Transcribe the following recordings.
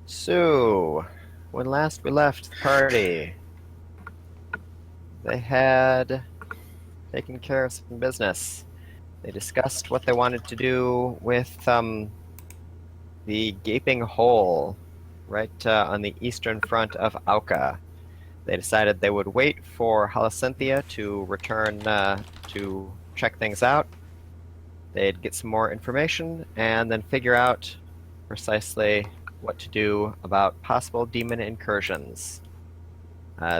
So, when last we left the party, they had taken care of some business. They discussed what they wanted to do with the gaping hole right on the eastern front of Auka. They decided they would wait for Halacynthia to return to check things out. They'd get some more information and then figure out precisely what to do about possible demon incursions.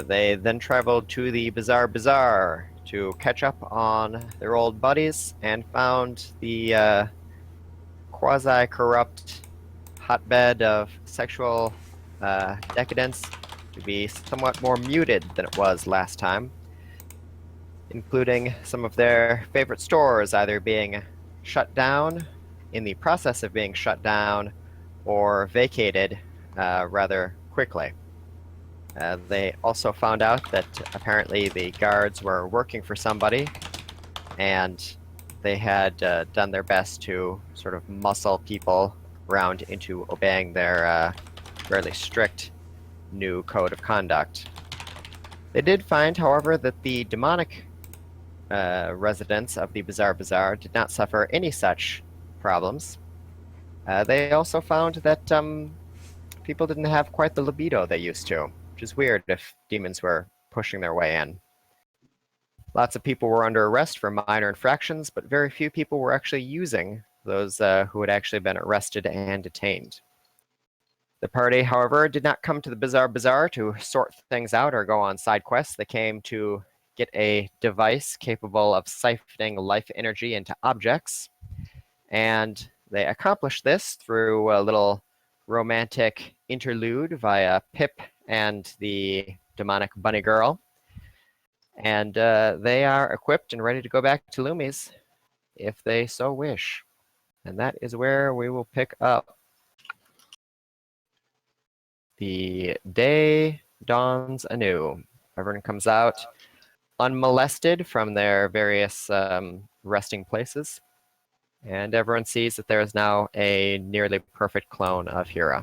They then traveled to the Bizarre Bazaar to catch up on their old buddies and found the quasi-corrupt hotbed of sexual decadence to be somewhat more muted than it was last time, including some of their favorite stores either being shut down, in the process of being shut down, or vacated rather quickly. They also found out that apparently the guards were working for somebody, and they had done their best to sort of muscle people around into obeying their fairly strict new code of conduct. They did find, however, that the demonic residents of the Bizarre Bazaar did not suffer any such problems. They also found that people didn't have quite the libido they used to, which is weird if demons were pushing their way in. Lots of people were under arrest for minor infractions, but very few people were actually using those who had actually been arrested and detained. The party, however, did not come to the Bizarre Bazaar to sort things out or go on side quests. They came to get a device capable of siphoning life energy into objects, and they accomplished this through a little romantic interlude via Pip and the demonic bunny girl. And they are equipped and ready to go back to Lumi's if they so wish. And that is where we will pick up. The day dawns anew. Everyone comes out unmolested from their various resting places, and everyone sees that there is now a nearly perfect clone of Hera.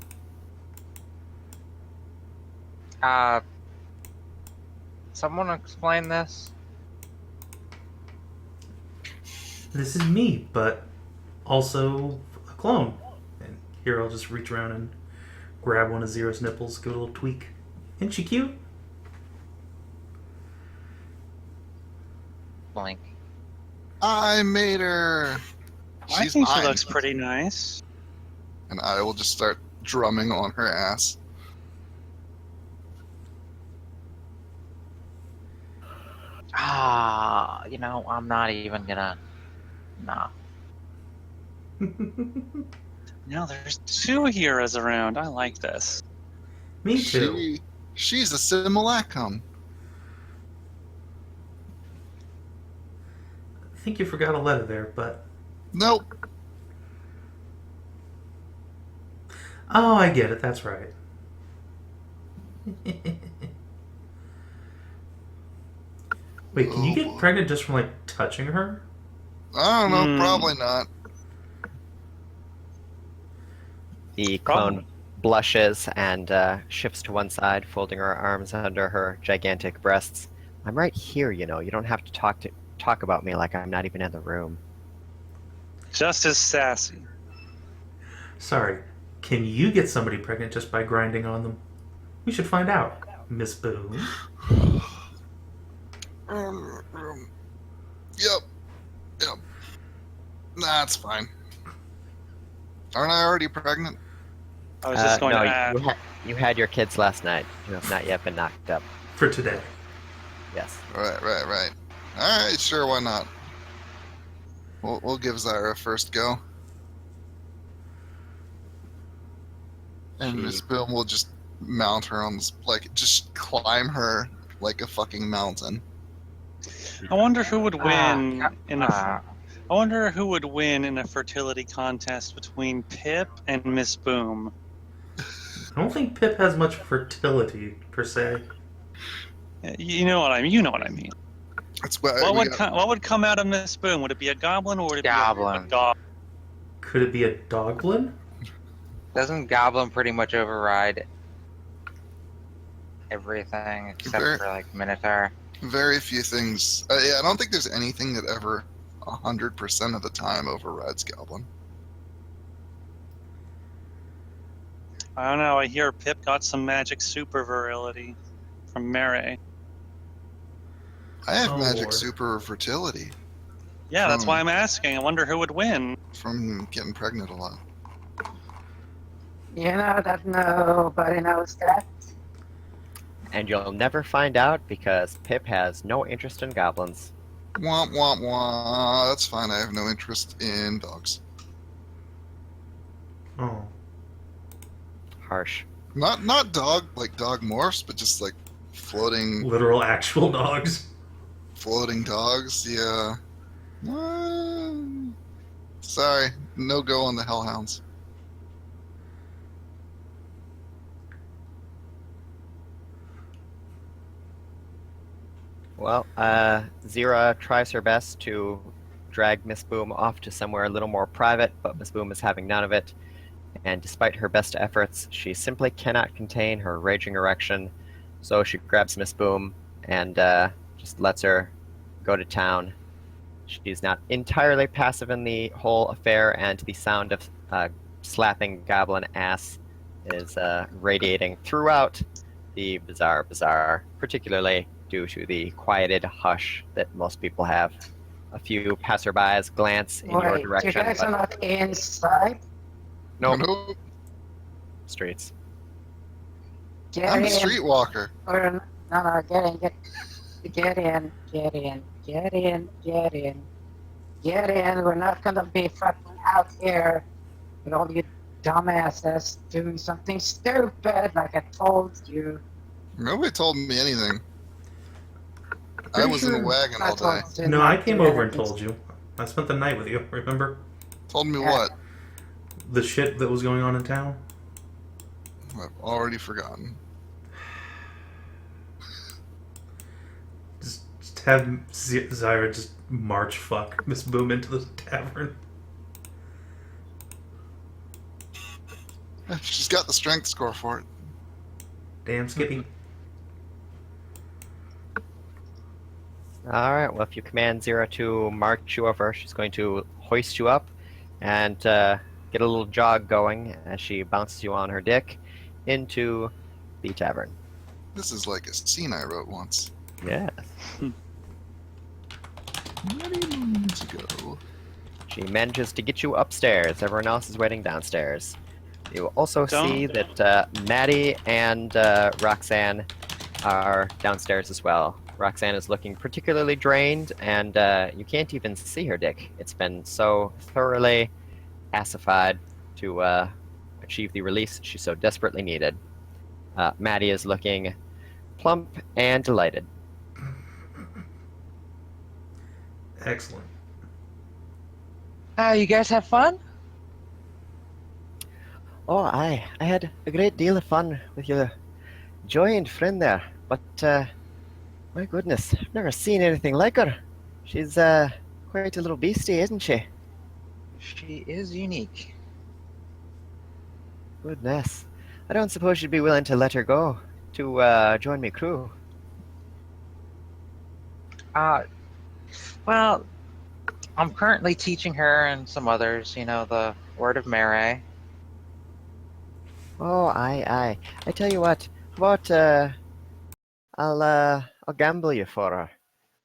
Someone explain this? This is me, but also a clone. And here I'll just reach around and grab one of Zero's nipples, give it a little tweak. Isn't she cute? Blink. I made her. I think she looks pretty nice. And I will just start drumming on her ass. I'm not even gonna. Nah. No, there's two Heras around. I like this. Me too. She's a simulacrum. I think you forgot a letter there, but... Nope. Oh, I get it. That's right. Wait, can you get pregnant just from, touching her? I don't know. Probably not. The clone blushes and shifts to one side, folding her arms under her gigantic breasts. I'm right here, you don't have to talk about me like I'm not even in the room. Just as sassy. Sorry, can you get somebody pregnant just by grinding on them? We should find out, Miss Boone. Yep. That's fine. Aren't I already pregnant? I was just going to add. You had your kids last night. You have not yet been knocked up. For today. Yes. Right. Alright, sure, why not? We'll give Zyra a first go. And Miss Boom will just mount her on this, just climb her like a fucking mountain. I wonder who would win I wonder who would win in a fertility contest between Pip and Miss Boom. I don't think Pip has much fertility, per se. You know what I mean. That's why what would come out of Miss Boom? Would it be a goblin or would it be a goblin? Could it be a doglin? Doesn't Goblin pretty much override everything except Very- for like Minotaur? Very few things. Yeah, I don't think there's anything that ever 100% of the time overrides Goblin. I don't know. I hear Pip got some magic super virility from Mary. I have Oh, magic Lord. super fertility Yeah, that's From- why I'm asking. I wonder who would win. from getting pregnant a lot. You know that nobody knows that. And you'll never find out because Pip has no interest in goblins. Womp womp womp. That's fine. I have no interest in dogs. Oh. Harsh. Not dog like dog morphs, but just like floating Literal actual dogs. dogs. Yeah. Sorry, no go on the Hellhounds. Well, Zira tries her best to drag Miss Boom off to somewhere a little more private, but Miss Boom is having none of it. And despite her best efforts, she simply cannot contain her raging erection. So she grabs Miss Boom and just lets her go to town. She's not entirely passive in the whole affair, and the sound of slapping goblin ass is radiating throughout the Bizarre Bazaar, particularly due to the quieted hush that most people have. A few passerbys glance in your Wait, you direction, guys are but not inside? no Nope. streets. Get I'm a in. streetwalker. Or, no, get in, get in, get in, get in, get in. Get in, we're not gonna be fucking out here with all you dumbasses doing something stupid like I told you. Nobody told me anything. I Pretty was in a sure- wagon I all day. told you No, not I to came do over and anything told you. I spent the night with you, remember? Told me Yeah. what? The shit that was going on in town? I've already forgotten. Just have Zyra just march fuck Miss Boom into the tavern. She's got the strength score for it. Damn, Skippy. All right. Well, if you command Zira to march you over, she's going to hoist you up and get a little jog going as she bounces you on her dick into the tavern. This is like a scene I wrote once. Yeah. Many moons ago. She manages to get you upstairs. Everyone else is waiting downstairs. You also see that Maddie and Roxanne are downstairs as well. Roxanne is looking particularly drained, and you can't even see her dick. It's been so thoroughly acidified to achieve the release she so desperately needed. Maddie is looking plump and delighted. Excellent. You guys have fun? Oh, I had a great deal of fun with your giant friend there, but my goodness, I've never seen anything like her. She's quite a little beastie, isn't she? She is unique. Goodness. I don't suppose you'd be willing to let her go to join me crew. Well, I'm currently teaching her and some others, the word of Mary. Oh, aye. I tell you what, how about I'll gamble you for her.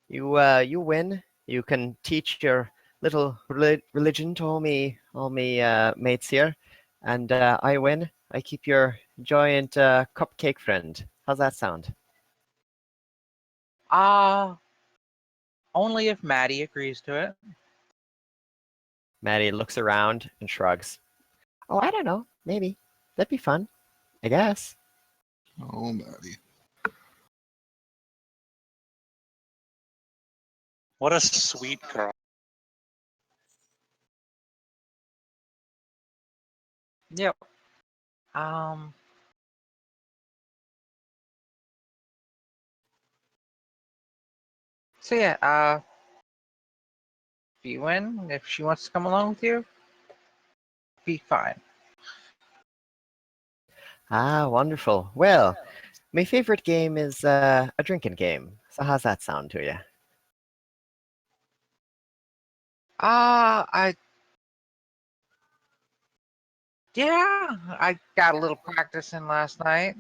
You win. You can teach your little religion to all me mates here, and I win. I keep your giant cupcake friend. How's that sound? Only if Maddie agrees to it. Maddie looks around and shrugs. Oh, I don't know. Maybe. That'd be fun. I guess. Oh, Maddie. What a sweet girl. Yep. So yeah, if you win, if she wants to come along with you, be fine. Ah, wonderful. Well, my favorite game is a drinking game. So how's that sound to you? I got a little practice in last night.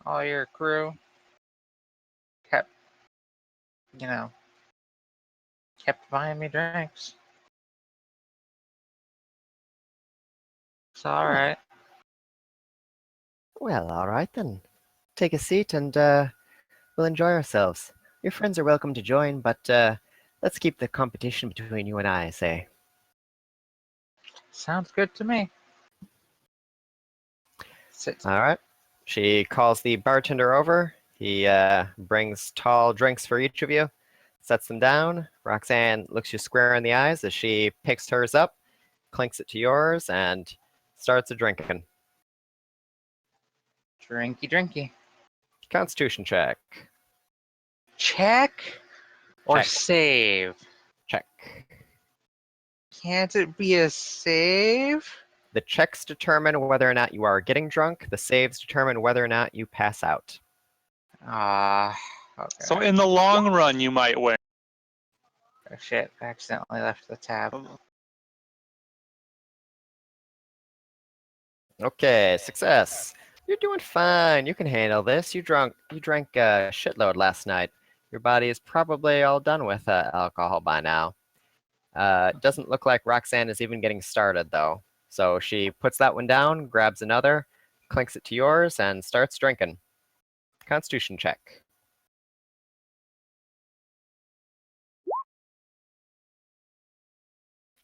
All your crew kept, you know, kept buying me drinks. It's all right. Well, all right then. Take a seat and we'll enjoy ourselves. Your friends are welcome to join, but let's keep the competition between you and I, say. Sounds good to me. Sit. All right. She calls the bartender over. He brings tall drinks for each of you, sets them down. Roxanne looks you square in the eyes as she picks hers up, clinks it to yours, and starts a drinking. Drinky, drinky. Constitution check. Check or Check. save? Check. Can't it be a save? The checks determine whether or not you are getting drunk. The saves determine whether or not you pass out. Okay. So in the long run, you might win. Oh, shit, I accidentally left the tab. Okay, success. You're doing fine. You can handle this. You drank a shitload last night. Your body is probably all done with alcohol by now. It doesn't look like Roxanne is even getting started though. So she puts that one down, grabs another, clinks it to yours, and starts drinking. Constitution check.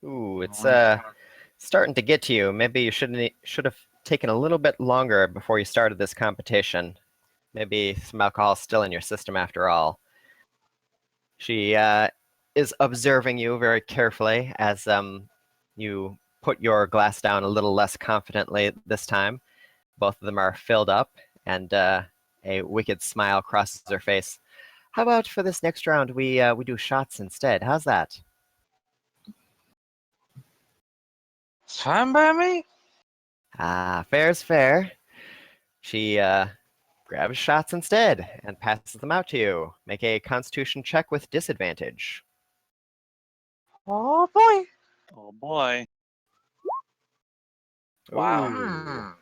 Ooh, it's starting to get to you. Maybe you should have taken a little bit longer before you started this competition. Maybe some alcohol is still in your system after all. She is observing you very carefully as you put your glass down a little less confidently this time. Both of them are filled up, and a wicked smile crosses her face. How about for this next round we do shots instead? How's that? It's fine by me. Ah, fair's fair. She grabs shots instead and passes them out to you. Make a Constitution check with disadvantage. Oh boy. Oh boy. Wow. Ooh.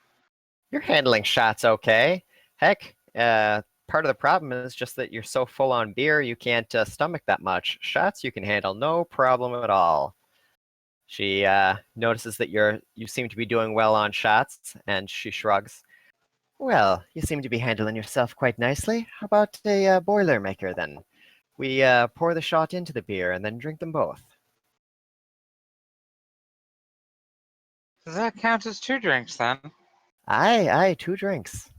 You're handling shots okay. Heck, part of the problem is just that you're so full on beer you can't stomach that much. Shots you can handle no problem at all. She notices that you seem to be doing well on shots, and she shrugs. Well, you seem to be handling yourself quite nicely. How about a Boilermaker then? We pour the shot into the beer and then drink them both. Does that count as 2 drinks then? Aye, 2 drinks.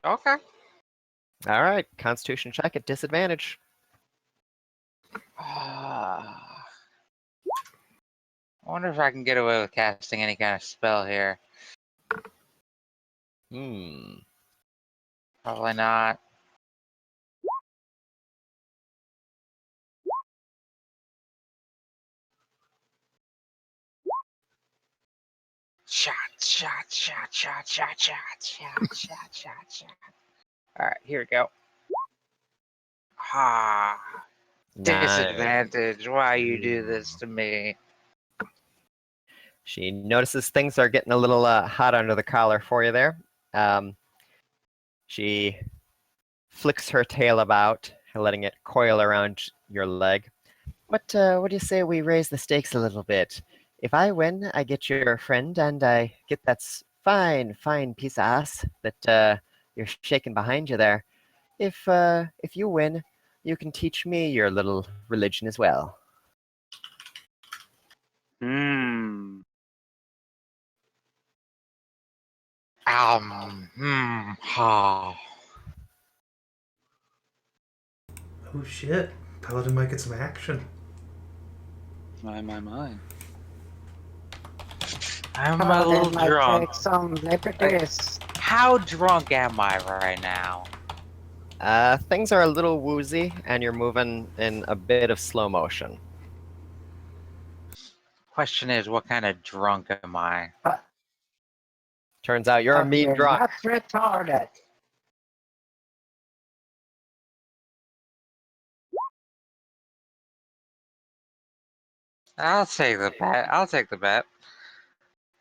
Okay. All right, Constitution check at disadvantage. I wonder if I can get away with casting any kind of spell here. Probably not. Shot. Alright, here we go. Disadvantage. Why you do this to me? She notices things are getting a little hot under the collar for you there. She flicks her tail about, letting it coil around your leg. What do you say we raise the stakes a little bit? If I win, I get your friend, and I get that fine piece of ass that you're shaking behind you there. If you win, you can teach me your little religion as well. Oh shit. Paladin might get some action. My. I'm a Paladin little might drunk. take some liberties. How drunk am I right now? Things are a little woozy, and you're moving in a bit of slow motion. Question is, what kind of drunk am I? Turns out you're a mean You're drunk. not retarded. I'll take the bet. I'll take the bet.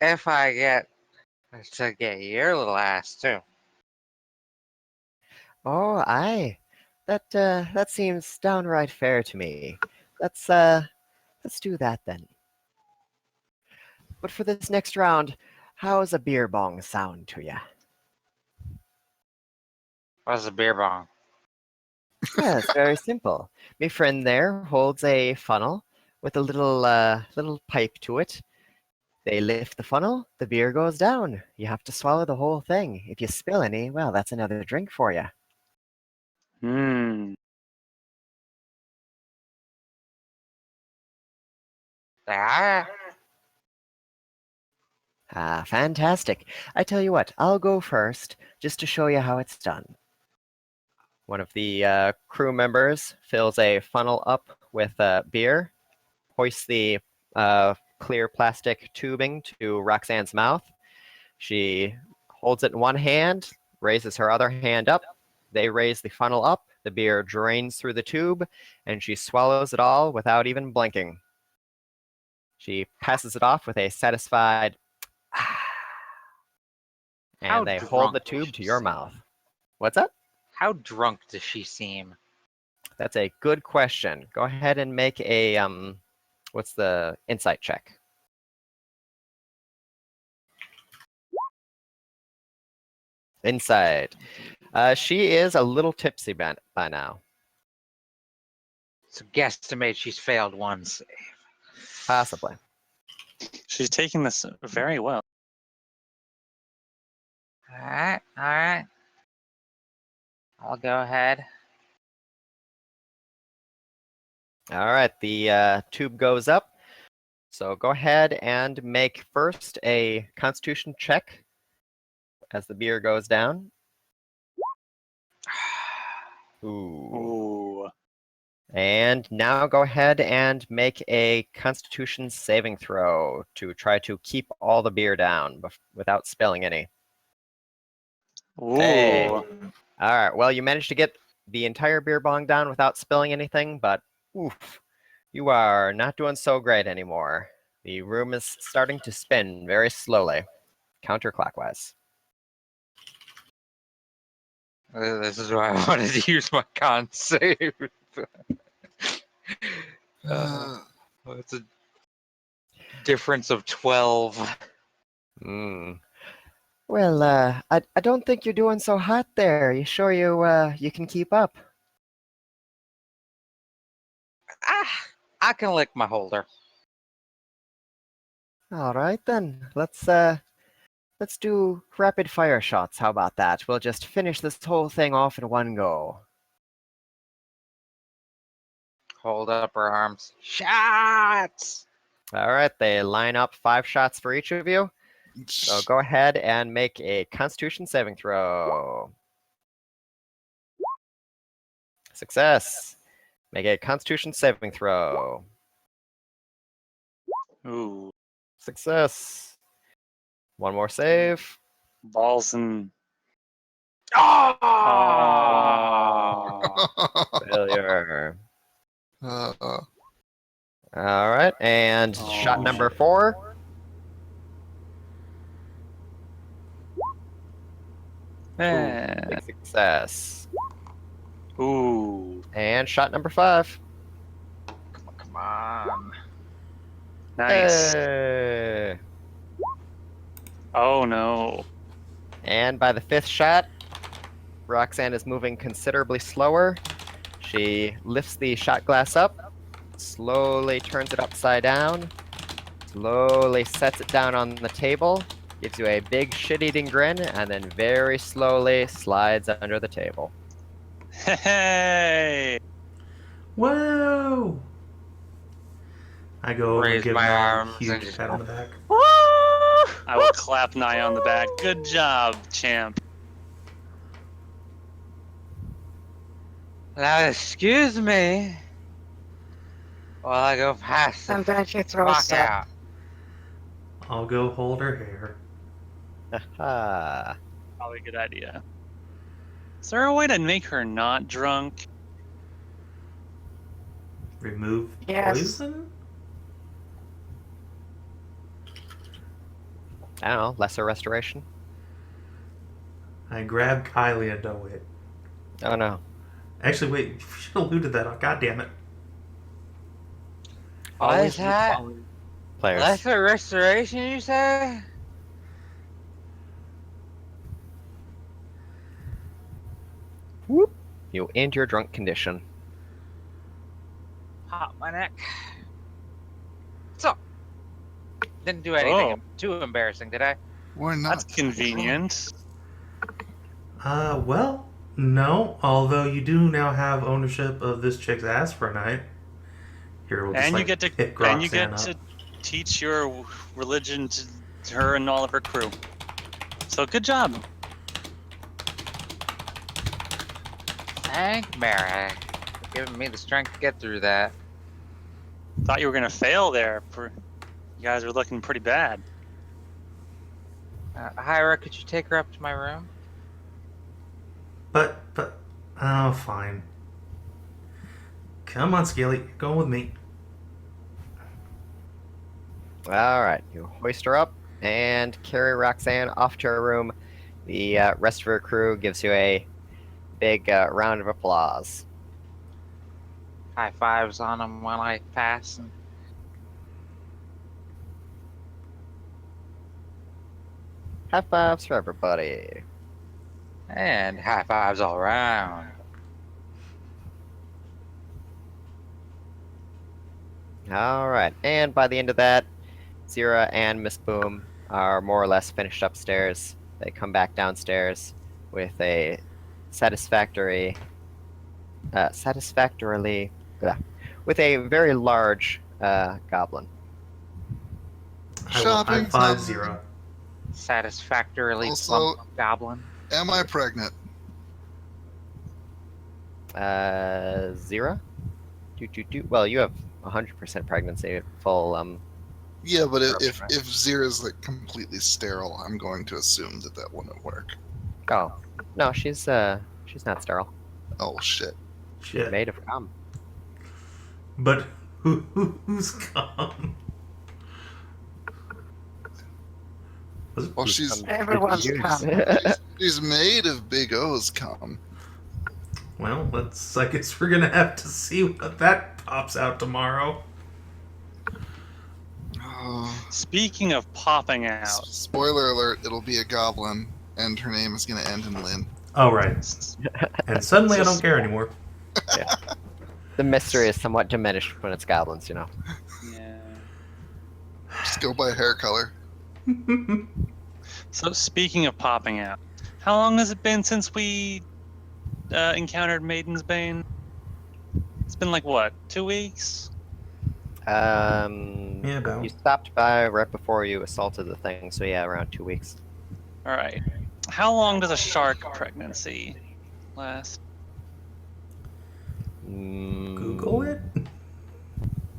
If I get to get your little ass too. Oh, aye. That seems downright fair to me. Let's do that then. But for this next round, how's a beer bong sound to ya? What's a beer bong? Yeah, it's very simple. My friend there holds a funnel with a little pipe to it. They lift the funnel, the beer goes down. You have to swallow the whole thing. If you spill any, well, that's another drink for you. Hmm. Ah, Ah, fantastic. I tell you what, I'll go first just to show you how it's done. One of the crew members fills a funnel up with beer, hoists the clear plastic tubing to Roxanne's mouth. She holds it in one hand, raises her other hand up. They raise the funnel up. The beer drains through the tube, and she swallows it all without even blinking. She passes it off with a satisfied How and they hold the drunk tube does to she your seem? mouth. What's that? how drunk does she seem? That's a good question. Go ahead and make a what's the insight check? Insight. She is a little tipsy by now. So guesstimate she's failed once. Possibly. She's taking this very well. Alright, alright. I'll go ahead. All right, the tube goes up. So go ahead and make first a Constitution check as the beer goes down. Ooh. Ooh. And now go ahead and make a Constitution saving throw to try to keep all the beer down without spilling any. Ooh. Hey. All right, well, you managed to get the entire beer bong down without spilling anything, but oof, you are not doing so great anymore. The room is starting to spin very slowly, counterclockwise. This is why I wanted to use my con save. It's a difference of 12. Hmm. Well, I don't think you're doing so hot there. You sure you can keep up? I can lick my holder. All right then. Let's do rapid fire shots. How about that? We'll just finish this whole thing off in one go. Hold up her arms. Shots! All right, they line up 5 shots for each of you. So go ahead and make a Constitution saving throw. Success. Make a Constitution saving throw. Ooh. Success. One more save. Balls and. Oh! Failure. Uh, All right, and shot number 4. Big success. Ooh. And shot number 5. Come on. Nice. Hey. Oh no. And by the 5th shot, Roxanne is moving considerably slower. She lifts the shot glass up, slowly turns it upside down, slowly sets it down on the table, gives you a big shit-eating grin, and then very slowly slides under the table. Hey. Whoa! I go over and Raise give my him a arms and huge just- pat on the back. I will clap Nye on the back. Good job, champ. Now, excuse me while I go past the Sometimes she throws fuck out. I'll go hold her hair. Ah, Probably a good idea. Is there a way to make her not drunk? Remove Yes. poison? I don't know, lesser restoration? I grab Kylie and do it. Oh no. Actually, wait, you should have looted that. Oh, God damn it. What is that? Players. Lesser restoration, you say? Whoop. You end your drunk condition. Pop my neck. So, didn't do anything Oh. too embarrassing, did I? We're That's not. convenient. Well, no. Although you do now have ownership of this chick's ass for a night. Here, we'll just, And like, you get to pick and you Roxanne get up. to teach your religion to her and all of her crew. So good job. Thank Mary for giving me the strength to get through that. Thought you were gonna fail there. You guys are looking pretty bad. Hyra, could you take her up to my room? But, oh, fine. Come on, Scaly, you're going with me. Alright, you hoist her up and carry Roxanne off to her room. The rest of her crew gives you a big round of applause. High fives on them while I pass. And High fives for everybody. And high fives all around. Alright, and by the end of that, Zira and Miss Boom are more or less finished upstairs. They come back downstairs with a satisfactorily, with a very large goblin. I will Shopping high five time. Zero. Satisfactorily Also- plump goblin. Am I pregnant? Zira? Well, you have 100% pregnancy, full, Yeah, but if Right. Zira's like completely sterile, I'm going to assume that that wouldn't work. oh. No, she's not sterile. Oh shit. Shit. Made of cum. But who's come? Well, she's Everyone's come. she's made of Big O's cum. Well, I guess we're gonna have to see what that pops out tomorrow. Oh, Speaking of popping out, spoiler alert, it'll be a goblin, and her name is going to end in Lynn. Oh, right. And suddenly I don't care anymore. The mystery is somewhat diminished when it's goblins, you know. yeah. Just go by hair color. So speaking of popping out, how long has it been since we encountered Maiden's Bane? It's been like what, 2 weeks? Yeah, about. You stopped by right before you assaulted the thing, so yeah, around 2 weeks. All right. How long does a shark pregnancy last? Google it?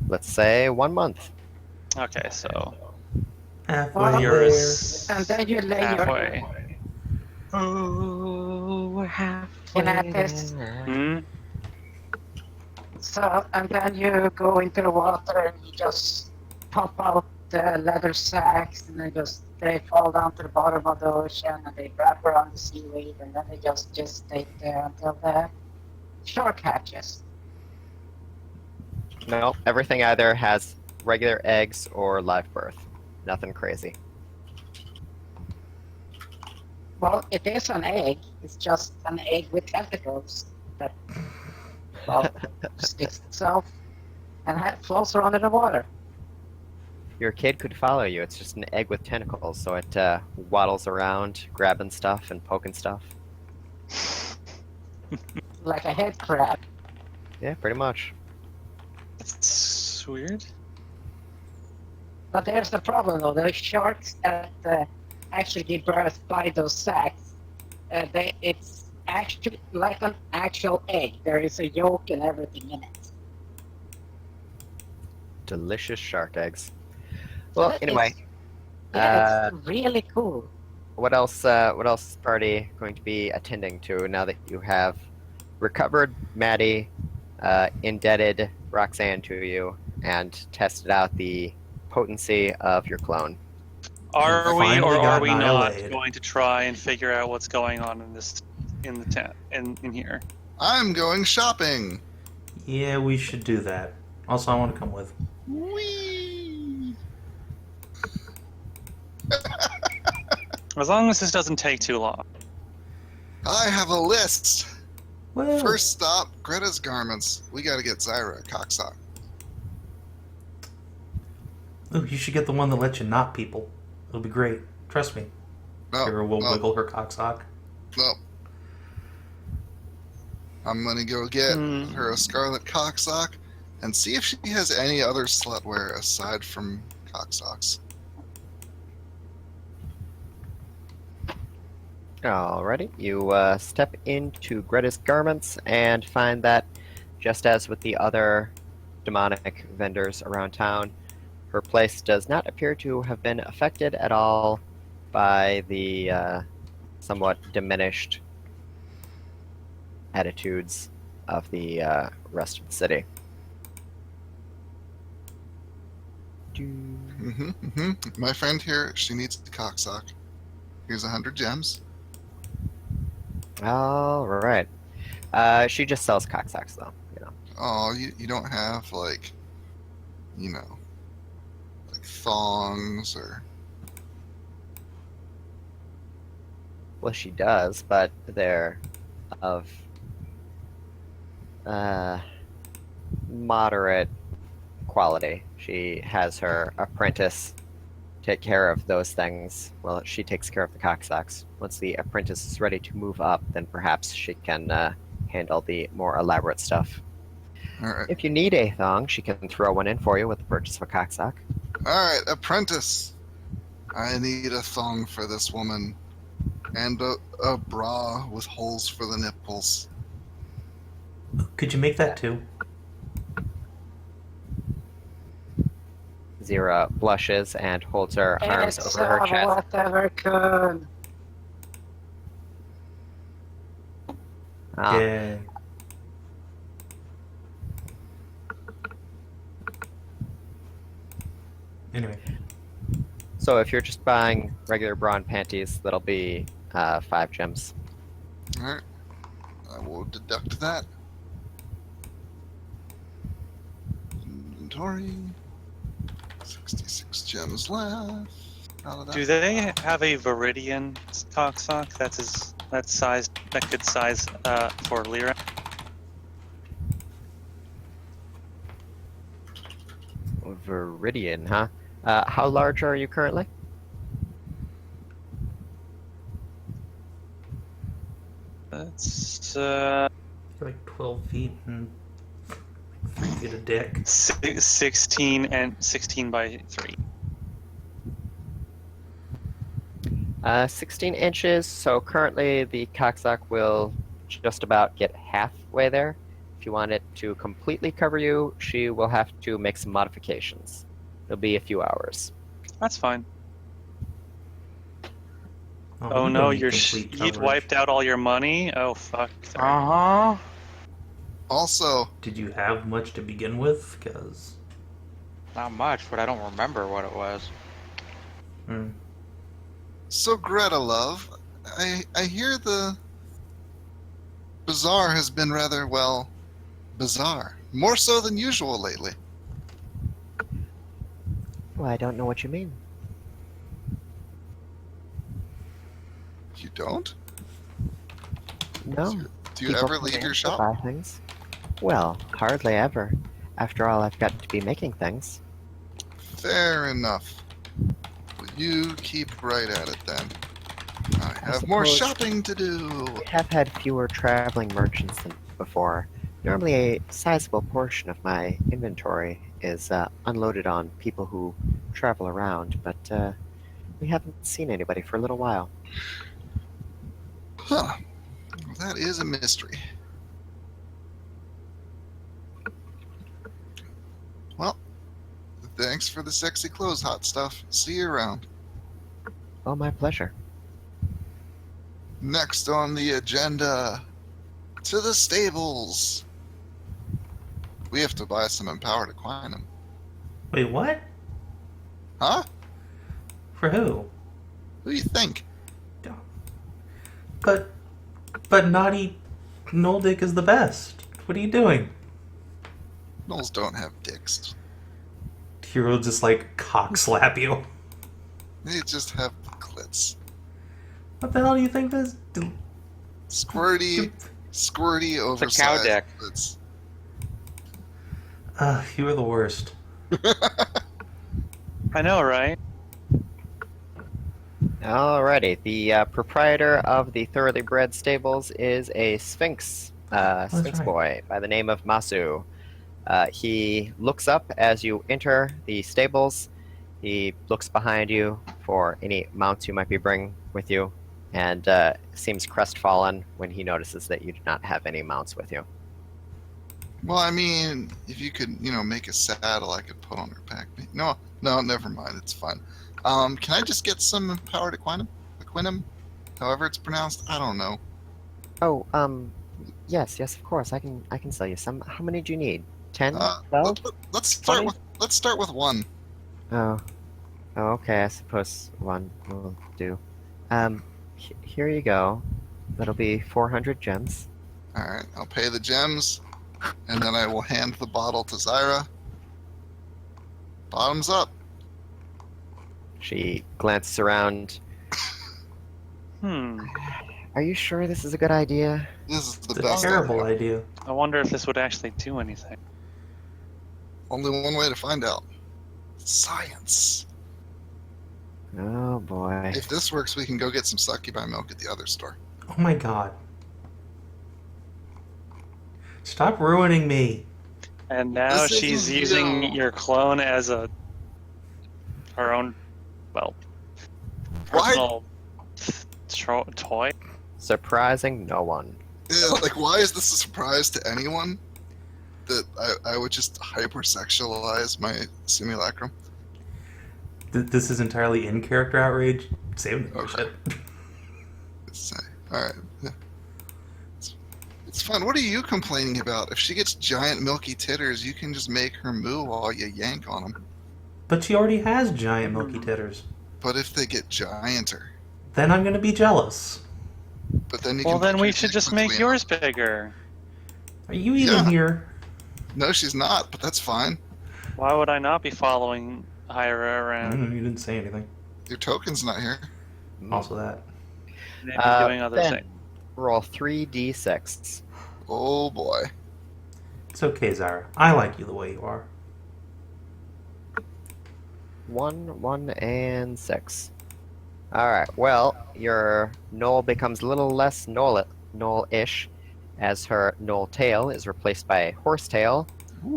Let's say 1 month. Okay, so Halfway Well, you're there. And then you lay halfway. Oh, we're halfway Kinathis. there. Hmm? So, and then you go into the water and you just pop out the leather sacks and they fall down to the bottom of the ocean and they wrap around the seaweed and then they just stay there until the shark hatches. No, everything either has regular eggs or live birth. Nothing crazy. Well, it is an egg. It's just an egg with tentacles that sticks itself and floats around in the water. Your kid could follow you. It's just an egg with tentacles, so it waddles around, grabbing stuff and poking stuff. Like a head crab. Yeah, pretty much. That's weird. But there's the problem though. The sharks that actually give birth by those sacks, it's actually like an actual egg. There is a yolk and everything in it. Delicious shark eggs. Well, It's- anyway, Yeah, it's really cool. what else? What else is the party going to be attending to now that you have recovered Maddie, indebted Roxanne to you, and tested out the potency of your clone? Are we finally or got are we not annihilated. going to try and figure out what's going on in here? I'm going shopping. Yeah, we should do that. Also, I want to come with. Whee! As long as this doesn't take too long. I have a list. Well, First stop, Greta's garments. We gotta get Zyra a cocksock. ooh, you should get the one that lets you knock people. It'll be great. Trust me. No, Hera will no, wiggle her cocksock. no. I'm gonna go get Hmm. her a scarlet cocksock and see if she has any other slutwear aside from cocksocks. Alrighty, you step into Greta's garments and find that, just as with the other demonic vendors around town, her place does not appear to have been affected at all by the somewhat diminished attitudes of the rest of the city. My friend here, she needs a cocksock. Here's 100 gems. All right. She just sells cocksocks, though. You know. Oh, you don't have, like thongs or... Well, she does, but they're of moderate quality. She has her apprentice take care of those things. Well, she takes care of the cocksocks. Once the apprentice is ready to move up, then perhaps she can handle the more elaborate stuff. Alright. If you need a thong, she can throw one in for you with the purchase of a cocksock. Alright, apprentice. I need a thong for this woman. And a bra with holes for the nipples. Could you make that too? Zira blushes and holds her arms It's over her chest. Whateverkun. Ah, Yeah. Anyway, So if you're just buying regular bra and panties, that'll be 5 gems. Alright. I will deduct that. Inventory. 66 gems left. Out of that. Do they have a Viridian cocksock that could size for Leira? Viridian, huh? How large are you currently? That's you're like 12 feet and 3 feet a dick. 16 and 16 by 3. 16 inches, so currently the cocksock will just about get halfway there. If you want it to completely cover you, she will have to make some modifications. It'll be a few hours. That's fine. Oh, Oh we no, don't need you'd complete coverage. wiped out all your money? Oh fuck. Sorry. Uh-huh. Also, Did you have much to begin with? Because... Not much, but I don't remember what it was. so Greta, love, I hear the bazaar has been rather, well, bizarre. More so than usual lately. Well, I don't know what you mean. You don't? No. Do you People ever come leave in your to shop? buy things? Well, hardly ever. After all, I've got to be making things. Fair enough. Well, you keep right at it then. I have more suppose- shopping to do. We have had fewer traveling merchants than before. Normally, a sizable portion of my inventory is unloaded on people who travel around, but we haven't seen anybody for a little while. Huh. Well, that is a mystery. Well, thanks for the sexy clothes, hot stuff. See you around. Oh, my pleasure. Next on the agenda, to the stables. We have to buy some empowered equinum. Wait, what? Huh? For who? Who do you think? But naughty Gnoll Dick is the best. What are you doing? Gnolls don't have dicks. Hero just like cock slap you. They just have clits. What the hell do you think this? Squirty, It's a cow oversized dick. clits. You are the worst. I know, right? Alrighty, the proprietor of the Thoroughly Bred Stables is a Sphinx, Sphinx right. boy by the name of Masu. He looks up as you enter the stables. He looks behind you for any mounts you might be bringing with you, and seems crestfallen when he notices that you do not have any mounts with you. Well, I mean, if you could, make a saddle I could put on her back. No, never mind. It's fine. Can I just get some empowered equinum? However it's pronounced. I don't know. Oh, yes, of course. I can sell you some. How many do you need? 10? 12? Let's start 20? with one. Oh, okay. I suppose one will do. Here you go. That'll be 400 gems. All right, I'll pay the gems, and then I will hand the bottle to Zyra. Bottoms up. She glances around. Are you sure this is a good idea? This is the It's a best. terrible idea. I wonder if this would actually do anything. Only one way to find out. Science. Oh boy. If this works, we can go get some succubi milk at the other store. Oh my god. Stop ruining me. And now This she's isn't using real. your clone as her own, Why- personal toy. Surprising no one. Yeah, why is this a surprise to anyone? That I would just hypersexualize my simulacrum? This is entirely in character outrage. Save the Okay. shit. Alright. Yeah. It's fun. What are you complaining about? If she gets giant milky titters, you can just make her moo while you yank on them. But she already has giant milky titters. But if they get gianter, Then I'm gonna be jealous. but then you Well, can then put we your should dick just make between yours bigger. Are you even Yeah. here? No, she's not, but that's fine. Why would I not be following Hyra around? You didn't say anything. Your token's not here. Also that. Maybe doing other Ben, things. roll 3d6. Oh boy. It's okay, Zyra. I like you the way you are. 1, 1, and 6. Alright, well, your Gnoll becomes a little less Gnoll-ish as her Gnoll tail is replaced by horse tail.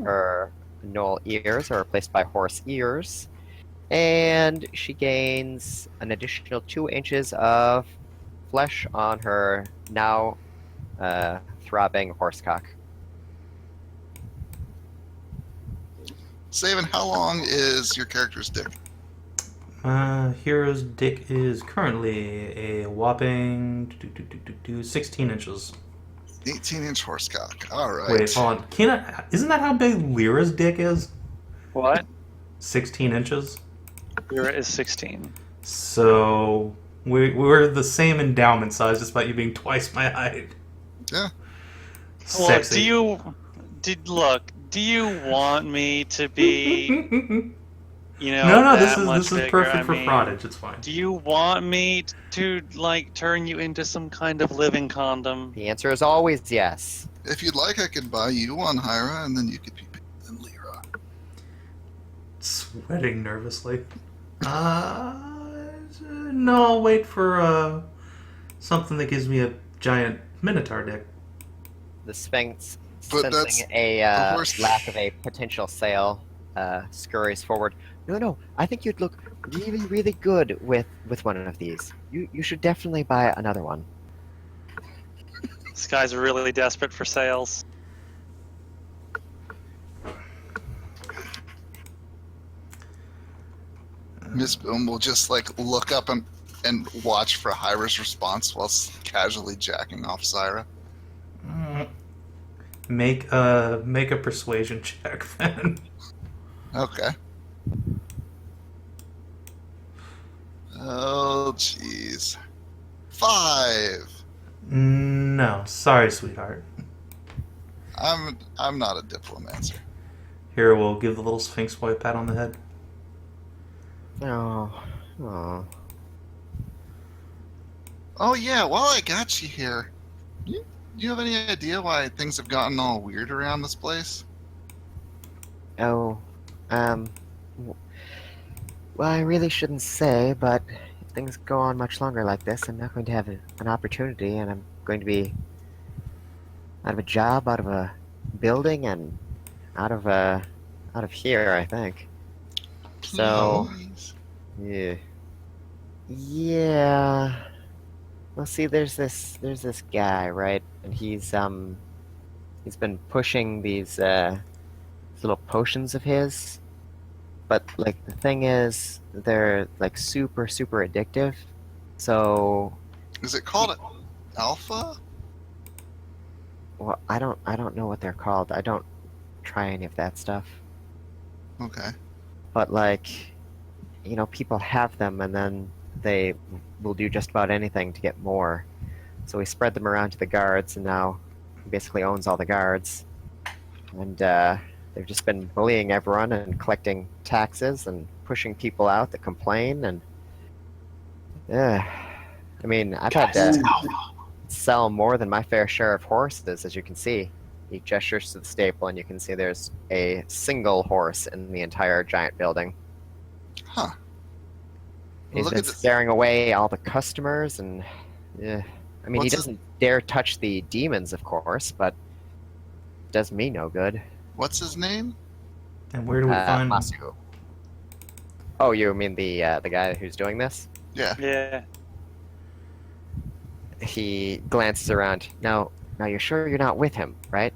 Her Gnoll ears are replaced by horse ears. And she gains an additional 2 inches of flesh on her now throbbing horsecock. Savin, how long is your character's dick? Hero's dick is currently a whopping 16 inches. 18-inch horsecock. Alright. Wait, hold on. Isn't that how big Leira's dick is? What? 16 inches? Hyra is 16. So we're the same endowment size, despite you being twice my height. Yeah. Well, Sexy. do you want me to be, No, that this much is bigger? perfect I for mean, fraudage. It's fine. Do you want me to turn you into some kind of living condom? The answer is always yes. If you'd like, I could buy you one, Hyra, and then you could be bigger than Leira. Sweating nervously. No, I'll wait for something that gives me a giant minotaur dick. The Sphinx, But that's sensing a the horse- lack of a potential sale, scurries forward. No, I think you'd look really, really good with one of these. You should definitely buy another one. This guy's really desperate for sales. Miss Boom will just look up and and watch for Hyra's response while casually jacking off Zyra. Make a persuasion check then. Okay. Oh, jeez. 5. No, sorry, sweetheart. I'm not a diplomancer. Hera will give the little Sphinx boy a pat on the head. Oh. Oh yeah, while I got you here, do you have any idea why things have gotten all weird around this place? Oh. Well, I really shouldn't say, but if things go on much longer like this, I'm not going to have an opportunity, and I'm going to be out of a job, out of a building, and out of here, I think. So, Please. yeah. Well, see, there's this guy, right? And he's been pushing these little potions of his. But like the thing is, they're like super addictive. So, Is it called Alpha? well, I don't know what they're called. I don't try any of that stuff. Okay. But like, people have them, and then they will do just about anything to get more. So we spread them around to the guards, and now he basically owns all the guards. And they've just been bullying everyone and collecting taxes and pushing people out that complain. And I mean, I've had to sell more than my fair share of horses, as you can see. He gestures to the stable, and you can see there's a single horse in the entire giant building. Huh. He's Look been at this. scaring away all the customers, and I mean, he What's doesn't dare touch the demons, of course, but it does me no good. What's his name? And where do we find him? Masu. Oh, you mean the guy who's doing this? Yeah. Yeah. He glances around. Now you're sure you're not with him, right?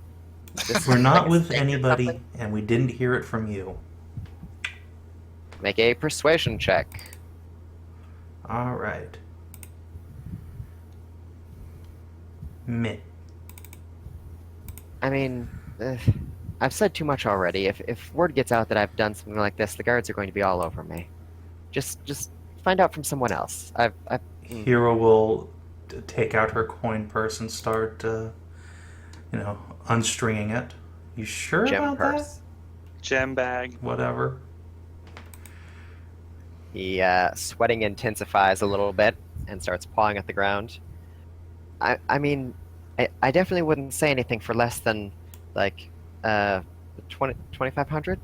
This We're is not like a with secret anybody, something? and we didn't hear it from you. Make a persuasion check. All right. Meh. I mean, I've said too much already. If word gets out that I've done something like this, the guards are going to be all over me. Just find out from someone else. Hera will take out her coin purse and start, unstringing it. You sure Gem about purse. Gem bag. that? Whatever. He sweating intensifies a little bit and starts pawing at the ground. I mean, I definitely wouldn't say anything for less than like 2,500.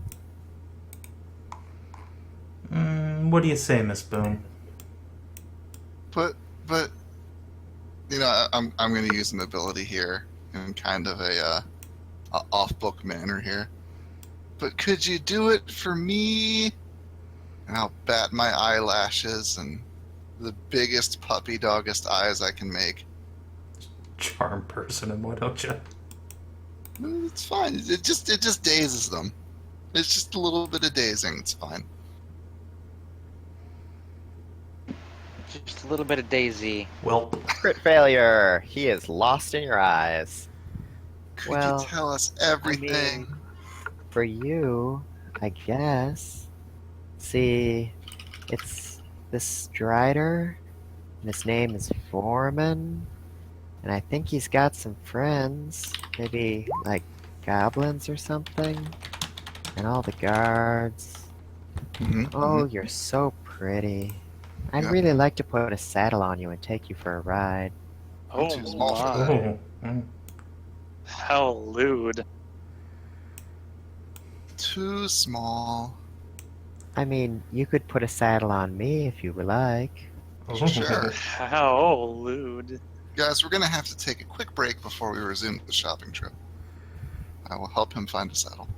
What do you say, Miss Boone? But I'm going to use an ability here in kind of a off-book manner here. But could you do it for me? And I'll bat my eyelashes and the biggest puppy doggest eyes I can make. Charm person, and why don't you? It's fine. It just dazes them. It's just a little bit of dazing. It's fine. Just a little bit of Daisy. Well, Crit failure. He is lost in your eyes. Could Well, you tell us everything? For you, I guess. See, it's this Strider, and his name is Foreman, and I think he's got some friends, maybe like goblins or something, and all the guards. Oh, you're so pretty. I'd Yeah. really like to put a saddle on you and take you for a ride. Oh too small for that. my. How lewd. Too small. I mean, you could put a saddle on me if you would like. Sure. How lewd. Guys, we're going to have to take a quick break before we resume the shopping trip. I will help him find a saddle.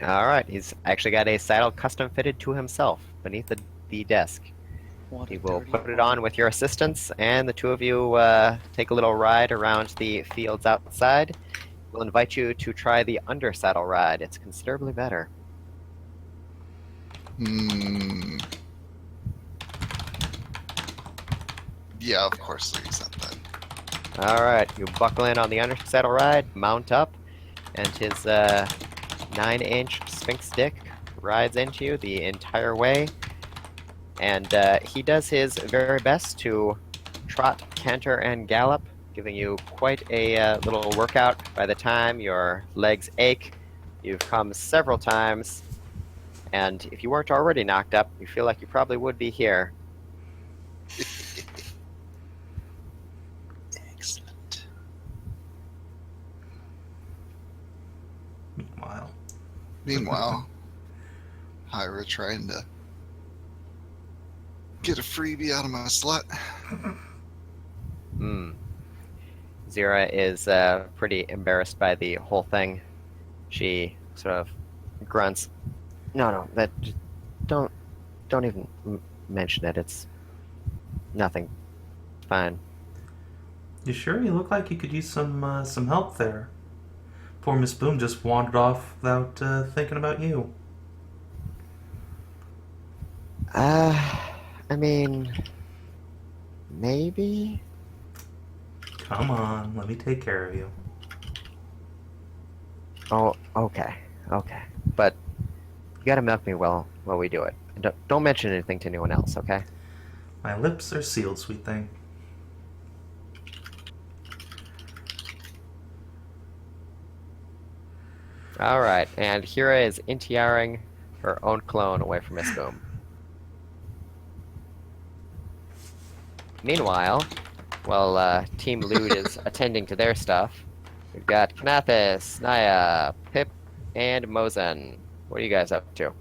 Alright, he's actually got a saddle custom fitted to himself beneath the desk. What He a will dirty put it woman. on with your assistance, and the two of you take a little ride around the fields outside. We'll invite you to try the undersaddle ride. It's considerably better. Yeah, of course they accept that. All right, you buckle in on the undersaddle ride, mount up, and his 9-inch Sphinx dick rides into you the entire way. And he does his very best to trot, canter, and gallop, giving you quite a little workout. By the time your legs ache, you've come several times, and if you weren't already knocked up, you feel like you probably would be here. Excellent. Meanwhile, Hyra trying to get a freebie out of my slut. Zira is pretty embarrassed by the whole thing. She sort of grunts. No, don't even mention it. It's nothing. Fine. you sure? You look like you could use some help there. Poor Miss Boom just wandered off without thinking about you. I mean, maybe? Come on, let me take care of you. Oh, okay. But you gotta milk me while we do it. And don't mention anything to anyone else, okay? My lips are sealed, sweet thing. Alright, and Hera is intiaring her own clone away from Miss Boom. Meanwhile, while Team Lude is attending to their stuff, we've got Kinathis, Naya, Pip, and Mozen. What are you guys up to?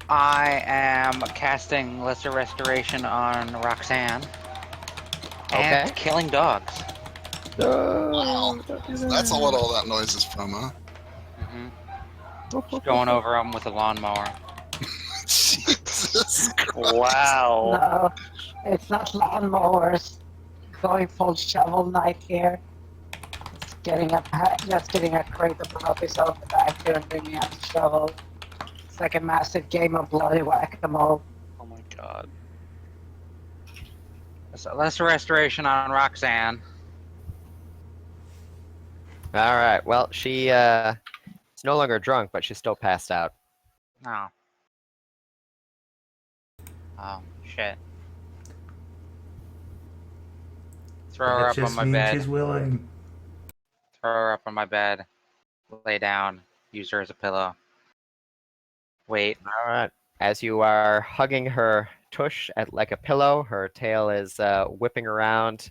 I am casting Lesser Restoration on Roxanne. And Okay. killing dogs. Wow. That's what all that noise is from, huh? Just going over them with a lawnmower. Jesus Christ. Wow. No, it's not lawnmowers. Going full shovel knight here. Just getting a crate of puppies off the back here and bringing out the shovel. It's like a massive game of bloody whack-a-mole. Oh my god. So Lesser Restoration on Roxanne. Alright, well, she is no longer drunk, but she's still passed out. No. Oh, shit. Throw her That up just on my means bed. she's willing. Throw her up on my bed. Lay down. Use her as a pillow. Wait. Alright. As you are hugging her tush like a pillow, her tail is whipping around,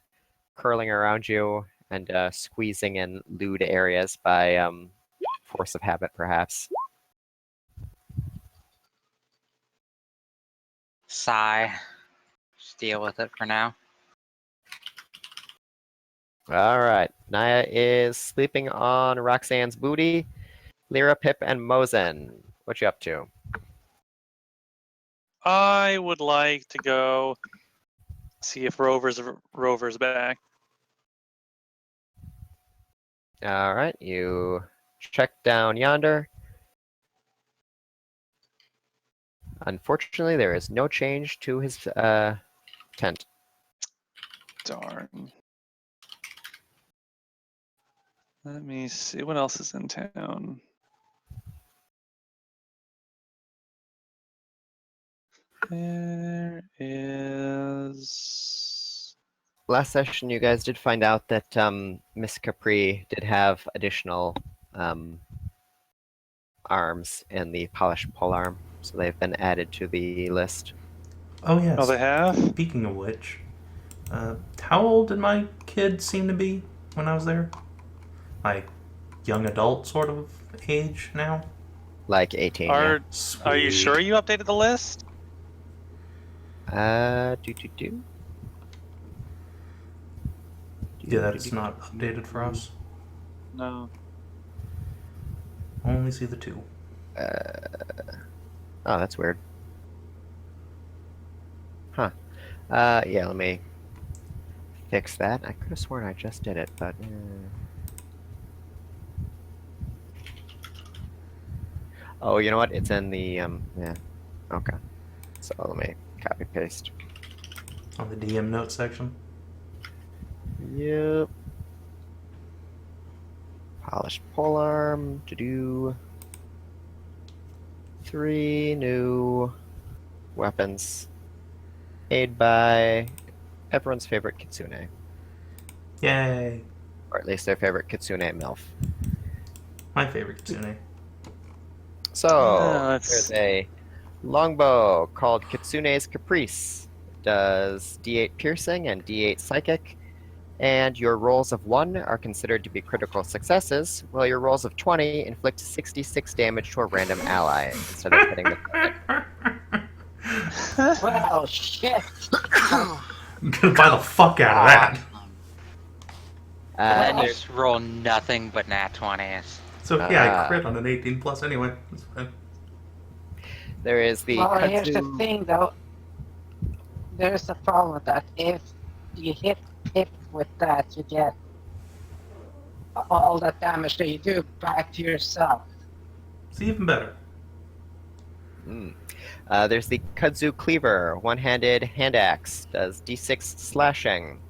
curling around you, and squeezing in lewd areas by force of habit, perhaps. Sigh. Just deal with it for now. Alright. Naya is sleeping on Roxanne's booty. Leira, Pip, and Mozen. What you up to? I would like to go see if Rover's back. Alright, you check down yonder. Unfortunately, there is no change to his tent. Darn. Let me see what else is in town. There is. Last session, you guys did find out that Miss Capri did have additional arms in the polished polearm, so they've been added to the list. Oh, yes. Oh, they have? Speaking of which, how old did my kid seem to be when I was there? Like, young adult sort of age now? Like 18, yeah. Are you sure you updated the list? Do. Yeah, that's not updated for us. No. Only see the 2. Oh, that's weird. Huh. Yeah, let me fix that. I could have sworn I just did it, but... Oh, you know what? It's in the, yeah. Okay. So let me Copy paste. On the DM note section. Yep. Polished polearm. To do 3 new weapons. Made by everyone's favorite kitsune. Yay! Or at least their favorite kitsune MILF. My favorite kitsune. So, let's there's see. a longbow called Kitsune's Caprice. It does D8 piercing and D8 psychic, and your rolls of 1 are considered to be critical successes, while your rolls of 20 inflict 66 damage to a random ally instead of hitting the target. Well, shit. I'm gonna buy the fuck out of that. And There's just roll nothing but nat 20s. So yeah, I crit on an 18 plus anyway. That's fine. there is the Well, here's the kudzu. thing, though. There's a problem with that. If you hit Pip with that, you get all that damage that you do back to yourself. It's even better. There's the kudzu cleaver, one-handed hand axe, does D6 slashing.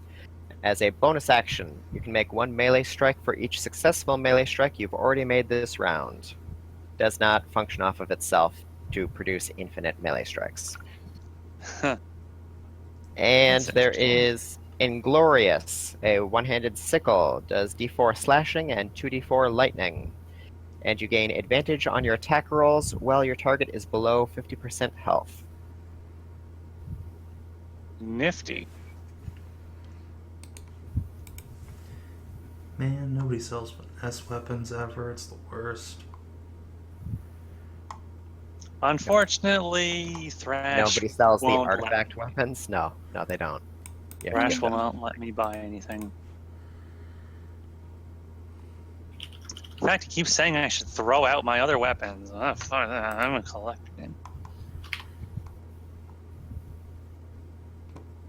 As a bonus action, you can make 1 melee strike for each successful melee strike you've already made this round. Does not function off of itself to produce infinite melee strikes. And That's there interesting. is Inglorious, a one-handed sickle, does D4 slashing and 2D4 lightning. And you gain advantage on your attack rolls while your target is below 50% health. Nifty. Man, nobody sells S weapons ever. It's the worst. Unfortunately, Thrash Nobody sells the won't let- artifact weapons? No, they don't. Yeah, Thrash will not let me buy anything. In fact, he keeps saying I should throw out my other weapons. Oh, fuck that. I'm a collector.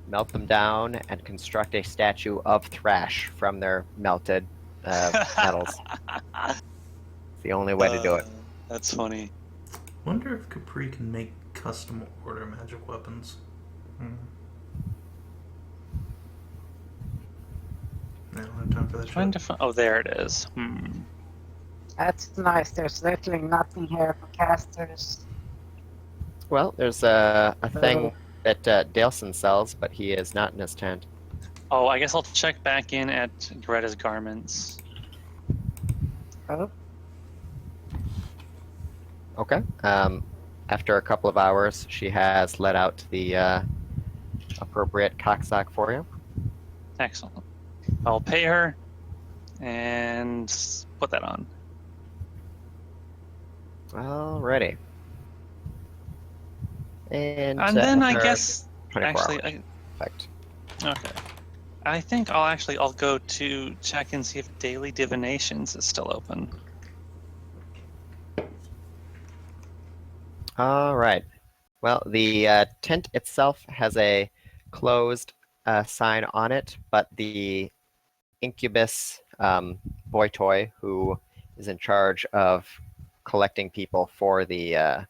Melt them down and construct a statue of Thrash from their melted metals. It's the only way to do it. That's funny. Wonder if Capri can make custom order magic weapons. I don't have time for that Trying shit. to find. Oh, there it is. That's nice. There's literally nothing here for casters. Well, there's a thing that Daleson sells, but he is not in his tent. Oh, I guess I'll check back in at Greta's garments. Oh, Okay. After a couple of hours, she has let out the appropriate cocksock for you. Excellent. I'll pay her and put that on. Alrighty. And then I after guess 24 actually, hours. Perfect. okay. I think I'll go to check and see if Daily Divinations is still open. All right. Well, the tent itself has a closed sign on it, but the incubus boy toy, who is in charge of collecting people for the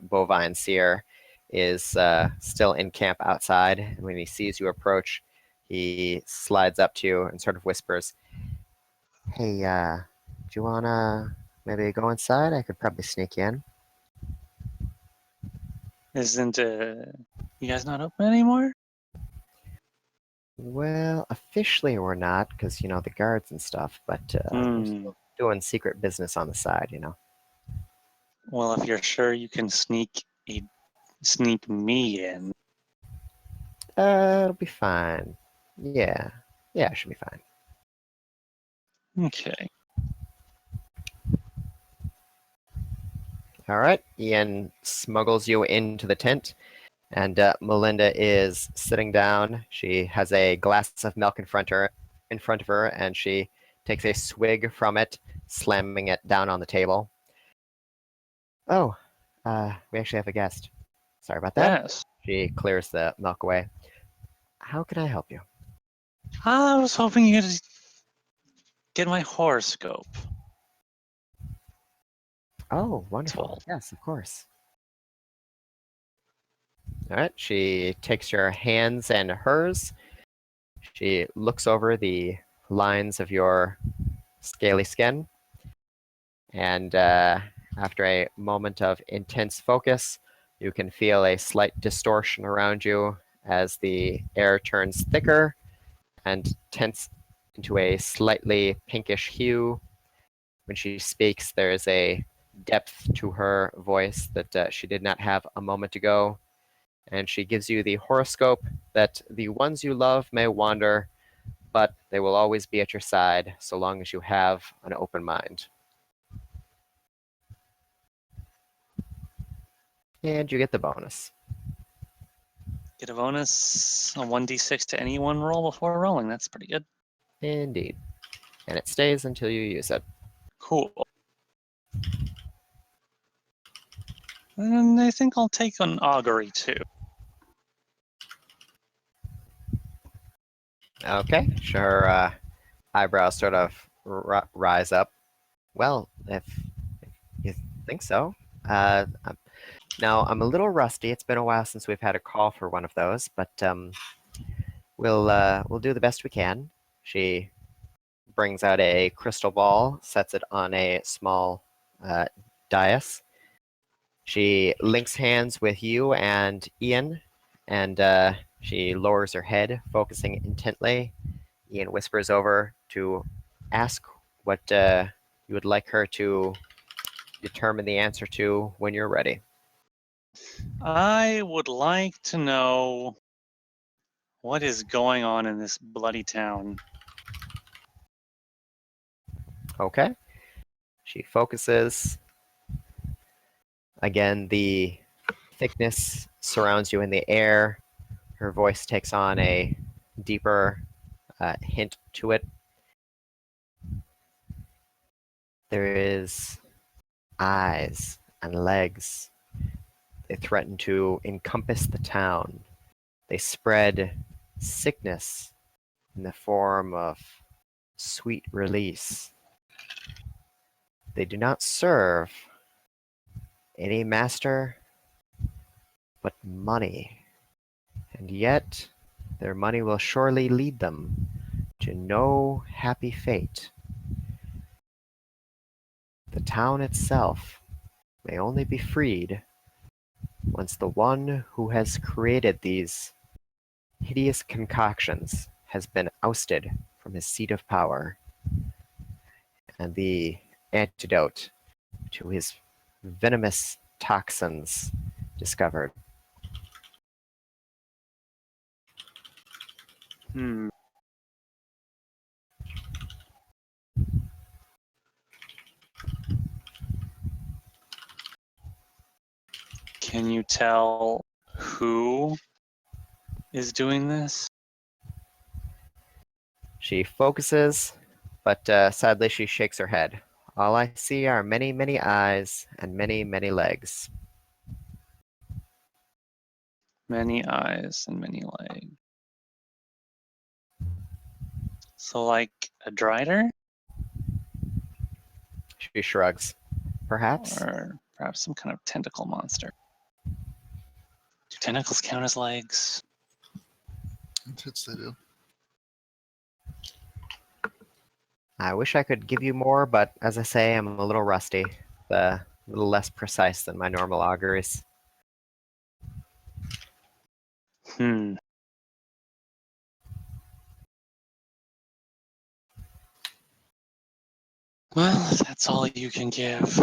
bovine seer, is still in camp outside. And when he sees you approach, he slides up to you and sort of whispers, "Hey, do you wanna maybe go inside? I could probably sneak you in." Isn't you guys not open anymore? Well, officially we're not, because the guards and stuff. But we're still doing secret business on the side. Well, if you're sure you can sneak me in. It'll be fine. Yeah, it should be fine. Okay. All right. Ian smuggles you into the tent, and Melinda is sitting down. She has a glass of milk in front of her, and she takes a swig from it, slamming it down on the table. Oh, we actually have a guest. Sorry about that. Yes. She clears the milk away. How can I help you? I was hoping you could get my horoscope. Oh, wonderful. Cool. Yes, of course. All right. She takes your hands and hers. She looks over the lines of your scaly skin. And after a moment of intense focus, you can feel a slight distortion around you as the air turns thicker and tints into a slightly pinkish hue. When she speaks, there is a depth to her voice that she did not have a moment ago. And she gives you the horoscope that the ones you love may wander, but they will always be at your side so long as you have an open mind. And you get the bonus. Get a bonus, a 1d6 to any one roll before rolling. That's pretty good. Indeed. And it stays until you use it. Cool. And I think I'll take an augury too. Okay. Her eyebrows sort of rise up. Well, if you think so. Now, I'm a little rusty. It's been a while since we've had a call for one of those, but we'll do the best we can. She brings out a crystal ball, sets it on a small dais. She links hands with you and Ian, and she lowers her head, focusing intently. Ian whispers over to ask what you would like her to determine the answer to when you're ready. I would like to know what is going on in this bloody town. Okay. She focuses. Again, the thickness surrounds you in the air. Her voice takes on a deeper hint to it. There is eyes and legs. They threaten to encompass the town. They spread sickness in the form of sweet release. They do not serve any master but money. And yet, their money will surely lead them to no happy fate. The town itself may only be freed once the one who has created these hideous concoctions has been ousted from his seat of power, and the antidote to his venomous toxins discovered. Can you tell who is doing this? She focuses, but sadly she shakes her head. All I see are many, many eyes and many, many legs. Many eyes and many legs. So like a drider? She shrugs. Perhaps. Or perhaps some kind of tentacle monster. Do tentacles count as legs? Tits they do. I wish I could give you more, but as I say, I'm a little rusty. A little less precise than my normal auguries. Well, if that's all you can give.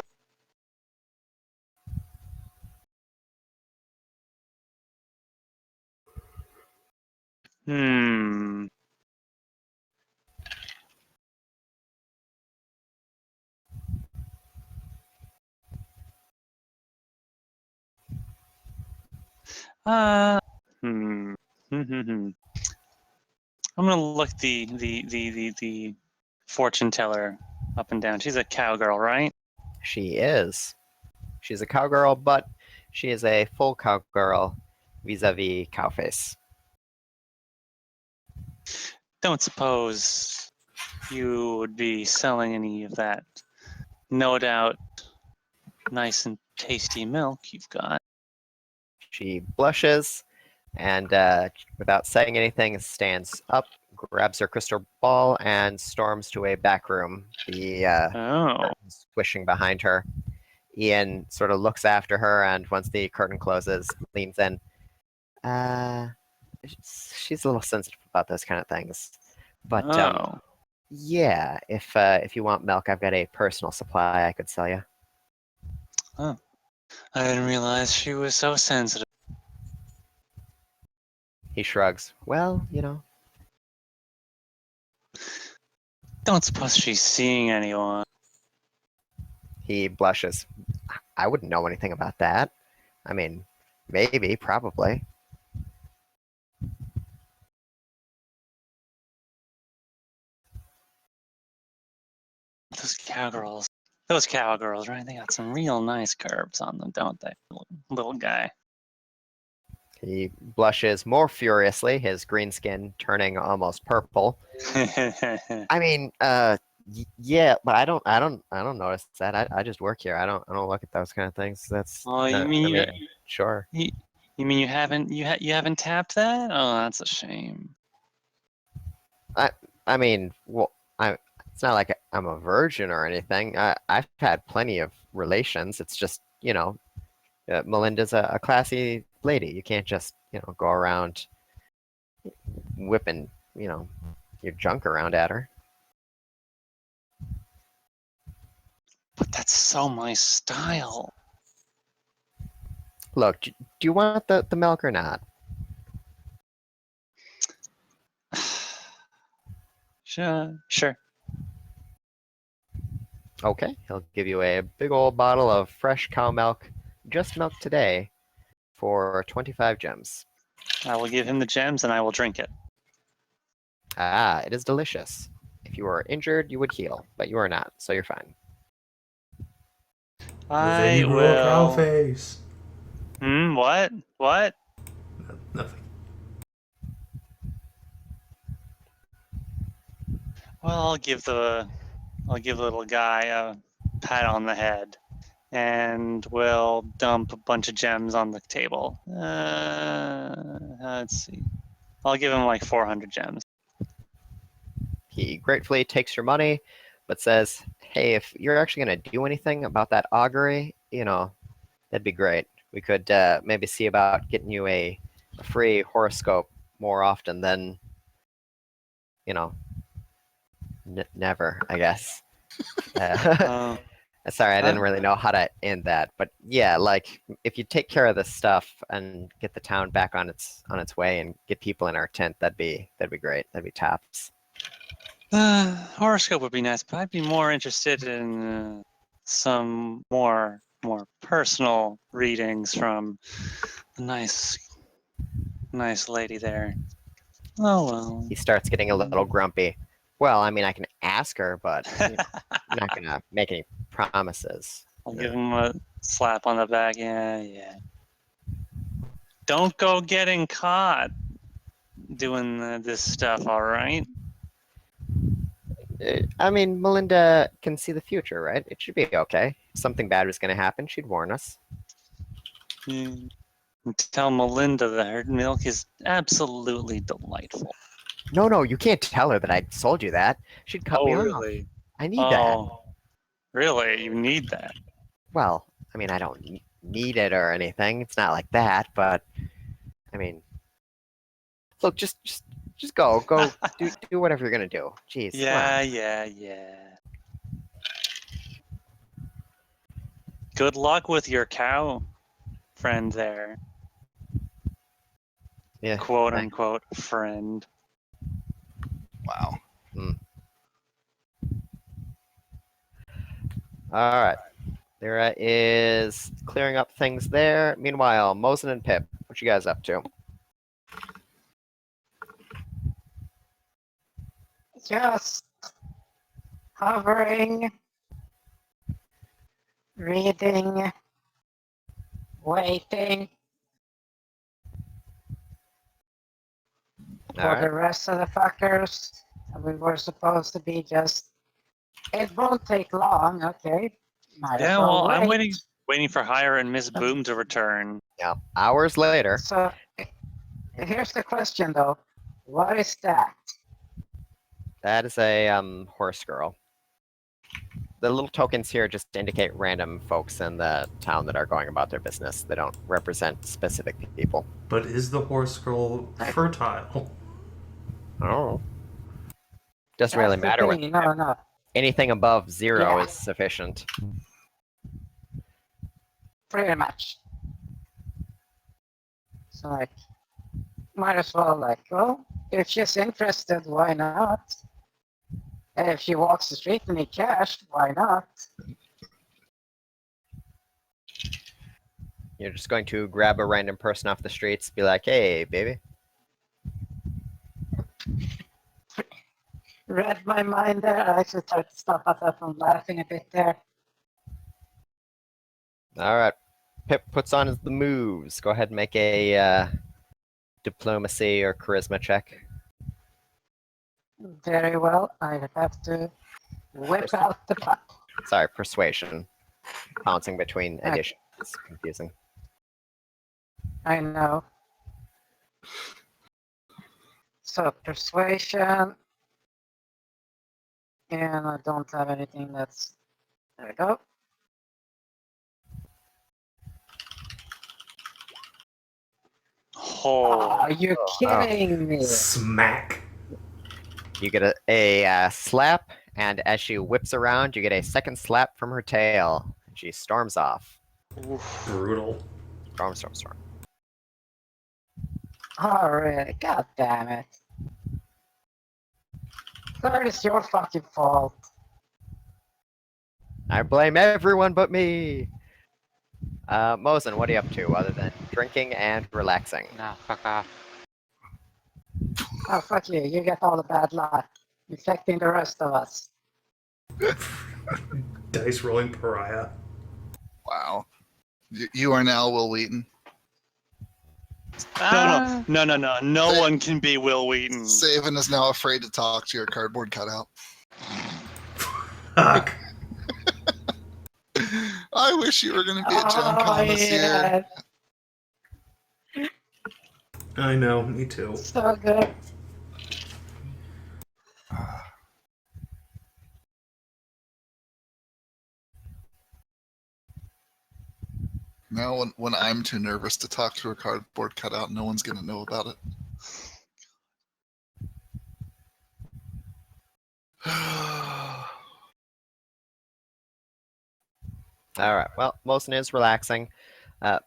I'm gonna look the fortune teller up and down. She's a cowgirl, right? She is. She's a cowgirl, but she is a full cowgirl vis-a-vis cowface. Don't suppose you would be selling any of that, no doubt, nice and tasty milk you've got. She blushes and, without saying anything, stands up, grabs her crystal ball, and storms to a back room. The Oh. curtain swishing behind her. Ian sort of looks after her, and once the curtain closes, leans in. She's a little sensitive about those kind of things. But Oh. yeah, if you want milk, I've got a personal supply I could sell you. I didn't realize she was so sensitive. He shrugs. Well, Don't suppose she's seeing anyone. he blushes. I wouldn't know anything about that. I mean, maybe, probably. Those cowgirls. Those cowgirls, right? They got some real nice curves on them, don't they? Little guy. He blushes more furiously, his green skin turning almost purple. I mean, yeah, but I don't notice that. I just work here. I don't look at those kind of things. That's. Oh, you mean sure. you mean you haven't tapped that? Oh, that's a shame. I mean, well, it's not like I'm a virgin or anything. I've had plenty of relations. It's just, Melinda's a classy lady. You can't just, go around whipping, your junk around at her. But that's so my style. Look, do you want the milk or not? Sure. Okay, he'll give you a big old bottle of fresh cow milk, just milked today, for 25 gems. I will give him the gems and I will drink it. Ah, it is delicious. If you were injured, you would heal, but you are not, so you're fine. I Then you grow a cow will. face. What? What? Nothing. Well, I'll give the little guy a pat on the head, and we'll dump a bunch of gems on the table. Let's see. I'll give him like 400 gems. He gratefully takes your money, but says, hey, if you're actually going to do anything about that augury, that'd be great. We could maybe see about getting you a free horoscope more often than, never, I guess. Sorry, I didn't really know how to end that, but yeah, like if you take care of this stuff and get the town back on its way and get people in our tent, that'd be great. That'd be tops. Horoscope would be nice, but I'd be more interested in some more personal readings from a nice lady there. Oh well. He starts getting a little grumpy. Well, I mean, I can ask her, but I'm not gonna make any promises. I'll give him a slap on the back. Yeah. Don't go getting caught doing this stuff, all right? I mean, Melinda can see the future, right? It should be okay. If something bad was going to happen, she'd warn us. Tell Melinda that her milk is absolutely delightful. No, you can't tell her that I sold you that. She'd cut me off. Really? I need that. Really? You need that? Well, I mean, I don't need it or anything. It's not like that, but I mean, look, just go, do whatever you're gonna do. Jeez. Yeah. Good luck with your cow friend there. Yeah. Quote unquote friend. Wow. All right. There is clearing up things there. Meanwhile, Mozen and Pip, what you guys up to? Just hovering, reading, waiting for the rest of the fuckers. We were supposed to be just. It won't take long, okay? Might as Yeah, well, I'm wait. waiting for Hyra and Miss Boom to return. Yeah. Hours later, So here's the question though. What is that? that is a horse girl. The little tokens here just indicate random folks in the town that are going about their business. They don't represent specific people. But is the horse girl fertile? Oh. Doesn't really That's the matter what. thing. No. Anything above 0 Yeah. is sufficient. Pretty much. So like, might as well like, well, if she's interested, why not? And if she walks the street and need cash, why not? You're just going to grab a random person off the streets, be like, "Hey, baby." Read my mind there. I actually tried to stop myself from laughing a bit there. All right. Pip puts on the moves. Go ahead and make a diplomacy or charisma check. Very well. I have to whip out the pot. Sorry, persuasion. Bouncing between Okay. editions. It's confusing. I know. So persuasion. And I don't have anything that's... There we go. Oh, Are you kidding me? Smack. You get a slap, and as she whips around, you get a second slap from her tail. She storms off. Brutal. Storm. Oh, really? God damn it. That is your fucking fault. I blame everyone but me. Mozen, what are you up to other than drinking and relaxing? Nah, fuck off. Oh, fuck you. You get all the bad luck. Infecting the rest of us. Dice rolling pariah. Wow. You are now Will Wheaton. No one can be Will Wheaton. Savin is now afraid to talk to your cardboard cutout. Fuck. I wish you were going to be at Gen Con this year. I know, me too. So good. Now, when I'm too nervous to talk to a cardboard cutout, no one's going to know about it. All right. Well, Mozen is relaxing.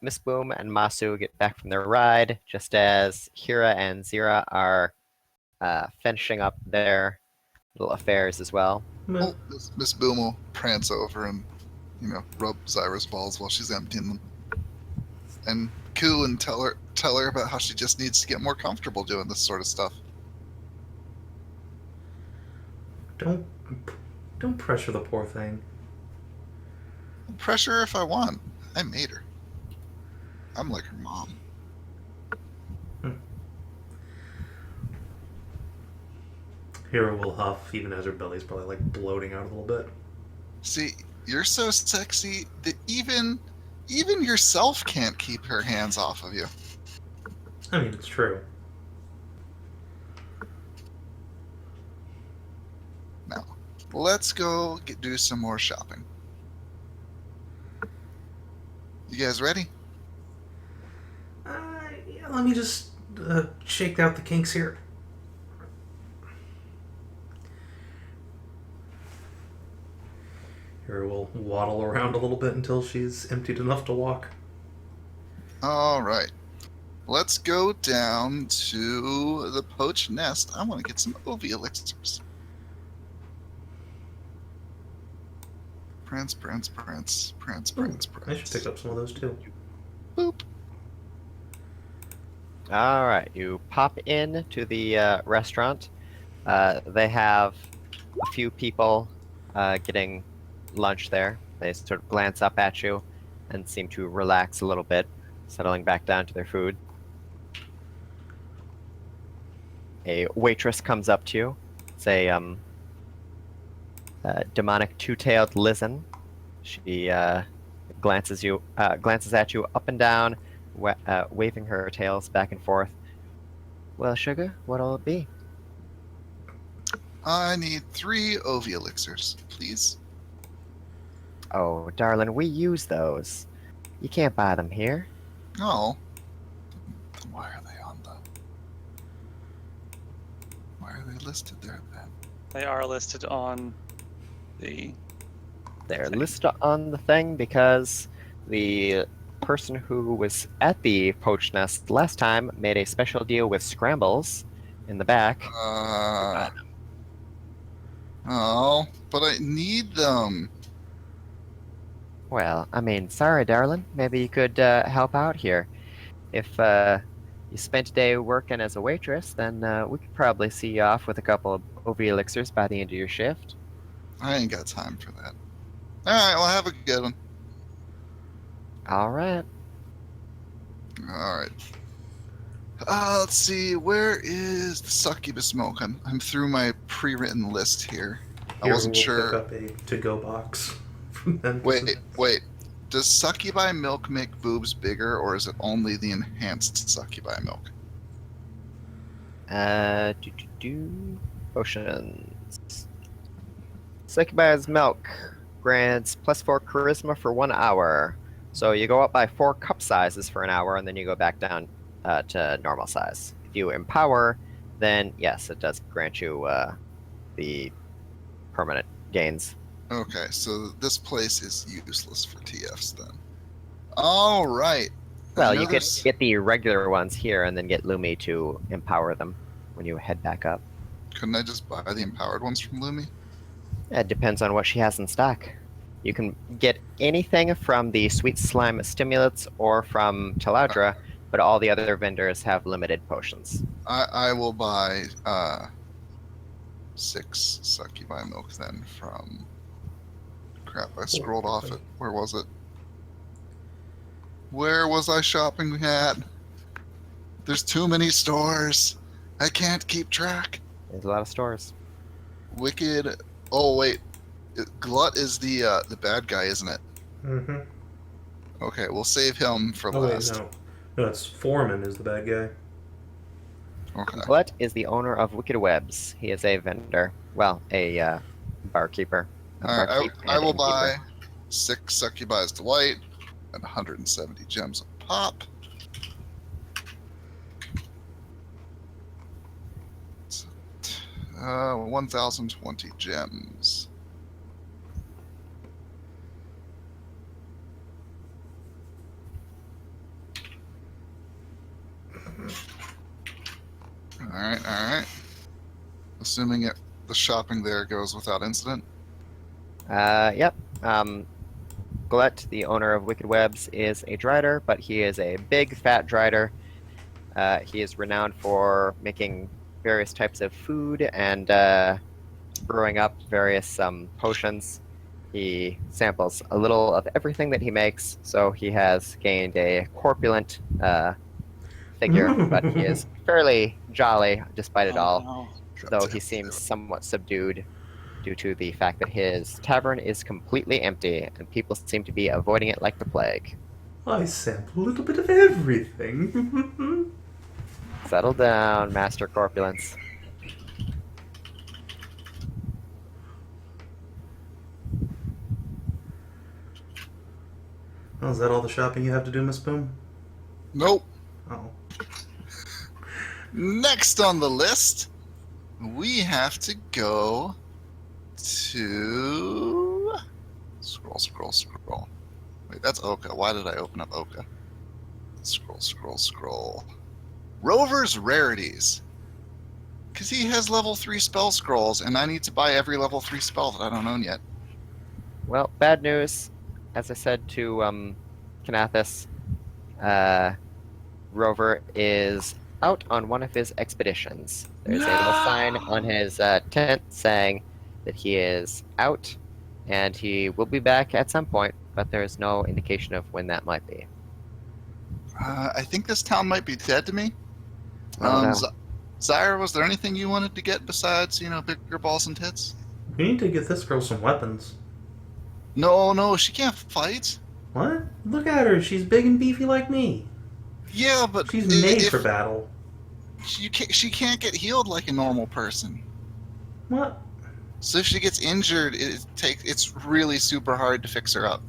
Miss Boom and Masu get back from their ride, just as Hera and Zira are finishing up their little affairs as well. Well, Miss Boom will prance over and, rub Zyra's balls while she's emptying them. And coo and tell her about how she just needs to get more comfortable doing this sort of stuff. Don't pressure the poor thing. Pressure her if I want. I made her. I'm like her mom. Hera will huff, even as her belly's probably like bloating out a little bit. See, you're so sexy that even yourself can't keep her hands off of you. I mean, it's true. Now, let's go do some more shopping. You guys ready? Yeah, let me just shake out the kinks here. Hera will waddle around a little bit until she's emptied enough to walk. All right. Let's go down to the poached nest. I want to get some OV elixirs. Prance. I should pick up some of those too. Boop. All right. You pop in to the restaurant. They have a few people getting lunch there. They sort of glance up at you and seem to relax a little bit, settling back down to their food. A waitress comes up to you. It's a demonic two-tailed lizard. She glances at you up and down waving her tails back and forth. Well, sugar, what'll it be? I need 3 Ovi elixirs, please. Oh, darling, we use those. You can't buy them here. Oh. Then why are they on the... Why are they listed there then? They are listed on the. They're thing. listed on the thing because the person who was at the poach nest last time made a special deal with Scrambles in the back. Oh, but I need them. Well, I mean, sorry, darling. Maybe you could help out here. If you spent a day working as a waitress, then we could probably see you off with a couple of OV elixirs by the end of your shift. I ain't got time for that. Alright, well, have a good one. All right. Alright. Let's see, where is the succubus milk? I'm through my pre-written list here. I Here wasn't we'll sure. Pick up a to-go box from them. Wait. Does succubi milk make boobs bigger, or is it only the enhanced succubi milk? Potions. Succubi's milk grants +4 charisma for 1 hour. So you go up by 4 cup sizes for an hour, and then you go back down to normal size. If you empower, then yes, it does grant you the permanent gains. Okay, so this place is useless for TFs then. Alright. Well, you could get the regular ones here, and then get Lumi to empower them when you head back up. Couldn't I just buy the empowered ones from Lumi? It depends on what she has in stock. You can get anything from the Sweet Slime Stimulants or from Taladra, but all the other vendors have limited potions. I will buy 6 succubi milk then from... Crap, I scrolled off it. Where was it? Where was I shopping at? There's too many stores. I can't keep track. There's a lot of stores. Wicked... Oh, wait. Glut is the bad guy, isn't it? Mm-hmm. Okay, we'll save him for Oh, wait, last. no. No, it's Foreman is the bad guy. Okay. Glut is the owner of Wicked Webs. He is a vendor. Well, a barkeeper. Alright, I will buy 6 Succubi's Delight and 170 gems a pop. So, 1,020 gems. Alright. Assuming the shopping there goes without incident. Yep. Glut, the owner of Wicked Webs, is a drider, but he is a big, fat drider. He is renowned for making various types of food and brewing up various potions. He samples a little of everything that he makes, so he has gained a corpulent figure, but he is fairly jolly despite it all, though he seems somewhat subdued due to the fact that his tavern is completely empty and people seem to be avoiding it like the plague. I sample a little bit of everything. Settle down, Master Corpulence. Oh, is that all the shopping you have to do, Miss Boom? Nope. Oh. Next on the list, we have to go to... Scroll. Wait, that's Oka. Why did I open up Oka? Scroll. Rover's Rarities. Because he has level 3 spell scrolls, and I need to buy every level 3 spell that I don't own yet. Well, bad news. As I said to Kinathis, Rover is out on one of his expeditions. There's a little sign on his tent saying that he is out, and he will be back at some point, but there's no indication of when that might be. I think this town might be dead to me. Oh, no. Zyra, was there anything you wanted to get besides, bigger balls and tits? We need to get this girl some weapons. No, she can't fight. What? Look at her. She's big and beefy like me. Yeah, but She's made if for battle. she can't get healed like a normal person. What? So if she gets injured, it's really super hard to fix her up.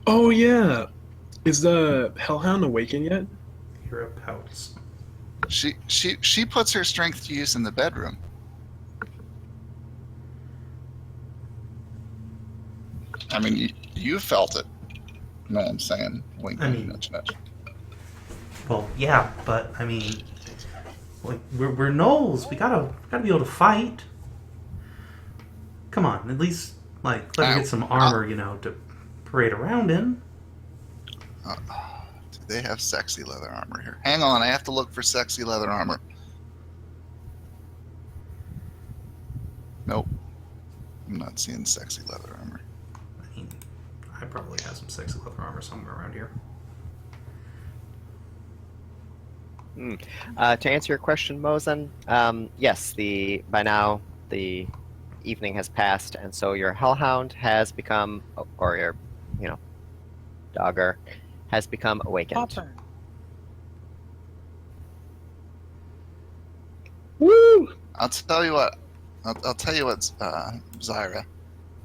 Oh yeah, is the Hellhound awakened yet? Hera pouts. She puts her strength to use in the bedroom. I mean, you felt it. No, I'm saying wink, I wink, mean- nudge, nudge. Well, yeah, but I mean, like we're gnolls. We gotta be able to fight. Come on, at least like let me get some armor, to parade around in. Do they have sexy leather armor here? Hang on, I have to look for sexy leather armor. Nope. I'm not seeing sexy leather armor. I mean, I probably have some sexy leather armor somewhere around here. To answer your question, Mozen, yes, by now the evening has passed, and so your Hellhound has become, or your, dogger has become awakened. Popper. Woo! I'll tell you what. I'll tell you what, Zyra.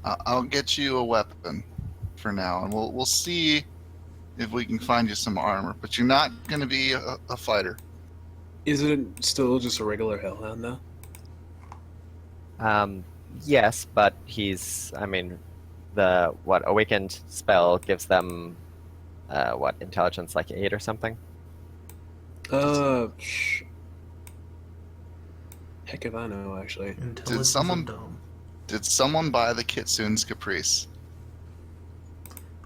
I'll get you a weapon for now, and we'll see if we can find you some armor. But you're not going to be a fighter. Is it still just a regular Hellhound though? Yes, but the awakened spell gives them intelligence like 8 or something. Heck if I know, actually. Intelligence someone- of Dome. Did someone buy the Kitsune's Caprice?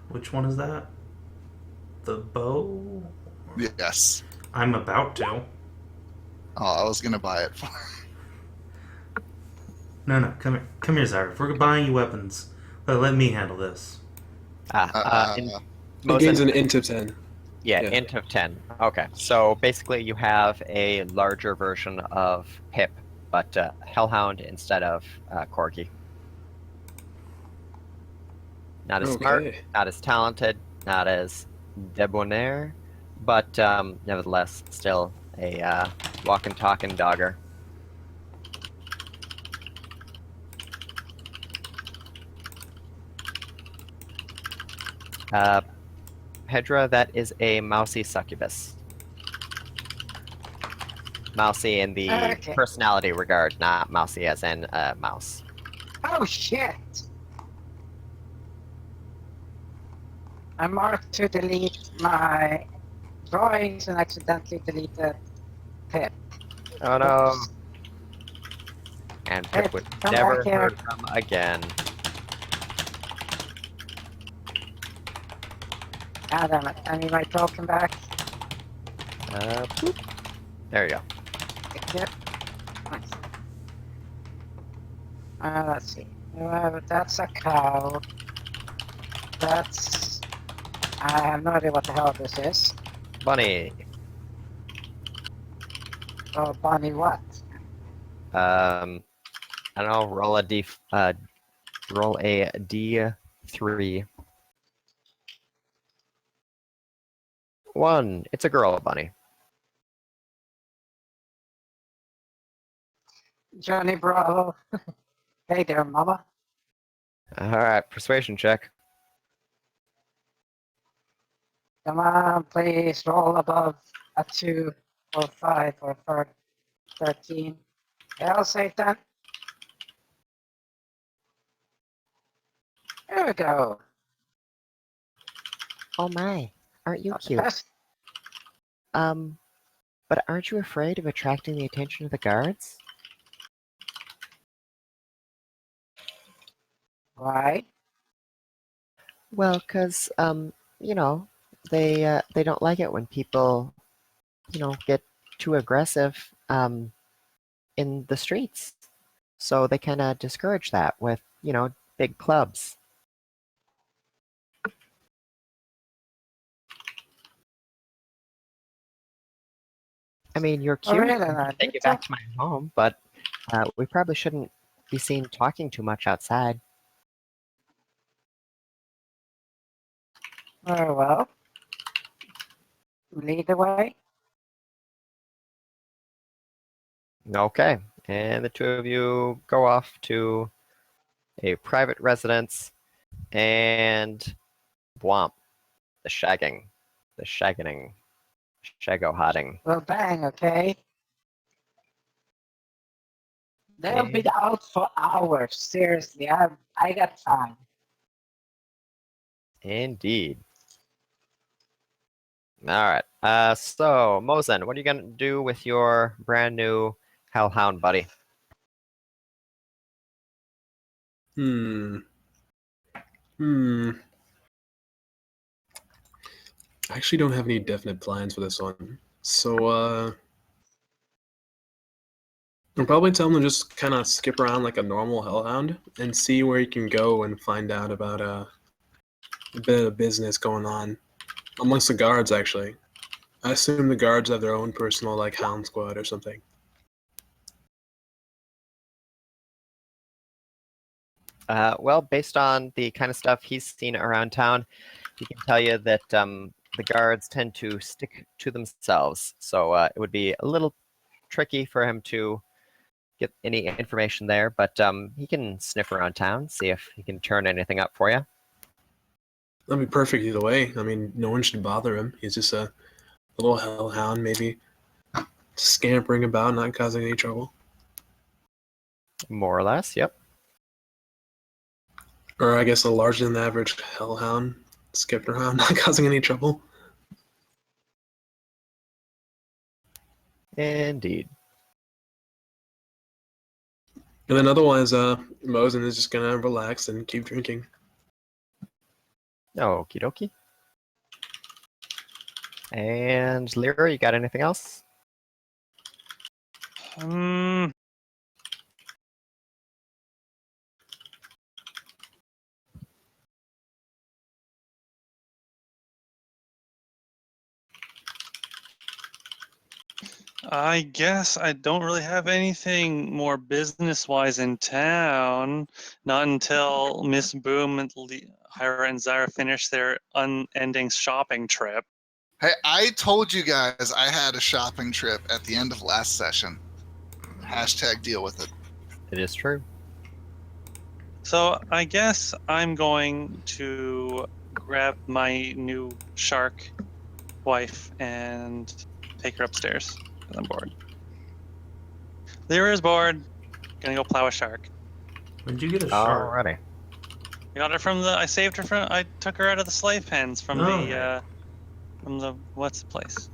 Which one is that? The bow? Yes. I'm about to. Oh, I was going to buy it. No, come here, Zyra. If we're buying you weapons, let me handle this. It Mozen- gains an int of 10. Yeah, Yeah. int of 10. Okay, so basically you have a larger version of Pip, but Hellhound instead of Corgi. Not as smart, Okay. not as talented, not as debonair, but nevertheless still a walking, talking dogger. Hedrah, that is a mousy succubus. Mousy in the Okay. personality regard, not mousy as in mouse. Oh shit! I marked to delete my drawings and accidentally deleted Pip. Oh no. And Pip Hey, would come never back here. heard from again. Ah, damn it. I need my token back. Boop. There you go. Yep. Nice. Let's see. That's a cow. That's... I have no idea what the hell this is. Bunny. Oh, Bonnie what? I don't know. Roll a D3. 1. It's a girl bunny. Johnny Bravo. Hey there, mama. All right, persuasion check. Come on, please roll above a 2 or 5 or 13. Hell, Satan. There we go. Oh my, aren't you Not the cute? best. But aren't you afraid of attracting the attention of the guards? Why? Well, 'cause they don't like it when people, get too aggressive in the streets. So they kind of discourage that with, big clubs. I mean, you're Oh, cute. really? I can take you back to my home, but we probably shouldn't be seen talking too much outside. Very well. Lead the way. Okay, and the two of you go off to a private residence, and Bwomp, the shagging, the shaggening, shaggo-hotting. Well, bang, okay? They'll be out for hours. Seriously, I got time. Indeed. All right. So Mozen, what are you gonna do with your brand new Hellhound buddy? Hmm. I actually don't have any definite plans for this one. So, I'll probably tell him to just kind of skip around like a normal Hellhound and see where he can go and find out about a bit of business going on amongst the guards, actually. I assume the guards have their own personal, like, hound squad or something. Well, based on the kind of stuff he's seen around town, he can tell you that the guards tend to stick to themselves. So it would be a little tricky for him to get any information there, but he can sniff around town, see if he can turn anything up for you. That'd be perfect either way. I mean, no one should bother him. He's just a little hellhound, maybe scampering about, not causing any trouble. More or less, yep. Or I guess a larger than average hellhound, skipping around, not causing any trouble. Indeed. And then otherwise, Mozen is just gonna relax and keep drinking. Okie dokie. And Leira, you got anything else? I guess I don't really have anything more business-wise in town. Not until Miss Boom and Hyra and Zyra finish their unending shopping trip. Hey, I told you guys I had a shopping trip at the end of last session. Hashtag deal with it. It is true. So I guess I'm going to grab my new shark wife and take her upstairs. I'm bored. Leira is bored. Gonna go plow a shark. When did you get a shark? Alrighty. I got her from I saved her from. I took her out of the slave pens from Oh. the what's the place?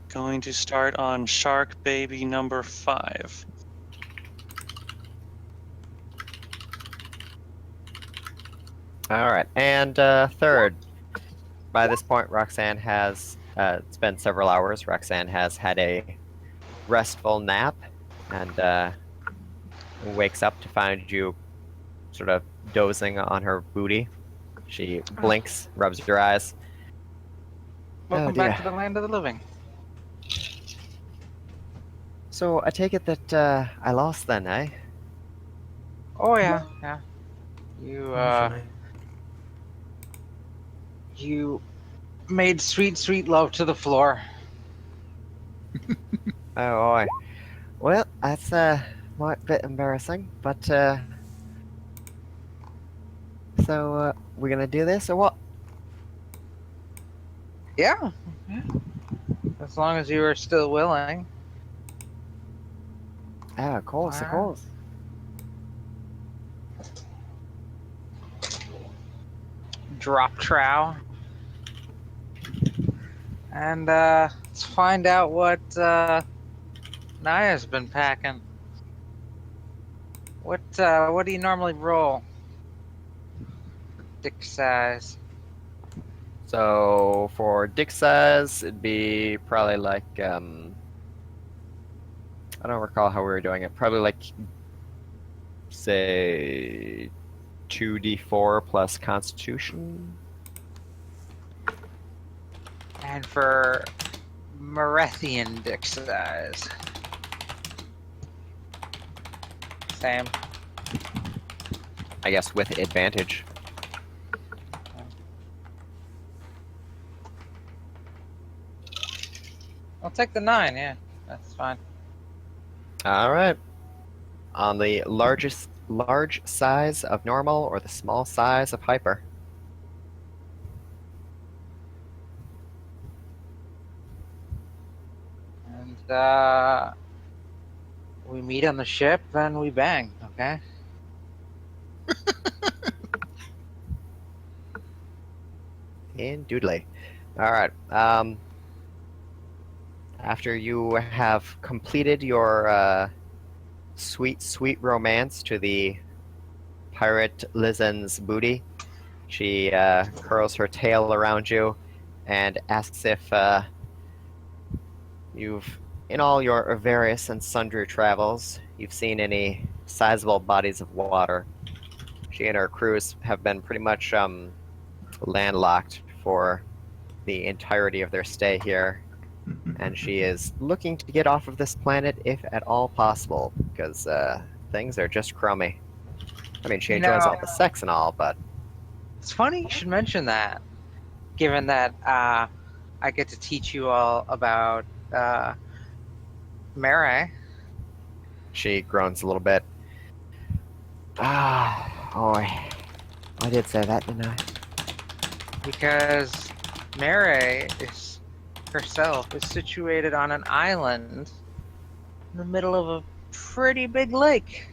Going to start on shark baby number 5. Alright, and third. By this point, Roxanne has, it's been several hours, Roxanne has had a restful nap, and wakes up to find you sort of dozing on her booty. She blinks, rubs her eyes. Welcome Oh, back dear. to the land of the living. So, I take it that I lost then, eh? Oh yeah, yeah. You made sweet, sweet love to the floor. Oh, boy. Well, that's might a bit embarrassing, but so we're gonna do this or what? Yeah. As long as you are still willing. Oh, of course, of Wow. course. Drop trow. And let's find out what Naya's been packing. What do you normally roll? Dick size. So for dick size, it'd be probably like I don't recall how we were doing it. Probably like say 2d4 plus Constitution. And for Merethian dick size. Same. I guess with advantage. I'll take the 9. Yeah, that's fine. All right. On the large size of normal or the small size of hyper? And we meet on the ship and we bang. Okay. Indubitably. All right. After you have completed your sweet romance to the pirate Lizen's booty, she curls her tail around you and asks if you've, in all your various and sundry travels, you've seen any sizable bodies of water. She and her crews have been pretty much landlocked for the entirety of their stay here, and she is looking to get off of this planet if at all possible, because things are just crummy. I mean, she enjoys all the sex and all, but It's funny you should mention that, given that I get to teach you all about Mare. she groans a little bit. Ah, boy. I did say that, didn't I? Because Mare is herself is situated on an island in the middle of a pretty big lake.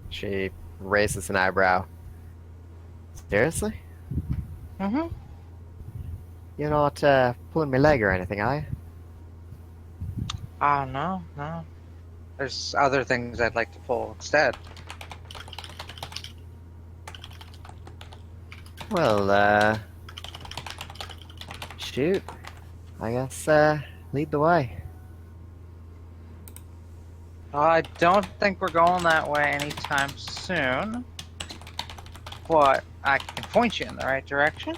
She raises an eyebrow. Seriously? Mm-hmm. You're not pulling my leg or anything, are you? Oh, no. There's other things I'd like to pull instead. Well, shoot. I guess, lead the way. I don't think we're going that way anytime soon, but I can point you in the right direction.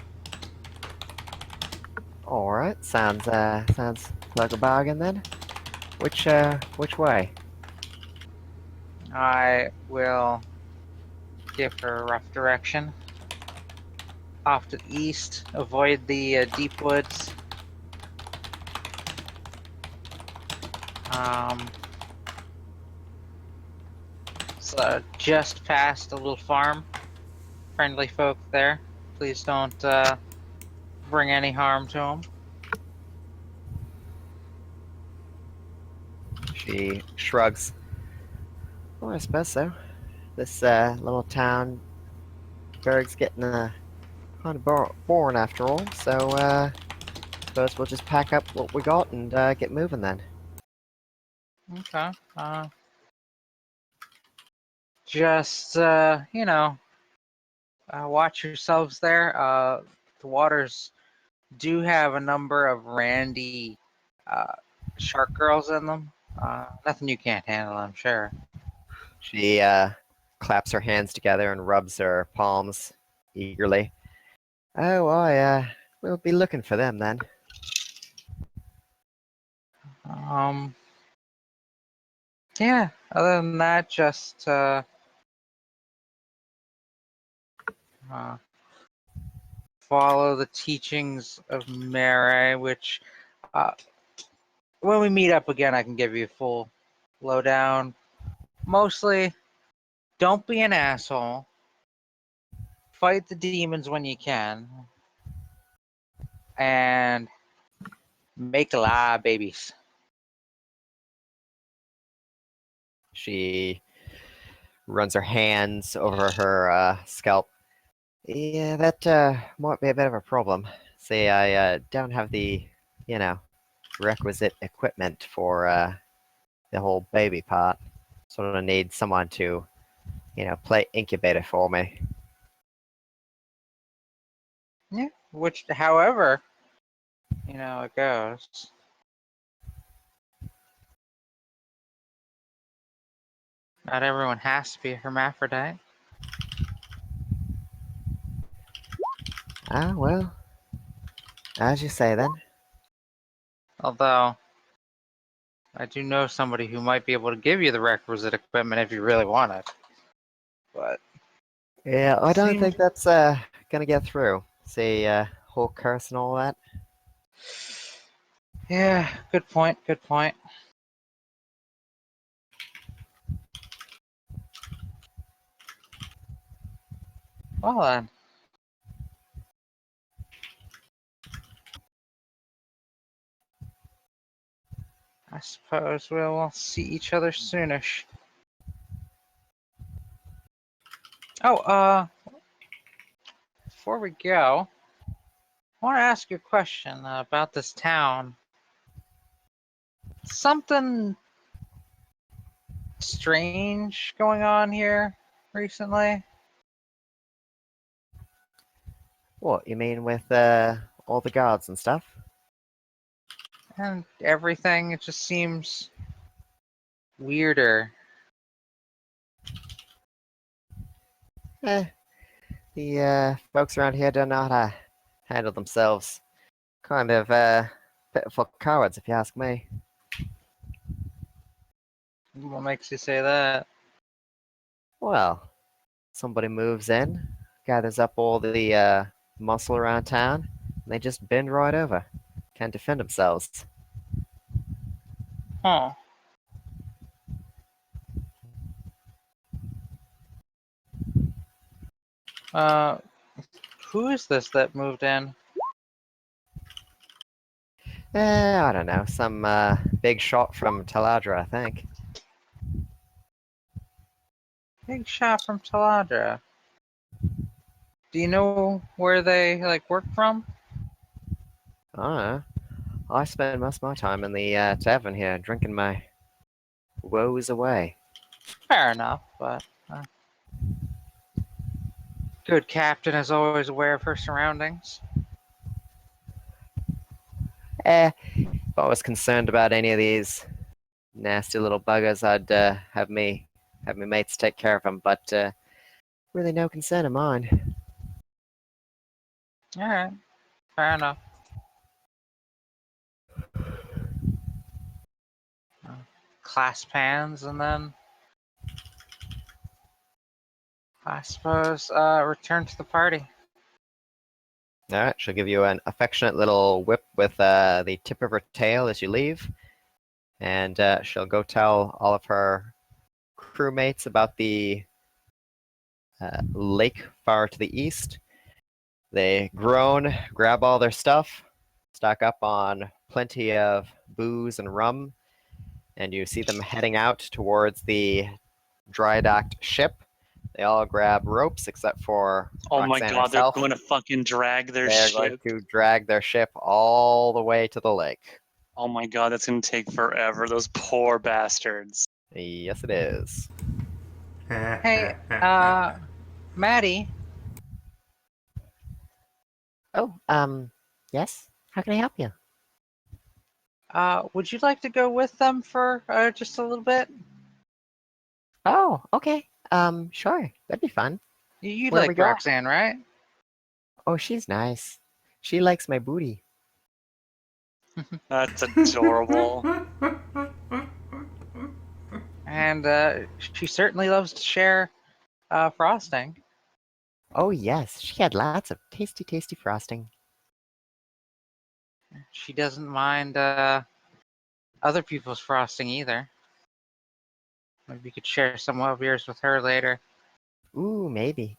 Alright, sounds like a bargain then. Which way? I will give her a rough direction. Off to the east, avoid the deep woods. So just past a little farm. Friendly folk there. Please don't bring any harm to them. She shrugs. Well, I suppose so. This little town, Berg's getting kind of boring after all, so suppose we'll just pack up what we got and get moving then. Okay. Just watch yourselves there. The waters do have a number of randy shark girls in them. Nothing you can't handle, I'm sure. She claps her hands together and rubs her palms eagerly. Oh, we'll be looking for them then. Yeah, other than that, just follow the teachings of Mare, which when we meet up again, I can give you a full lowdown. Mostly, don't be an asshole. Fight the demons when you can. And make a lot of babies. She runs her hands over her scalp. Yeah, that might be a bit of a problem. See, I don't have the, requisite equipment for the whole baby part. Sort of need someone to, play incubator for me. Yeah, which, however, it goes. Not everyone has to be a hermaphrodite. Ah, well, as you say then. Although, I do know somebody who might be able to give you the requisite equipment if you really want it. But Yeah, I don't think that's gonna get through. See, whole curse and all that. Yeah, good point, good point. Well then. I suppose we'll see each other soonish. Oh, before we go, I want to ask you a question about this town. Something strange going on here recently? What, you mean with all the guards and stuff? And everything, it just seems weirder. Eh, the folks around here don't know how to handle themselves. Kind of pitiful cowards, if you ask me. What makes you say that? Well, somebody moves in, gathers up all the muscle around town, and they just bend right over. Can't defend themselves. Huh. Uh, who is this that moved in? I don't know, some big shot from Taladra, I think. Big shot from Taladra. Do you know where they work from? I don't know. I spend most of my time in the tavern here, drinking my woes away. Fair enough, but good captain is always aware of her surroundings. If I was concerned about any of these nasty little buggers, I'd have me mates take care of them, but really no concern of mine. All right, fair enough. Clasp hands and then I suppose return to the party. All right, she'll give you an affectionate little whip with the tip of her tail as you leave, and she'll go tell all of her crewmates about the lake far to the east. They groan, grab all their stuff, stock up on plenty of booze and rum, and you see them heading out towards the dry docked ship. They all grab ropes except for Oh my Roxan god, herself. they're going to fucking drag their They're going ship. to drag their ship all the way to the lake. Oh my god, that's going to take forever. Those poor bastards. Yes, it is. Hey, Maddie, Oh, yes? How can I help you? would you like to go with them for just a little bit? Oh, okay. Sure. That'd be fun. You Where like we go? Roxanne, right? Oh, she's nice. She likes my booty. That's adorable. And she certainly loves to share frosting. Oh, yes. She had lots of tasty, tasty frosting. She doesn't mind other people's frosting either. Maybe you could share some of yours with her later. Ooh, maybe.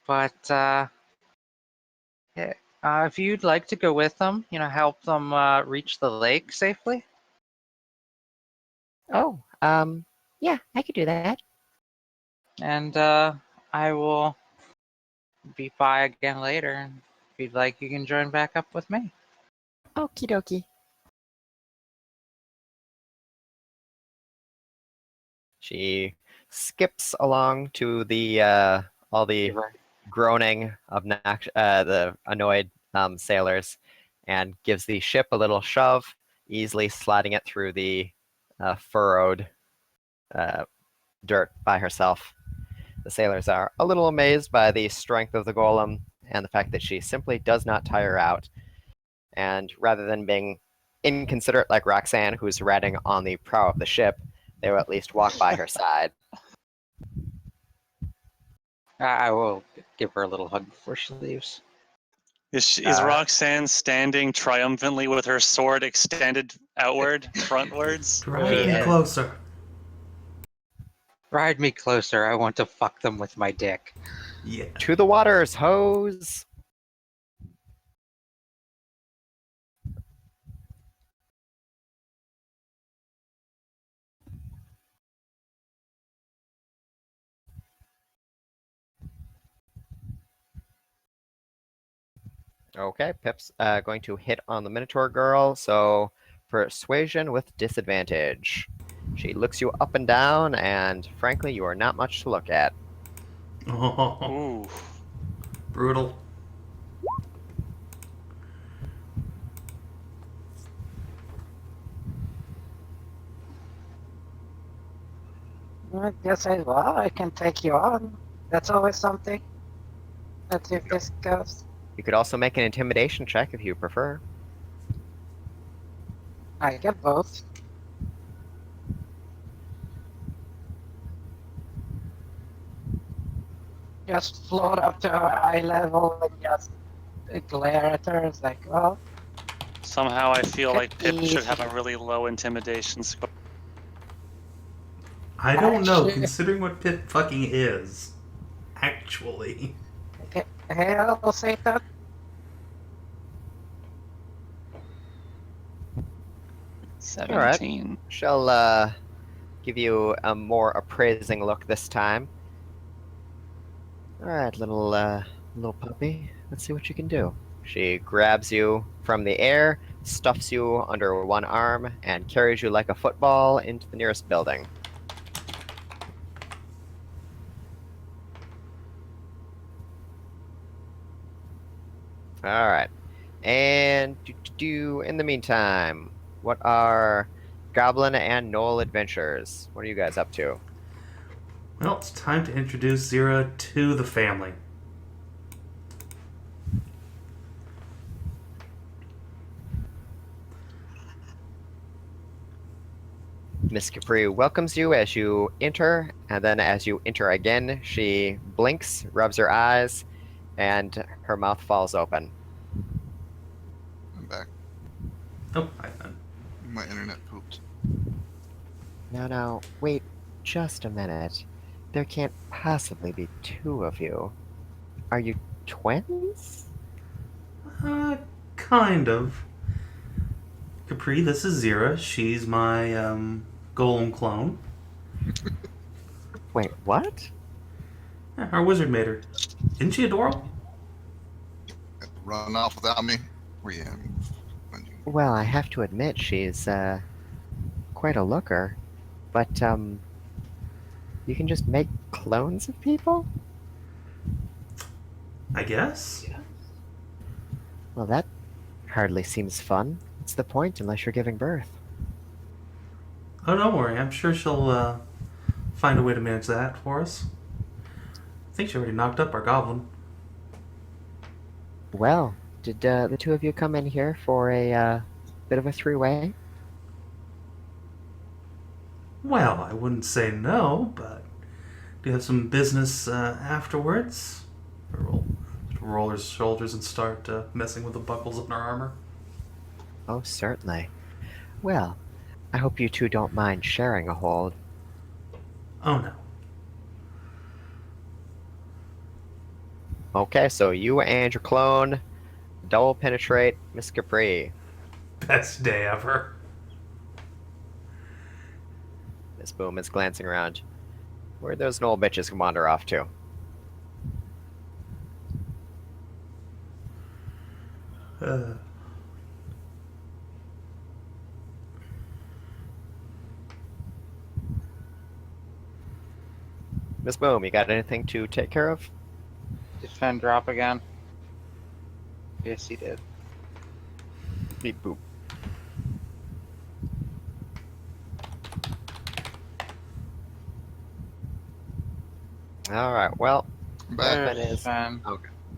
But yeah, if you'd like to go with them, help them reach the lake safely. Oh, yeah, I could do that. And I will be by again later. And if you'd like, you can join back up with me. Okie dokie. She skips along to the all the groaning of the annoyed sailors, and gives the ship a little shove, easily sliding it through the furrowed dirt by herself. The sailors are a little amazed by the strength of the golem and the fact that she simply does not tire out. And rather than being inconsiderate like Roxanne, who's riding on the prow of the ship, they will at least walk by her side. I will give her a little hug before she leaves. Is Roxanne standing triumphantly with her sword extended outward, frontwards? Drive me Yeah. closer. Ride me closer. I want to fuck them with my dick. Yeah. To the waters, hose! Okay, Pip's going to hit on the Minotaur girl, so persuasion with disadvantage. She looks you up and down, and frankly, you are not much to look at. Oh, Ooh. brutal. I guess I can take you on. That's always something. Let's see if this goes. You could also make an intimidation check if you prefer. I get both. Just float up to eye level and just glare at her. It's like, well, Somehow I feel like Pip should Easy. have a really low intimidation score. I don't know, Actually- considering what Pip fucking is. Actually. hell, Satan. right. 17. She'll give you a more appraising look this time. All right, little puppy. Let's see what you can do. She grabs you from the air, stuffs you under one arm, and carries you like a football into the nearest building. All right. And in the meantime, what are Goblin and Gnoll adventures? What are you guys up to? Well, it's time to introduce Zira to the family. Miss Capri welcomes you as you enter, and then as you enter again, she blinks, rubs her eyes, and her mouth falls open. I'm back. Oh, hi then. My internet pooped. Now, wait just a minute. There can't possibly be two of you. Are you twins? Kind of. Capri, this is Zira. She's my, golem clone. Wait, what? Yeah, our wizard made her. Isn't she adorable? Run off without me? Where you at? Well, I have to admit she's quite a looker, but you can just make clones of people? I guess. Well, that hardly seems fun. What's the point unless you're giving birth? Oh, don't worry. I'm sure she'll find a way to manage that for us. I think she already knocked up our goblin. Well, did the two of you come in here for a bit of a three-way? Well, I wouldn't say no, but do you have some business afterwards? Or we'll roll her shoulders and start messing with the buckles on our armor. Oh, certainly. Well, I hope you two don't mind sharing a hold. Oh no. Okay, so you and your clone double penetrate Miss Capri. Best day ever. Miss Boom is glancing around. Where'd those Gnoll bitches wander off to? Miss Boom, you got anything to take care of? Did Fen drop again? Yes, he did. Beep boop. All right. Well, I'm back. That There's is- Fen.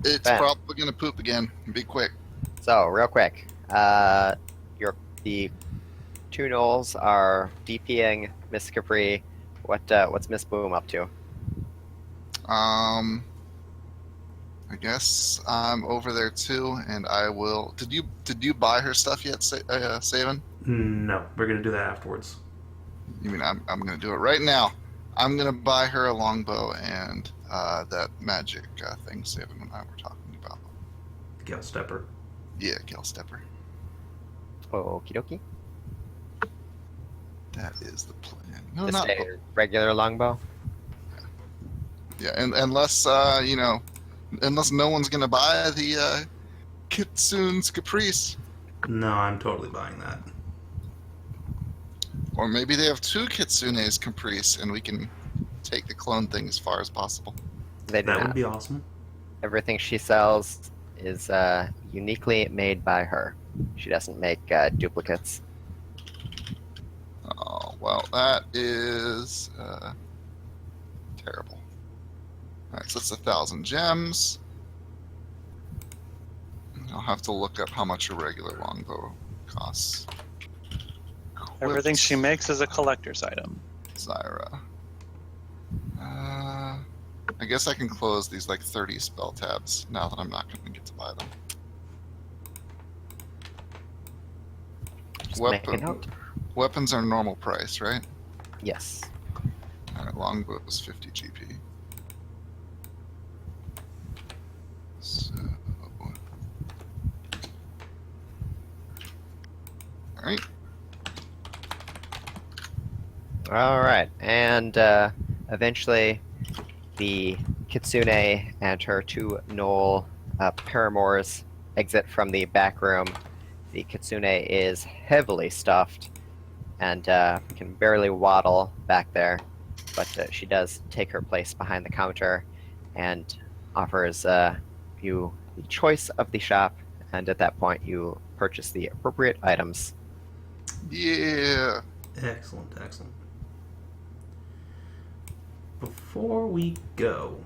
It's Ben. probably gonna poop again. Be quick. so real quick, the two Knolls are DPing Miss Capri. What's Miss Boom up to? I I guess I'm over there too, and I will. Did you buy her stuff yet, Savin? No, we're gonna do that afterwards. You mean I'm gonna do it right now? I'm gonna buy her a longbow and that magic thing Savin and I were talking about. Gale Stepper. Yeah, Gale Stepper. Okie dokie. That is the plan. No, Just not. a regular longbow. Yeah, and unless unless no one's gonna buy the Kitsune's Caprice, No, I'm totally buying that. or maybe they have two Kitsune's Caprice, and we can take the clone thing as far as possible. They do That not. would be awesome. Everything she sells is uniquely made by her. She doesn't make duplicates. Oh well, that is terrible. All right, so it's 1,000 gems. I'll have to look up how much a regular longbow costs. Everything she makes is a collector's item. Zyra. I guess I can close these like 30 spell tabs now that I'm not going to get to buy them. Just make a note. Weapons are normal price, right? Yes. Alright, longbow is 50 GP. So... Alright. All right, and eventually, the Kitsune and her two Gnoll paramours exit from the back room. The Kitsune is heavily stuffed and can barely waddle back there, but she does take her place behind the counter and offers you the choice of the shop, and at that point, you purchase the appropriate items. Yeah! Excellent, excellent. Before we go,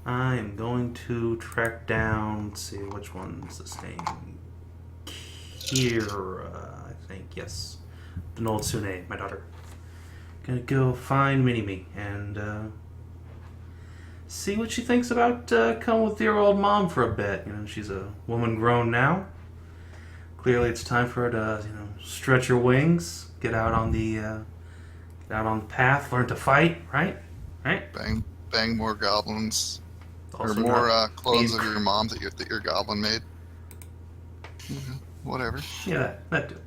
I am going to track down, let's see, which one's this name? Hera, I think, yes. The Gnoll Tsune, my daughter. Gonna go find Mini-Me and see what she thinks about coming with your old mom for a bit. You know, she's a woman grown now. Clearly it's time for her to, stretch her wings, get out on the path, learn to fight, right? Right? Bang more goblins. Also or more not clones being- of your mom that your goblin made. Whatever. Yeah, that too.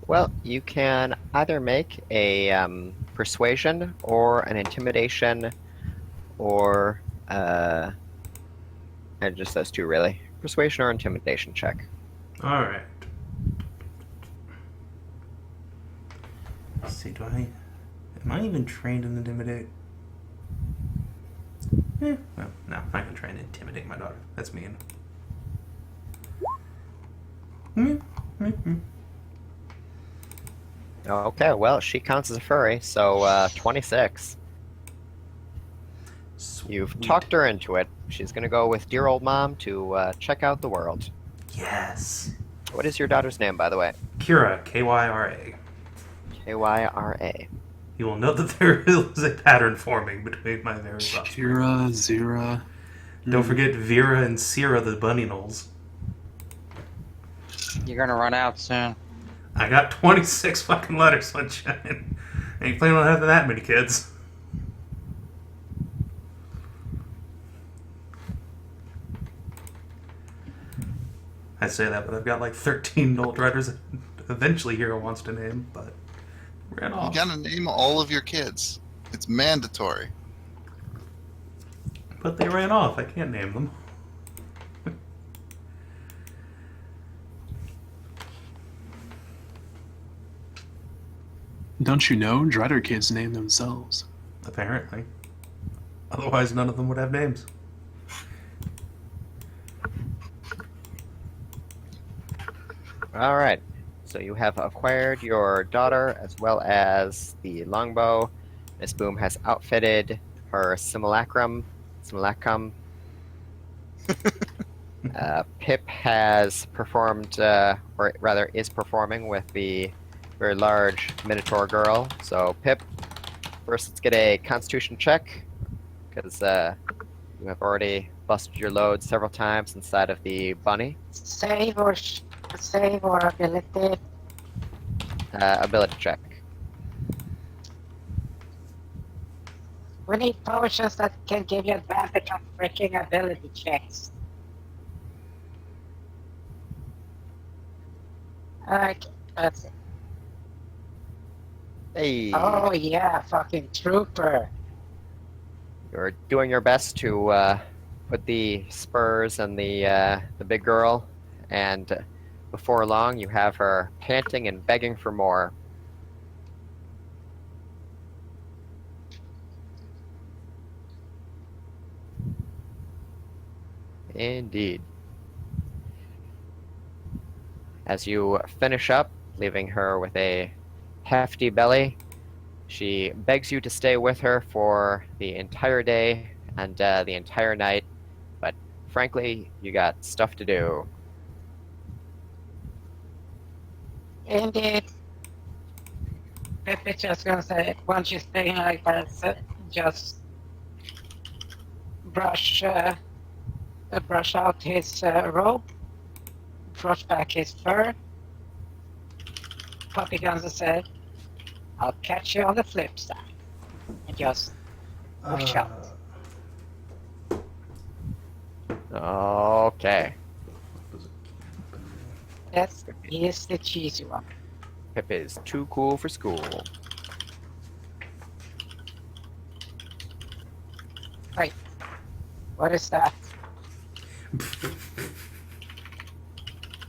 Well, you can either make a persuasion or an intimidation, or and just those two really. Persuasion or intimidation check. All right. Let's see, am I even trained in Intimidate? Well, no, I'm not gonna try and intimidate my daughter. That's mean. Okay, well, she counts as a furry, so 26. You've Sweet. talked her into it. She's gonna go with dear old mom to check out the world. Yes. What is your daughter's name, by the way? Kyra, Kyra. Kyra. You will note that there is a pattern forming between my various offspring. Kira, Zira. Don't forget Vera and Sierra, the bunny gnolls. You're gonna run out soon. I got 26 fucking letters, Sunshine. Ain't planning on having that many kids. I say that, but I've got like 13 Gnoll Driders that eventually Hero wants to name, but ran You off. gotta name all of your kids. It's mandatory. But they ran off. I can't name them. Don't you know? Drider kids name themselves. Apparently. Otherwise, none of them would have names. All right. So you have acquired your daughter as well as the longbow. Miss Boom has outfitted her simulacrum. Pip has performed, or rather is performing with the very large Minotaur girl. So Pip, First, let's get a Constitution check, because you have already busted your load several times inside of the bunny. Save or ability. Ability check. We need potions that can give you advantage on freaking ability checks. Okay, that's it. Hey, Oh yeah, fucking trooper. you're doing your best to put the spurs on the big girl, and before long, you have her panting and begging for more. Indeed. As you finish up, leaving her with a hefty belly, she begs you to stay with her for the entire day and the entire night, but frankly, you got stuff to do. Indeed. Pippi's just gonna say, once she's saying like that, just brush out his robe, brush back his fur. Puppy guns and said, I'll catch you on the flip side. And just push out. Okay. Yes, he is the cheesy one. Pip is too cool for school. Wait, what is that?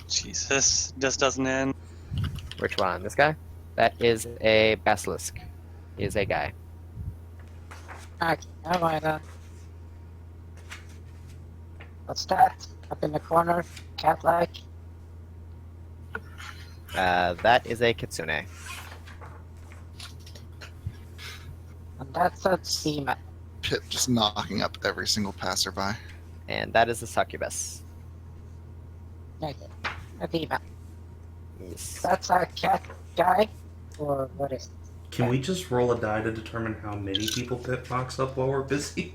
Jesus, this doesn't end. Which one? This guy? That is a basilisk. He is a guy. Okay, never mind then. What's that? Up in the corner, cat-like. That is a kitsune. And that's a demon. Pip just knocking up every single passerby. And that is a succubus. Okay, a demon. Yes. That's a cat guy? Or what is it? Can we just roll a die to determine how many people Pip knocks up while we're busy?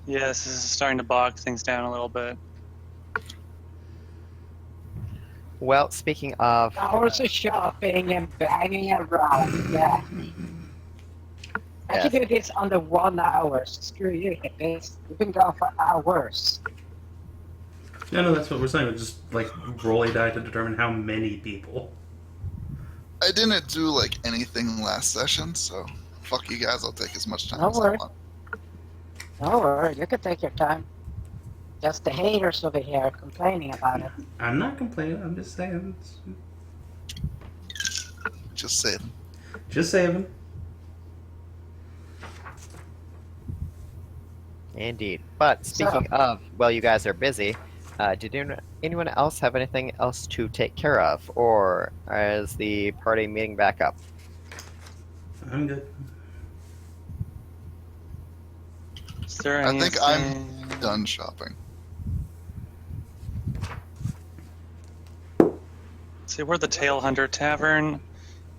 Yes, this is starting to bog things down a little bit. Well, speaking of... Hours of shopping and banging around, yeah. I can do this under 1 hour. Screw you, hippies. You've been gone for hours. No, that's what we're saying. We're just like roll a die to determine how many people. I didn't do like anything last session, so fuck you guys. I'll take as much time No as I worries. want. No worries, you can take your time. Just the haters over here complaining about it. I'm not complaining. I'm just saying. Just say it. Just saving. Indeed. But speaking of, well, you guys are busy. Did anyone else have anything else to take care of? Or is the party meeting back up? I'm good. Is there I think I'm anything- done shopping. See, we're the Tail Hunter Tavern.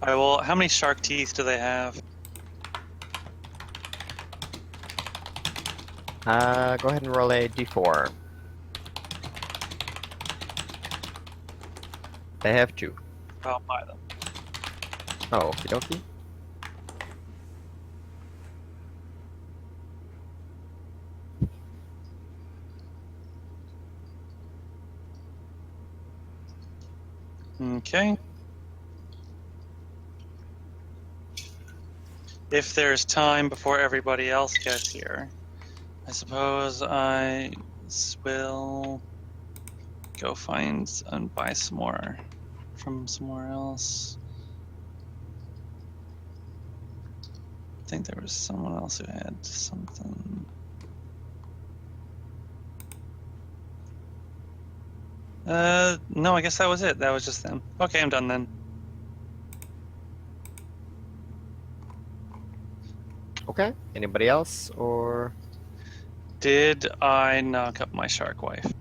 I will. How many shark teeth do they have? Go ahead and roll a d4. They have 2. I'll buy them. Oh, okie dokie. Okay. If there's time before everybody else gets here, I suppose I will go find and buy some more from somewhere else. I think there was someone else who had something. No, I guess that was it. That was just them. Okay, I'm done then. Okay. Anybody else? Or... Did I knock up my shark wife?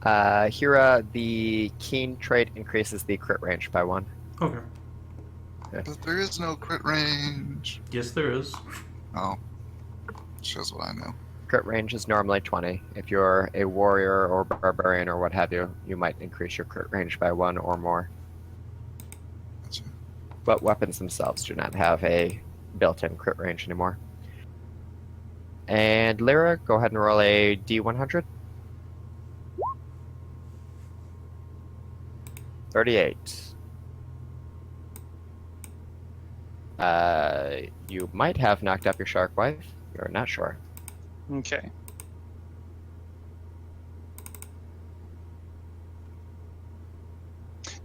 Hera, the keen trait increases the crit range by 1. Okay. But there is no crit range. Yes, there is. Oh, shows what I know. Crit range is normally 20. If you're a warrior or barbarian or what have you, you might increase your crit range by 1 or more. Gotcha. But weapons themselves do not have a built-in crit range anymore. And Leira, go ahead and roll a D100. 38. You might have knocked up your shark wife. You're not sure. Okay.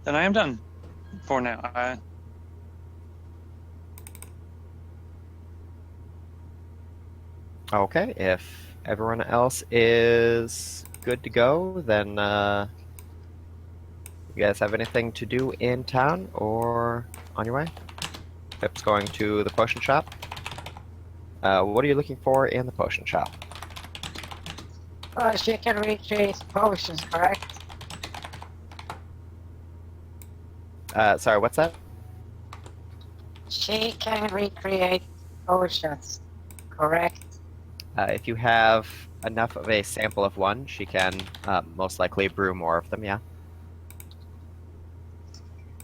Then I am done for now. Okay, if everyone else is good to go, then you guys have anything to do in town or on your way? Pip's going to the potion shop. What are you looking for in the potion shop? She can retrieve potions, correct? Sorry, what's that? She can recreate potions, correct? If you have enough of a sample of one, she can most likely brew more of them, yeah.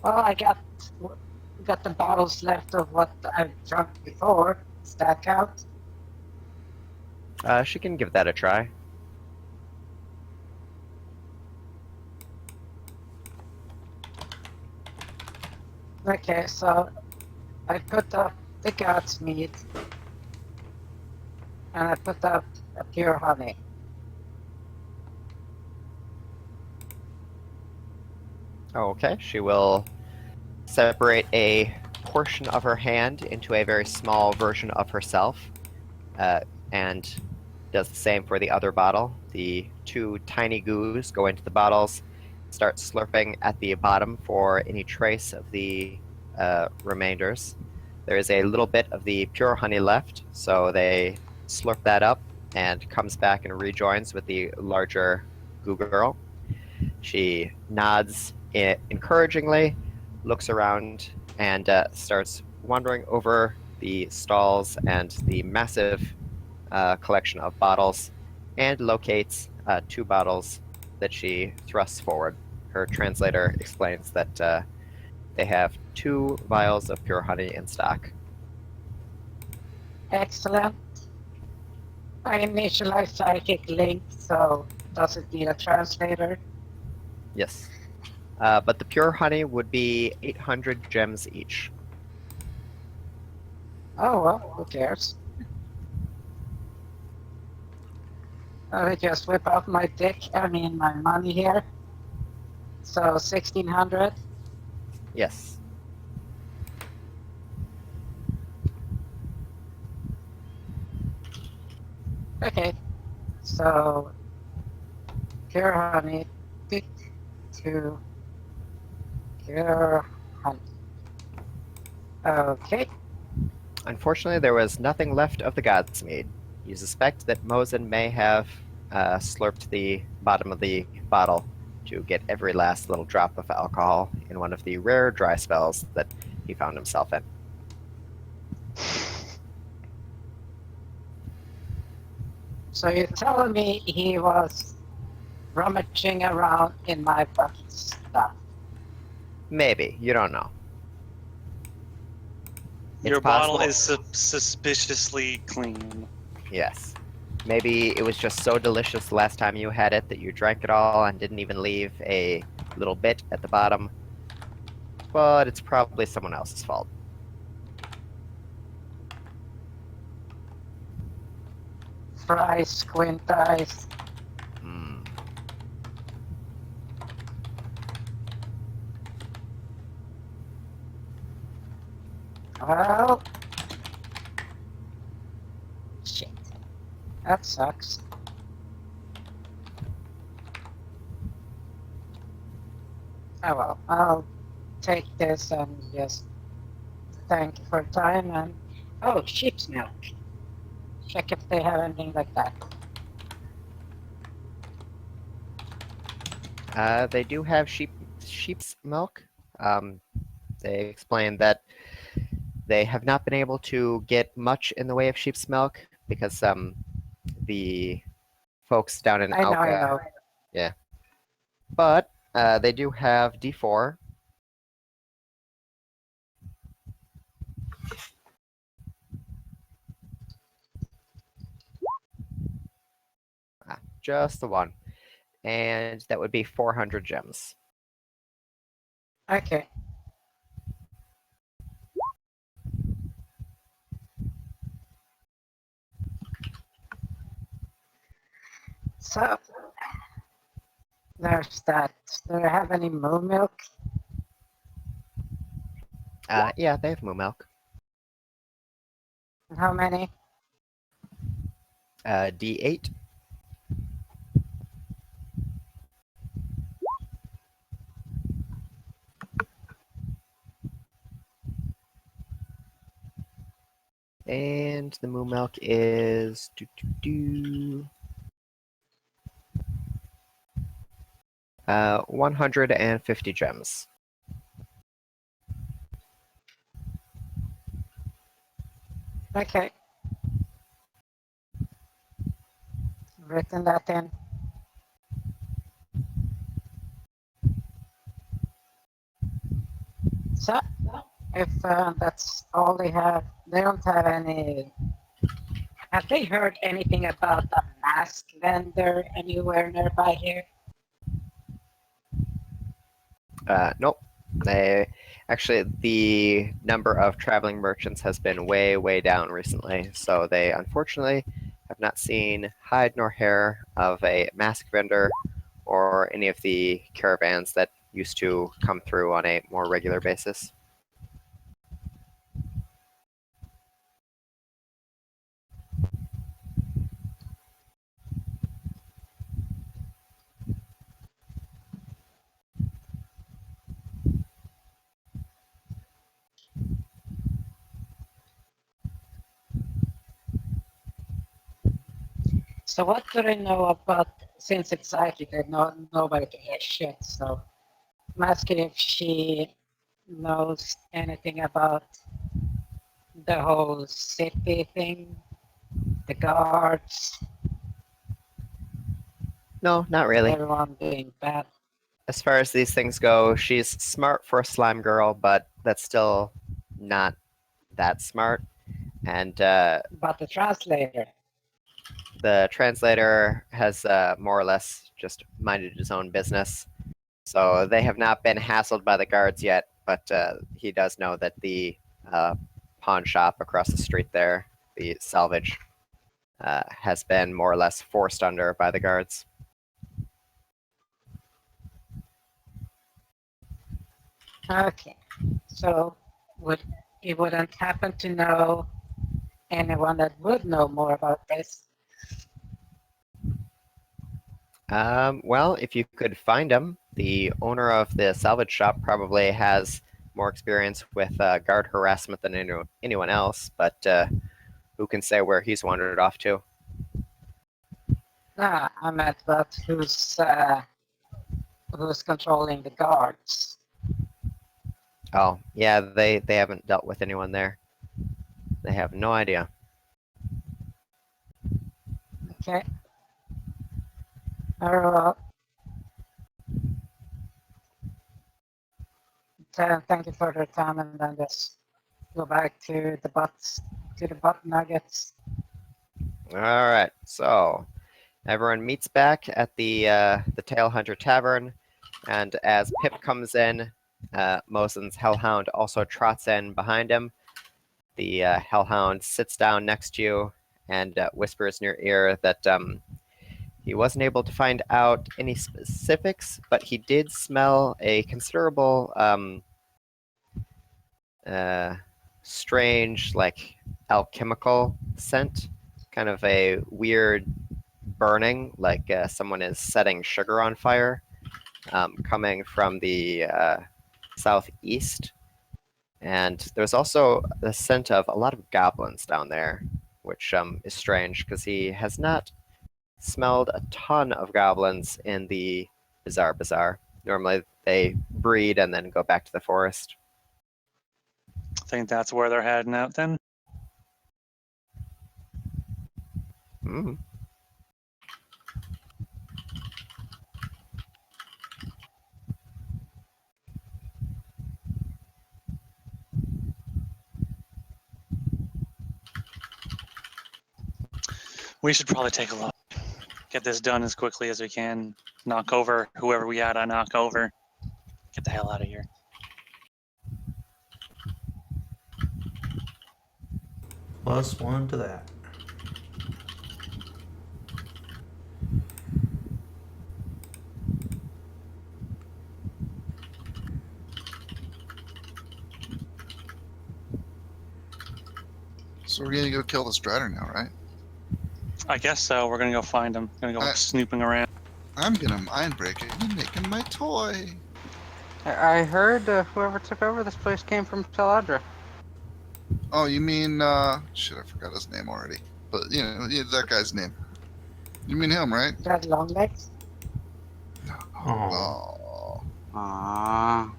Well, I got the bottles left of what I've drunk before. Does that count? She can give that a try. Okay, so I put up the god's meat, and I put up a pure honey. Okay, she will separate a portion of her hand into a very small version of herself, and does the same for the other bottle. The two tiny goos go into the bottles, start slurping at the bottom for any trace of the remainders. There is a little bit of the pure honey left, so they slurp that up and comes back and rejoins with the larger goo girl. She nods encouragingly, looks around, and starts wandering over the stalls and the massive collection of bottles, and locates 2 bottles that she thrusts forward. Her translator explains that they have 2 vials of pure honey in stock. Excellent. I initialize psychic link, so does it need a translator? Yes. But the pure honey would be 800 gems each. Oh well, who cares? I just whip out my my money here. So 1600. Yes. Okay, so pure honey, to pure honey. Okay, Unfortunately, there was nothing left of the Godsmead. You suspect that Mozen may have slurped the bottom of the bottle to get every last little drop of alcohol in one of the rare dry spells that he found himself in. so you're telling me he was rummaging around in my fucking stuff? Maybe. You don't know. Your It's bottle possible. is suspiciously clean. Yes. Maybe it was just so delicious the last time you had it that you drank it all and didn't even leave a little bit at the bottom. But it's probably someone else's fault. Fries, squint eyes. Hmm. Well, shit. That sucks. Oh well, I'll take this and just thank you for your time and oh, sheep's milk. Check if they have anything like that. They do have sheep's milk. They explain that They have not been able to get much in the way of sheep's milk because the folks down in I know, I Alka, know. but they do have D4. Just the one. And that would be 400 gems. Okay. So, there's that. Do you have any moo milk? Yeah, they have moo milk. How many? D8. And the moo milk is 150 gems. Okay. Written that in. So, if that's all they have, they don't have any. Have they heard anything about a mask vendor anywhere nearby here? Nope. The number of traveling merchants has been way, way down recently. So they unfortunately have not seen hide nor hair of a mask vendor or any of the caravans that used to come through on a more regular basis. So what do they know about, since it's psychic, nobody can hear shit, so I'm asking if she knows anything about the whole city thing, the guards, No, not really. everyone being bad. As far as these things go, she's smart for a slime girl, but that's still not that smart. And But the translator, the translator has more or less just minded his own business. So they have not been hassled by the guards yet, but he does know that the pawn shop across the street there, the salvage, has been more or less forced under by the guards. okay, so you wouldn't happen to know anyone that would know more about this? Well, if you could find him, the owner of the salvage shop probably has more experience with guard harassment than anyone else, but who can say where he's wandered off to? Ah, I meant but who's controlling the guards? Oh, yeah, they haven't dealt with anyone there. They have no idea. Okay. Very well. Thank you for your time, and then just go back to the butt nuggets. All right, so everyone meets back at the Tail Hunter Tavern, and as Pip comes in, Mozen's Hellhound also trots in behind him. The Hellhound sits down next to you and whispers in your ear that he wasn't able to find out any specifics, but he did smell a considerable strange, like alchemical scent, kind of a weird burning, like someone is setting sugar on fire, coming from the southeast. And there's also the scent of a lot of goblins down there, which is strange because he has not smelled a ton of goblins in the Bizarre Bazaar. Normally they breed and then go back to the forest. I think that's where they're heading out then. Hmm. We should probably take a look. Get this done as quickly as we can. Knock over whoever we gotta knock over. Get the hell out of here. +1 to that. So we're gonna go kill this drider now, right? I guess so. We're gonna go find him. Gonna go snooping around. I'm gonna mind break it and make him my toy. I heard whoever took over this place came from Teladra. Oh, you mean shit? I forgot his name already. But you know, yeah, that guy's name. You mean him, right? Got long legs? Oh. Oh. Aww.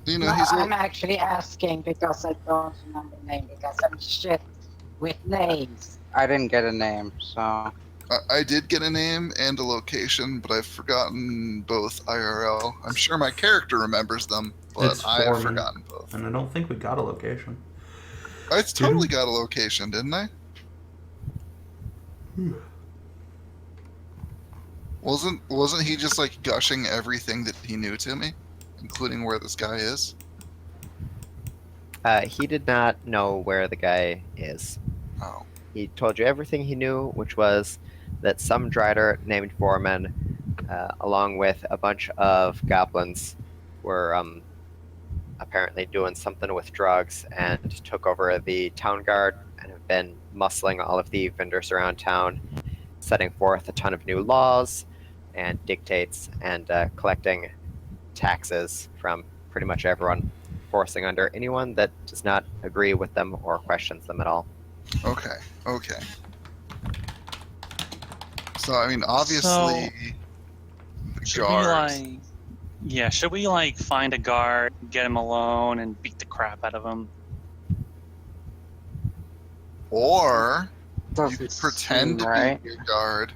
You know, No, he's I'm actually asking because I don't remember the name because I'm shit with names. I didn't get a name, so. I did get a name and a location, but I've forgotten both IRL. I'm sure my character remembers them, but It's I've Foreman. forgotten both. And I don't think we got a location. I totally got a location, didn't I? Wasn't he just like gushing everything that he knew to me, including where this guy is? He did not know where the guy is. Oh. He told you everything he knew, which was that some drider named Foreman, along with a bunch of goblins, were apparently doing something with drugs and took over the town guard and have been muscling all of the vendors around town, setting forth a ton of new laws and dictates and collecting taxes from pretty much everyone, forcing under anyone that does not agree with them or questions them at all. Okay. Okay. So I mean, obviously, the Should we guards. should we like find a guard, get him alone, and beat the crap out of him? Or you Doesn't could pretend to seem right. be a guard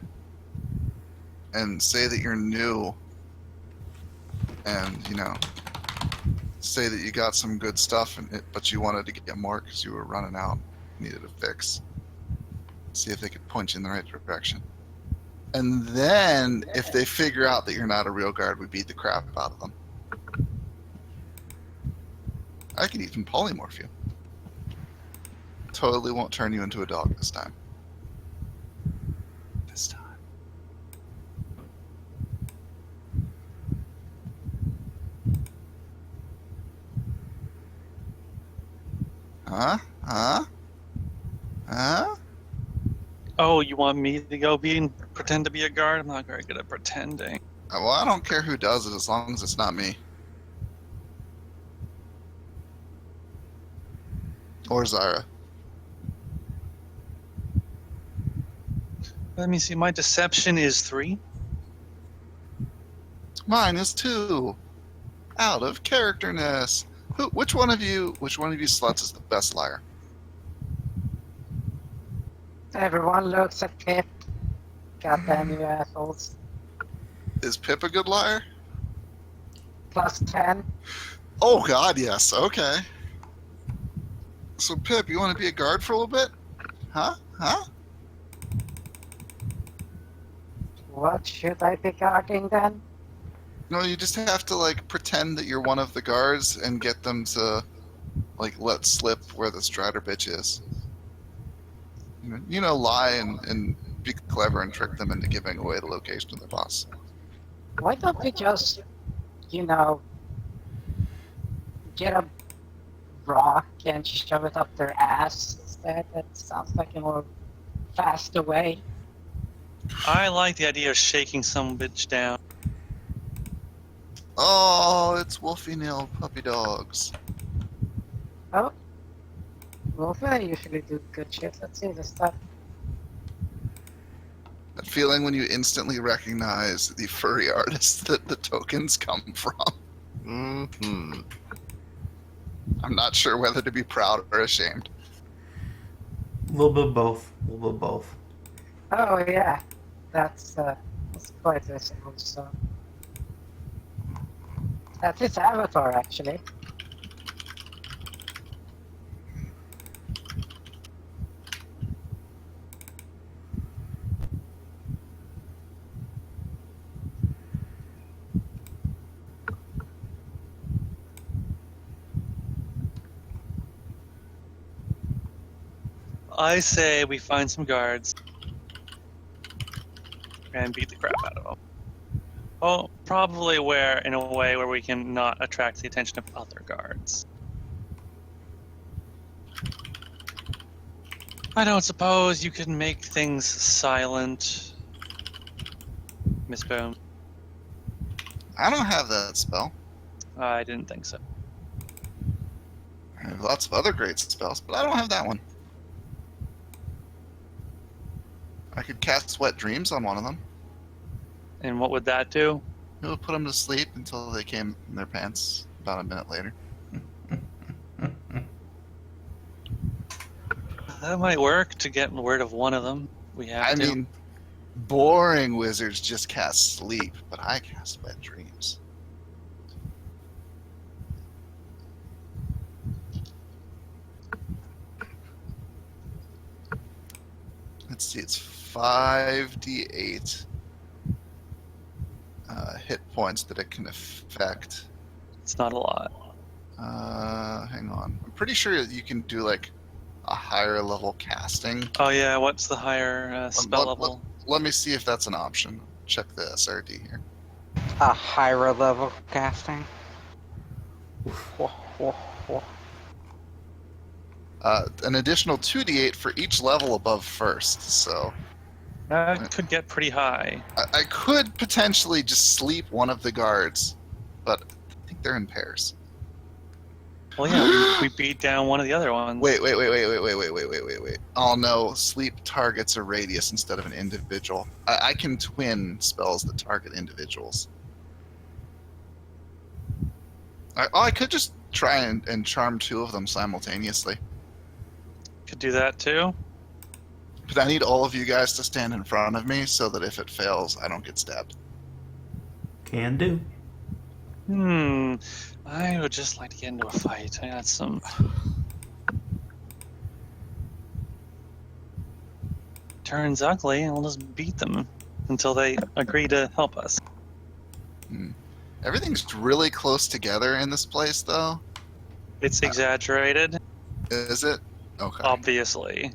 and say that you're new, and you know, say that you got some good stuff in it, but you wanted to get more because you were running out, needed a fix. See if they could point you in the right direction. And then, if they figure out that you're not a real guard, we beat the crap out of them. I could even polymorph you. Totally won't turn you into a dog this time. This time. Huh? Huh? Huh? Oh, you want me to go pretend to be a guard? I'm not very good at pretending. Well, I don't care who does it as long as it's not me. Or Zyra. Let me see. My deception is 3. Mine is 2. Out of characterness. Which one of you sluts is the best liar? Everyone looks at Pip. Goddamn you assholes. Is Pip a good liar? +10. Oh god, yes. Okay. So Pip, you want to be a guard for a little bit? Huh? Huh? What should I be guarding then? No, you just have to like pretend that you're one of the guards and get them to like let slip where the strider bitch is. You know, lie and be clever and trick them into giving away the location of the boss. Why don't we just, you know, get a rock and shove it up their ass instead? That sounds like a more faster way. I like the idea of shaking some bitch down. Oh, it's wolfy nail puppy dogs. Oh. Wolf, I usually do good shit. Let's see this stuff. That feeling when you instantly recognize the furry artist that the tokens come from. Mm-hmm. I'm not sure whether to be proud or ashamed. A little bit of both. A little bit of both. Oh yeah, that's quite visible. So that's his avatar, actually. I say we find some guards and beat the crap out of them. Oh, probably in a way where we can not attract the attention of other guards. I don't suppose you can make things silent, Miss Boom. I don't have that spell. I didn't think so. I have lots of other great spells, but I don't have that one. I could cast Wet Dreams on one of them. And what would that do? It would put them to sleep until they came in their pants about a minute later. That might work to get rid of one of them. We have I to. mean, boring wizards just cast Sleep, but I cast Wet Dreams. Let's see, it's 5d8 hit points that it can affect. It's not a lot. Hang on. I'm pretty sure you can do like a higher level casting. Oh yeah, what's the higher spell level? Let me see if that's an option. Check the SRD here. A higher level casting. An additional 2d8 for each level above first, so That could get pretty high. I could potentially just sleep one of the guards, but I think they're in pairs. Well, yeah, we beat down one of the other ones. Wait. Oh no, sleep targets a radius instead of an individual. I can twin spells that target individuals. I could just try and charm two of them simultaneously. Could do that too. But I need all of you guys to stand in front of me so that if it fails, I don't get stabbed. Can do. I would just like to get into a fight. I got some. Turns ugly, and we'll just beat them until they agree to help us. Everything's really close together in this place, though. It's exaggerated, Is it? Okay. obviously.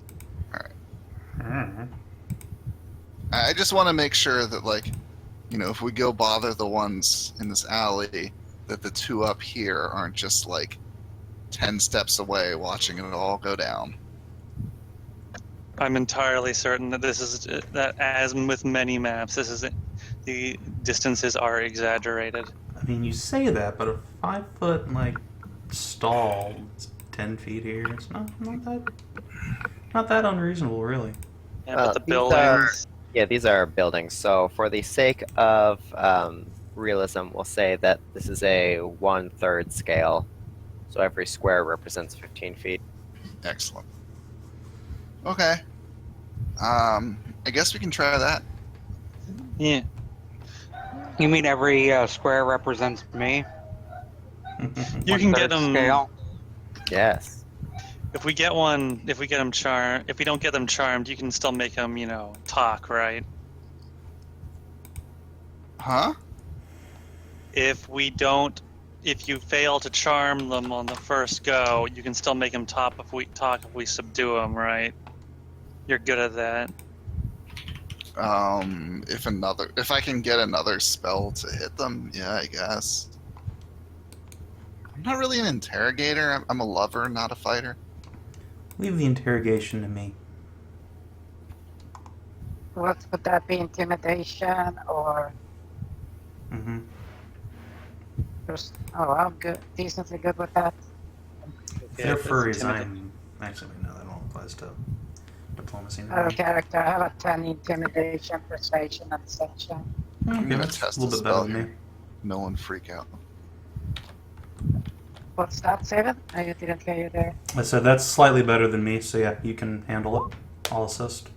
I just want to make sure that, like, if we go bother the ones in this alley, that the two up here aren't just, like, 10 steps away watching it all go down. I'm entirely certain that that as with many maps, the distances are exaggerated. I mean, you say that, but a 5-foot stall, it's 10 feet here. It's not that unreasonable, really. Yeah, but the These buildings. these are buildings. So for the sake of realism, we'll say that this is a 1/3 scale. So every square represents 15 feet. Excellent. Okay. I guess we can try that. Yeah. You mean every square represents me? You can get 1/3 them. Scale? Yes. If we get them charmed, if we don't get them charmed, you can still make them, talk, right? Huh? If you fail to charm them on the first go, you can still make them talk if we subdue them, right? You're good at that. If I can get another spell to hit them, yeah, I guess. I'm not really an interrogator. I'm a lover, not a fighter. Leave the interrogation to me. Would that be intimidation or Mm-hmm. just? Oh, I'm good, decently good with that. If they're furries, I'm... Actually, no, that don't apply to diplomacy. Out of character, I have a 10 intimidation, persuasion, and deception. I'm Okay, gonna that's test a a little bit better spell than me. here. No one freak out. What's that, Savin? I didn't hear you there. I said that's slightly better than me, so yeah, you can handle it. I'll assist.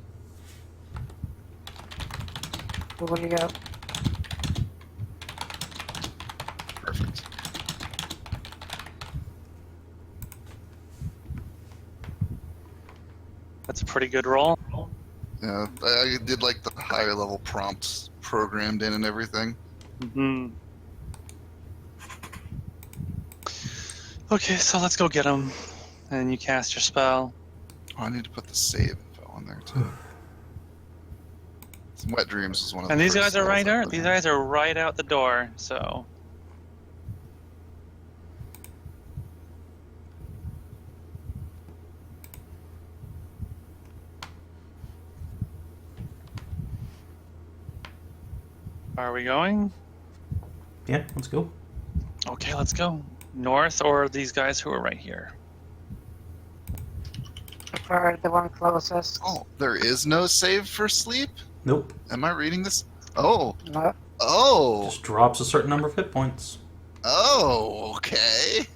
Who will you go? Perfect. That's a pretty good roll. Yeah, I did like the higher level prompts programmed in and everything. Hmm. Okay, so let's go get him. And you cast your spell. Oh, I need to put the save info on there too. Some Wet Dreams is one of the And these first guys are spells right I there. put These in. guys are right out the door. So are we going? Yeah, let's go. Okay, let's go. North or these guys who are right here? Prefer the one closest. Oh, there is no save for sleep? Nope. Am I reading this? Oh. No. Oh. Just drops a certain number of hit points. Oh, okay.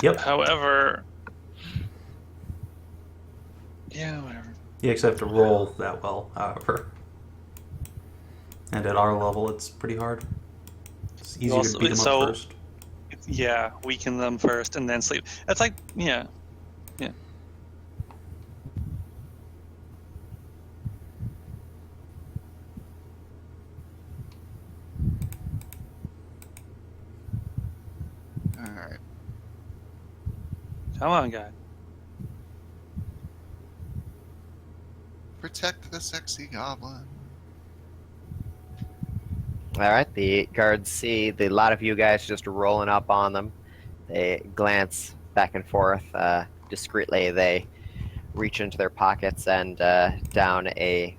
Yep. However, yeah, whatever. You actually have to roll that well, however. And at our level, it's pretty hard. It's easier Also- to beat them so- up first. Yeah, weaken them first and then sleep. It's like, yeah. Alright. Come on, guy. Protect the sexy goblin. All right, the guards see the lot of you guys just rolling up on them. They glance back and forth discreetly. They reach into their pockets and down a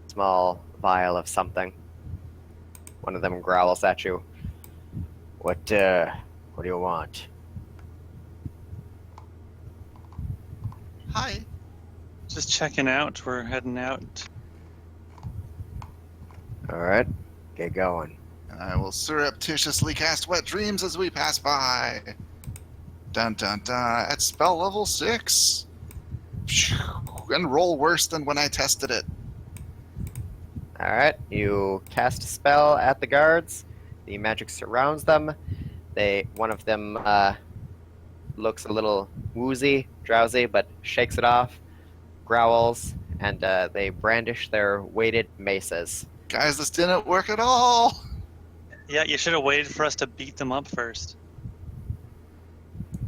small vial of something. One of them growls at you. What do you want? Hi. Just checking out. We're heading out. All right, get going. And I will surreptitiously cast Wet Dreams as we pass by. Dun dun dun. At spell level 6. And roll worse than when I tested it. All right, you cast a spell at the guards. The magic surrounds them. One of them looks a little woozy, drowsy, but shakes it off, growls, and they brandish their weighted maces. Guys, this didn't work at all. Yeah, you should have waited for us to beat them up first.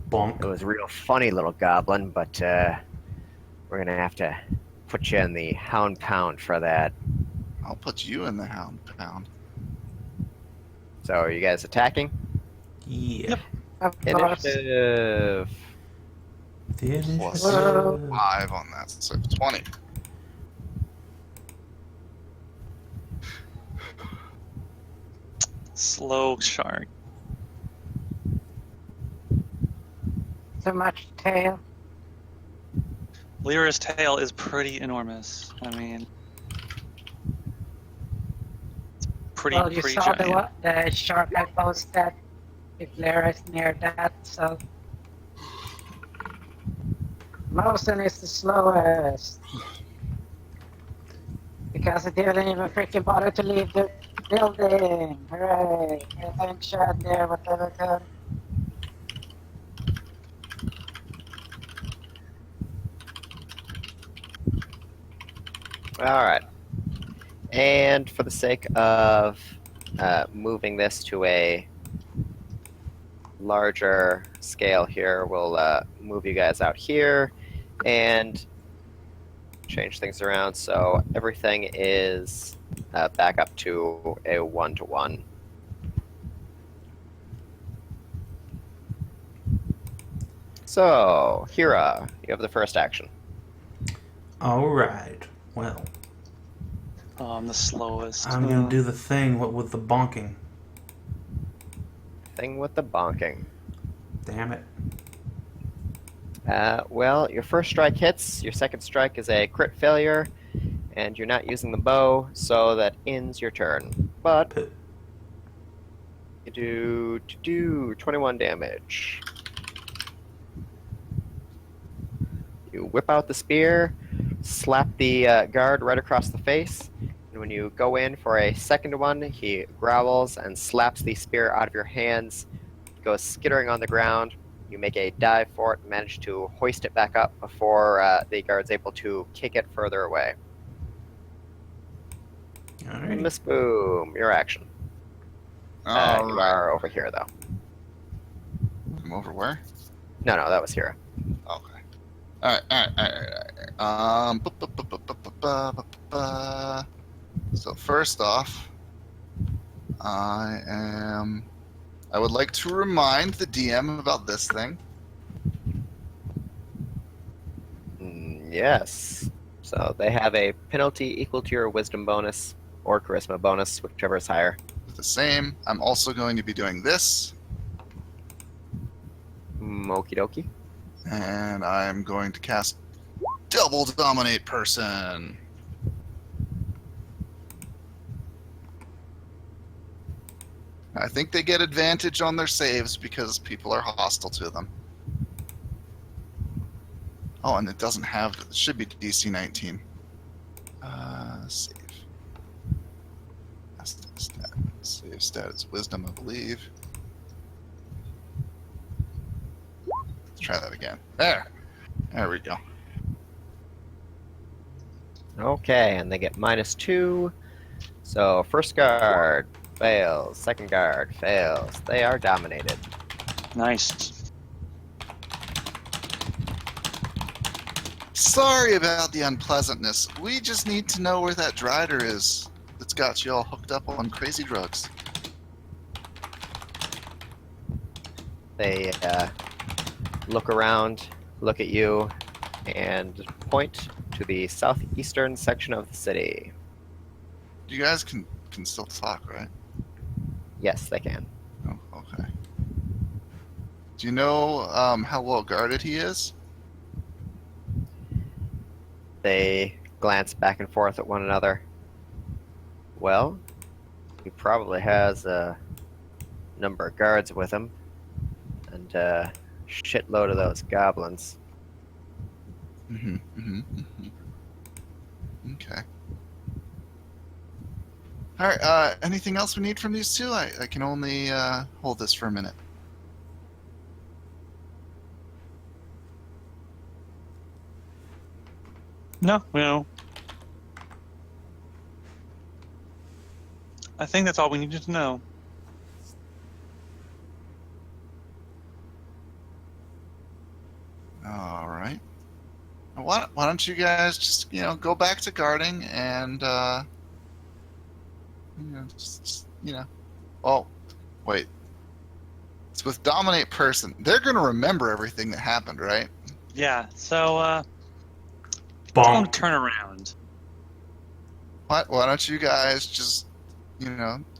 Bonk. It was real funny, little goblin, but we're gonna have to put you in the hound pound for that. I'll put you in the hound pound. So, are you guys attacking? Yeah. Yep. Of course. Initiative. The Plus initiative. 5 on that, so 20. Slow shark. Too much tail. Lyra's tail is pretty enormous. I mean, it's pretty Well, you saw giant. the shark I posted. If Leira is near that, so. Mozen is the slowest. Because it didn't even freaking bother to leave the building. Hooray! Attention there, Whateverkun. All right. And for the sake of moving this to a larger scale here, we'll move you guys out here and change things around so everything is back up to a 1-to-1. So, Hera, you have the first action. Alright. Well, Oh, I'm the slowest. I'm gonna do the thing with the bonking. Thing with the bonking. Damn it. Well, your first strike hits, your second strike is a crit failure, and you're not using the bow, so that ends your turn. But P- you do 21 damage. You whip out the spear, slap the guard right across the face, and when you go in for a second one, he growls and slaps the spear out of your hands, goes skittering on the ground. You make a dive for it and manage to hoist it back up before the guard's able to kick it further away. Alrighty. Miss Boom, your action. You Alright. are over here, though. I'm over where? No, that was Hera. Okay. Alright. So first off, I would like to remind the DM about this thing. Yes. So they have a penalty equal to your wisdom bonus or charisma bonus, whichever is higher. The same. I'm also going to be doing this, Okie dokie. and I'm going to cast Double Dominate Person. I think they get advantage on their saves because people are hostile to them. Oh, and it doesn't have. It should be DC 19. Save. Save stat is Wisdom, I believe. Let's try that again. There we go. Okay, and they get -2. So first guard fails, second guard fails. They are dominated. Nice. Sorry about the unpleasantness. We just need to know where that drider is that's got you all hooked up on crazy drugs. They look around, look at you, and point to the southeastern section of the city. You guys can still talk, right? Yes, they can. Oh, okay. Do you know how well guarded he is? They glance back and forth at one another. Well, he probably has a number of guards with him, and a shitload of those goblins. Okay. All right. Anything else we need from these two? I can only hold this for a minute. No. I think that's all we needed to know. All right. Why don't you guys just go back to guarding and Oh, wait. It's with Dominate Person. They're gonna remember everything that happened, right? Yeah, so don't Bonk. turn around. Why don't you guys just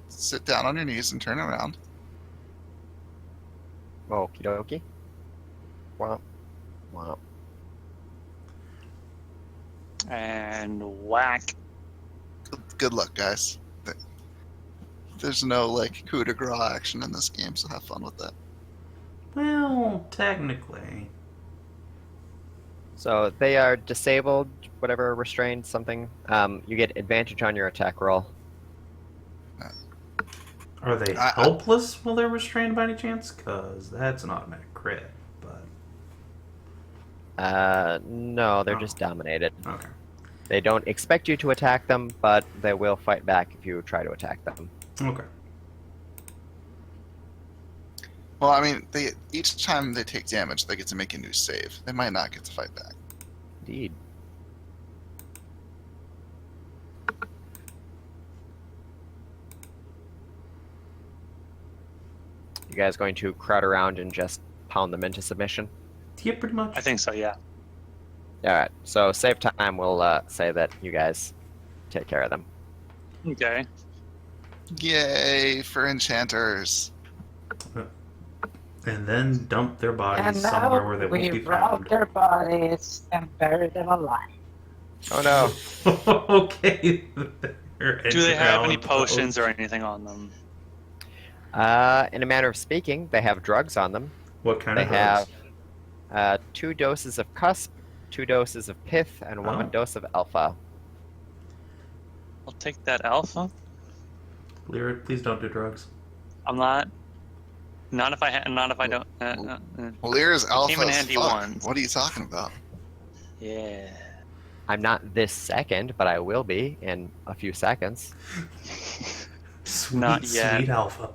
sit down on your knees and turn around? Okie dokie. Womp. Womp. And whack. Good luck, guys. There's no coup de grace action in this game, so have fun with that. Well, technically. So they are disabled, whatever, restrained, something. You get advantage on your attack roll. Are they helpless while they're restrained by any chance? Because that's an automatic crit, but... No, they're just dominated. Okay. They don't expect you to attack them, but they will fight back if you try to attack them. Okay. Well, I mean, each time they take damage, they get to make a new save. They might not get to fight back. Indeed. You guys going to crowd around and just pound them into submission? Yeah, pretty much. I think so, yeah. Alright, so save time, we'll say that you guys take care of them. Okay. Yay for enchanters. And then dump their And bodies somewhere now where they won't we be rob found. their bodies and bury them alive. Oh no. Okay. Do they have any potions or anything on them? In a manner of speaking, they have drugs on them. What kind They of drugs? have 2 doses of cusp, 2 doses of pith, and 1 Oh. dose of alpha. I'll take that alpha. Leira, please don't do drugs. I'm not. Not if I don't. Well, Lyra's alpha came in as handy fuck. once. What are you talking about? Yeah. I'm not this second, but I will be in a few seconds. Sweet, Not yet. sweet alpha.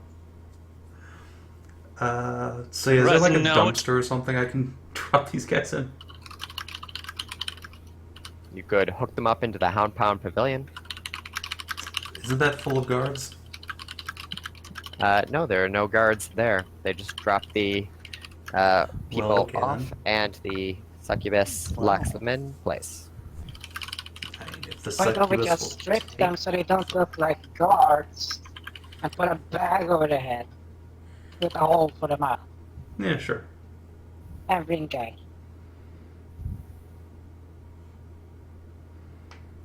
So is there like a Resin note. dumpster or something I can drop these guys in? You could hook them up into the Hound Pound Pavilion. Isn't that full of guards? No, there are no guards there. They just drop the people okay off, then. and the succubus locks them in place. I mean, if the Why don't we succubus just will strip take- them so they don't look like guards and put a bag over their head with a hole for them up Yeah, sure. every day?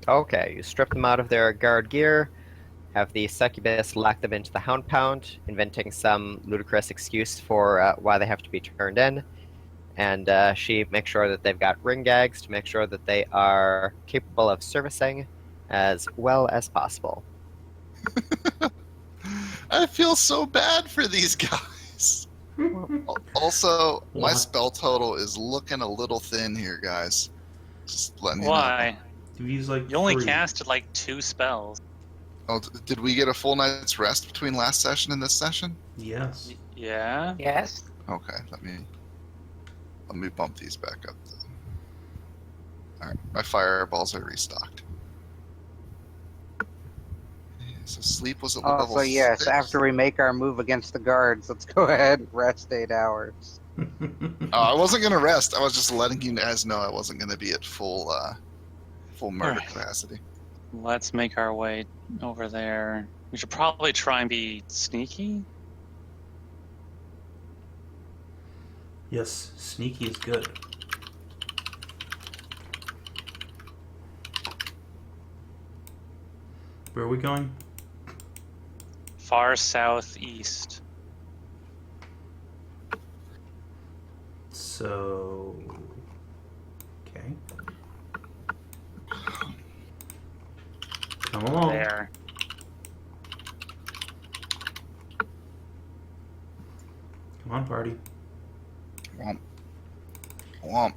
Okay, you strip them out of their guard gear, have the succubus lock them into the Hound Pound, inventing some ludicrous excuse for why they have to be turned in, and she makes sure that they've got ring gags to make sure that they are capable of servicing as well as possible. I feel so bad for these guys. Also, my Why? spell total is looking a little thin here, guys. Just letting you know. Why? You use like You only 3. casted like 2 spells. Oh, did we get a full night's rest between last session and this session? Yes. Yeah. Yes? Okay, let me bump these back up. All right, my fireballs are restocked. So sleep was at level Also, yes, 6. after we make our move against the guards, let's go ahead and rest 8 hours. I wasn't gonna rest. I was just letting you guys know I wasn't gonna be at full murder Alright. capacity. Let's make our way over there. We should probably try and be sneaky. Yes, sneaky is good. Where are we going? Far southeast. So... Okay. Come along. There. Come on, party. Womp. Womp.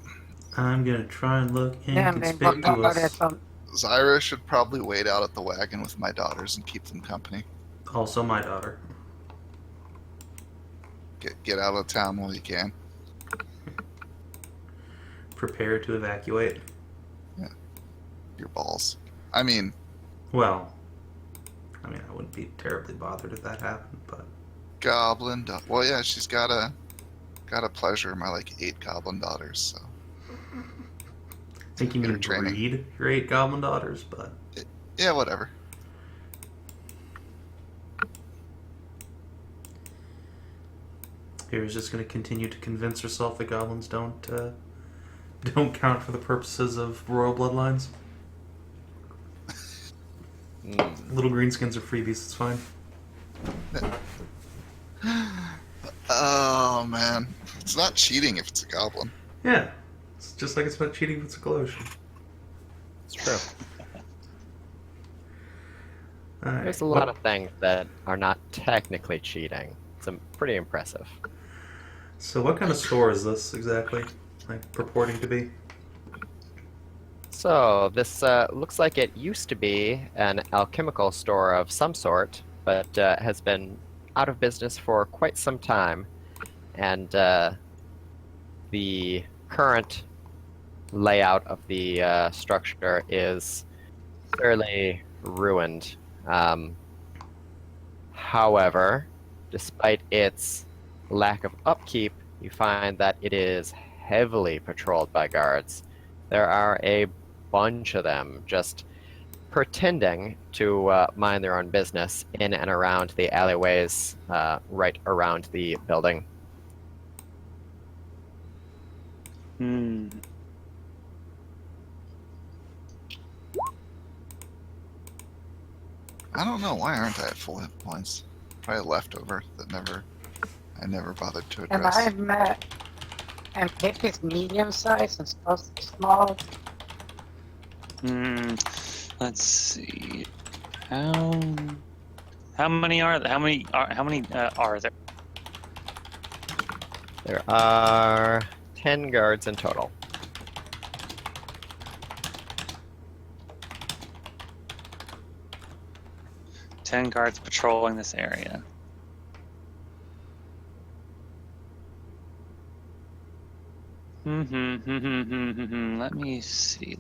I'm gonna try and look Yeah, I mean, what about inconspicuous. some Zyra should probably wait out at the wagon with my daughters and keep them company. Also my daughter. Get out of town while you can. Prepare to evacuate. Your balls. I mean, Well, I wouldn't be terribly bothered if that happened, but... goblin. Well, yeah, she's got a pleasure my like 8 goblin daughters. So I think you Get her mean training. breed your 8 goblin daughters, but... yeah, whatever. Here's just going to continue to convince herself that goblins don't count for the purposes of royal bloodlines. Little greenskins are freebies, it's fine. Oh man, it's not cheating if it's a goblin. Yeah, it's just like it's not cheating if it's a Galoshan. It's true. Alright, There's a lot of things that are not technically cheating. It's pretty impressive. So what kind of store is this exactly, like, purporting to be? So, this looks like it used to be an alchemical store of some sort, but has been out of business for quite some time. And the current layout of the structure is fairly ruined. However, despite its lack of upkeep, you find that it is heavily patrolled by guards. There are a bunch of them just pretending to mind their own business in and around the alleyways right around the building. I don't know. Why aren't I at full hit points? Probably leftover that I never bothered to And address. I've met. And Pip is medium sized and supposed to be small. Let's see. How many are there? How many are there? There are 10 guards in total. Ten guards patrolling this area. Let me see.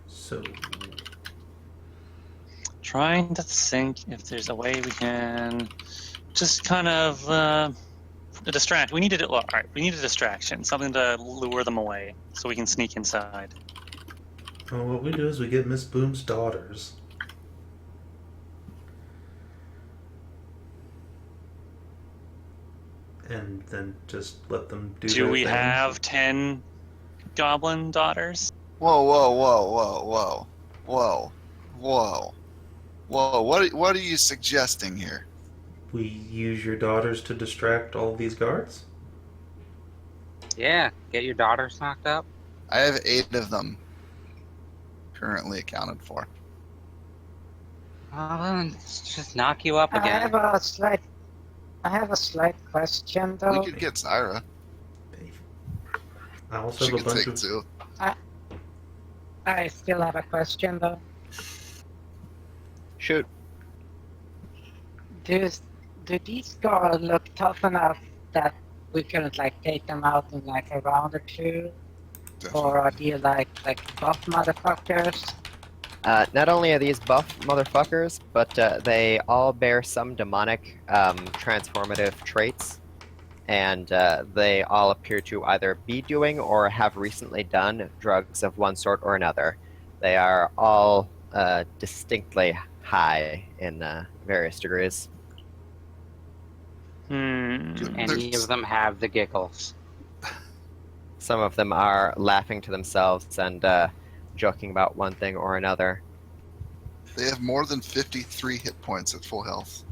So, Trying to think if there's a way we can just kind of distract. We need to all right. We need a distraction, something to lure them away, so we can sneak inside. well, what we do is we get Miss Boom's daughters. And then just let them do Do their we thing. have 10 goblin daughters? Whoa, whoa, whoa, whoa, whoa, whoa, whoa, whoa! What are you suggesting here? We use your daughters to distract all of these guards? Yeah, get your daughters knocked up. I have 8 of them currently accounted for. Well, then let's just knock you up I again. have a slight question though. We could get Hyra. I also She have a could bunch take of 2. I still have a question though. Shoot. Do these guards look tough enough that we can like take them out in like a round or two? Or are they like buff motherfuckers? Not only are these buff motherfuckers, but they all bear some demonic transformative traits. And they all appear to either be doing or have recently done drugs of one sort or another. They are all distinctly high in various degrees. Do any of them have the giggles? Some of them are laughing to themselves and joking about one thing or another. They have more than 53 hit points at full health.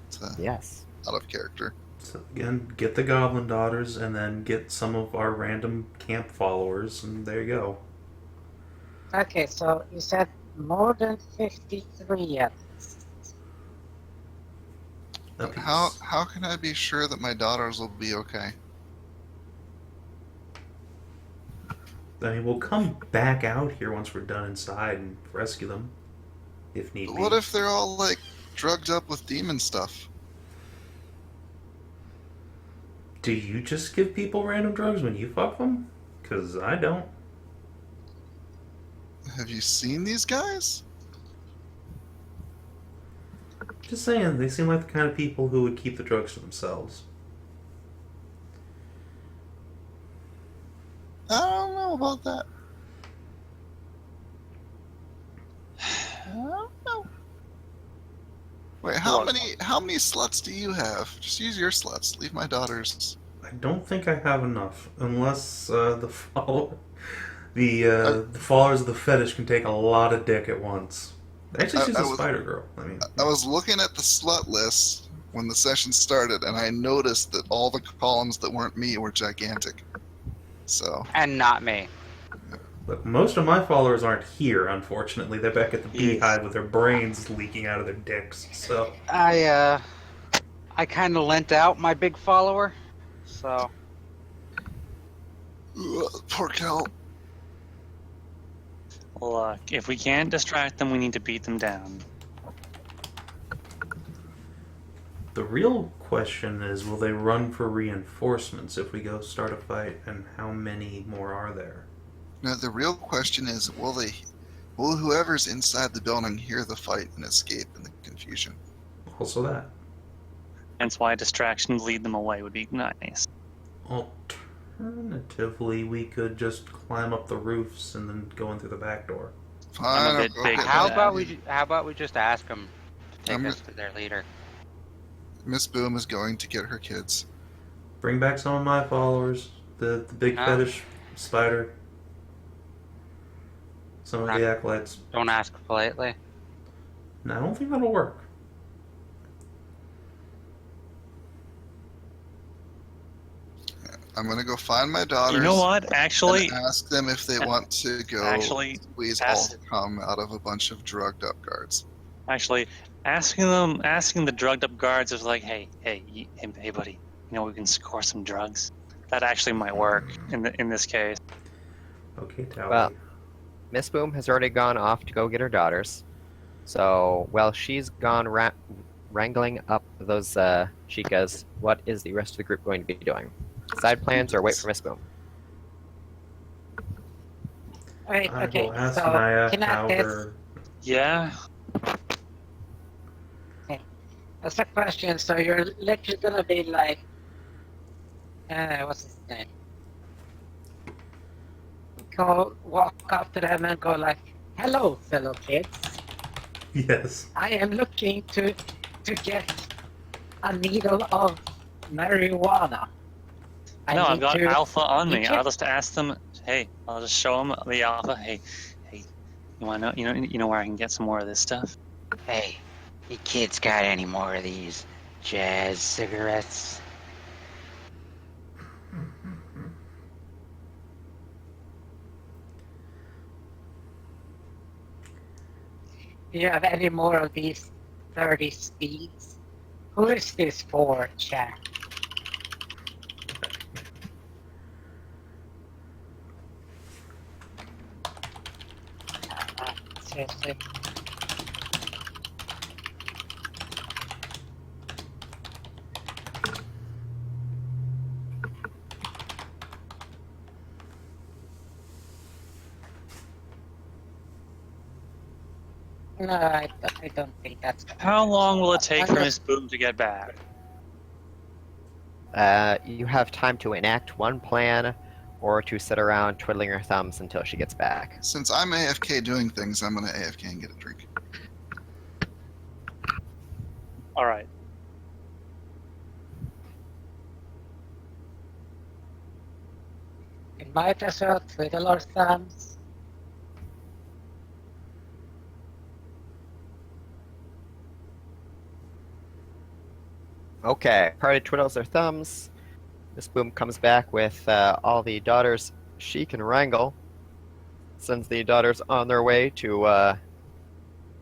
It's Yes. out of character. So again, get the goblin daughters and then get some of our random camp followers, and there you go. Okay, so you said more than 53 at least. A piece. How can I be sure that my daughters will be okay? I mean, we'll come back out here once we're done inside and rescue them, if need be. What if they're all like drugged up with demon stuff? Do you just give people random drugs when you fuck them? Because I don't. Have you seen these guys? Just saying, they seem like the kind of people who would keep the drugs to themselves. I don't know about that. I don't know. Wait, how many sluts do you have? Just use your sluts. Leave my daughters. I don't think I have enough, unless the followers of the fetish can take a lot of dick at once. Actually, she's a spider girl. I mean, I was looking at the slut list when the session started, and I noticed that all the columns that weren't me were gigantic. So. And not me. look, most of my followers aren't here, unfortunately. They're back at the beehive with their brains leaking out of their dicks. So I kind of lent out my big follower, so. Poor Cal. Look, if we can't distract them, we need to beat them down. the real question is, will they run for reinforcements if we go start a fight, and how many more are there? Now the real question is, will they Will whoever's inside the building hear the fight and escape in the confusion? Also that. Hence why distractions lead them away would be nice. Alternatively, we could just climb up the roofs and then go in through the back door. Fine, I'm a I'll bit go big get for How that. about we just ask them to take I'm us to their leader? Miss Boom is going to get her kids. Bring back some of my followers. The big No. fetish spider. Some of Not- the acolytes. Don't ask politely. No, I don't think that'll work. I'm gonna go find my daughters. You know what? Actually, and ask them if they want to go Actually, squeeze all ask- the cum out of a bunch of drugged up guards. asking the drugged up guards is like, hey, buddy, you know we can score some drugs. That actually might work in this case. Okay, Tally. Well, Miss Boom has already gone off to go get her daughters. So, while she's gone wrangling up those chicas, what is the rest of the group going to be doing? Side plans or wait for Miss Boom? Wait, I okay, will ask so Maya how Kinathis, her... Yeah. that's a question. So you're literally gonna be like, what's his name? Go walk up to them and go like, "Hello, fellow kids. Yes. I am looking to get a needle of marijuana. No, I've need got to- alpha on me. you I'll can- just ask them. Hey, I'll just show them the alpha. Hey, you want to know? You know where I can get some more of this stuff? Hey, you kids got any more of these jazz cigarettes? Do you have any more of these 30 speeds? Who is this for, chat? Seriously. No, I don't think that's. How long will it take I'm for just- Miss Boom to get back? You have time to enact one plan or to sit around twiddling your thumbs until she gets back. Since I'm AFK doing things, I'm gonna AFK and get a drink. All right. We might as well twiddle our thumbs. Okay, party twiddles their thumbs. Miss Boom comes back with all the daughters she can wrangle. Sends the daughters on their way to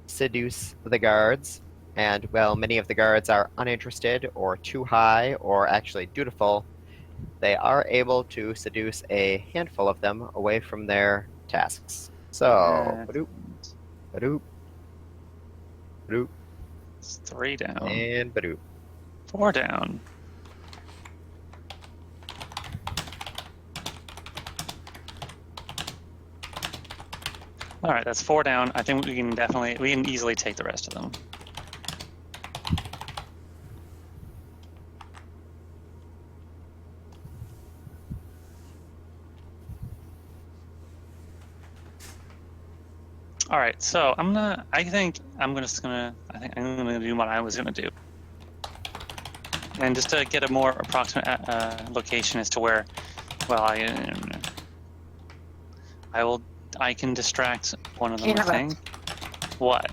seduce the guards. And, well, many of the guards are uninterested or too high or actually dutiful. They are able to seduce a handful of them away from their tasks. So, badoop, badoop, badoop, It's 3 down. and badoop. 4 down. All right, that's 4 down. I think we can easily take the rest of them. All right, so I think I'm gonna do what I was gonna do, and just to get a more approximate location as to where, well, I can distract one of them. I think. What?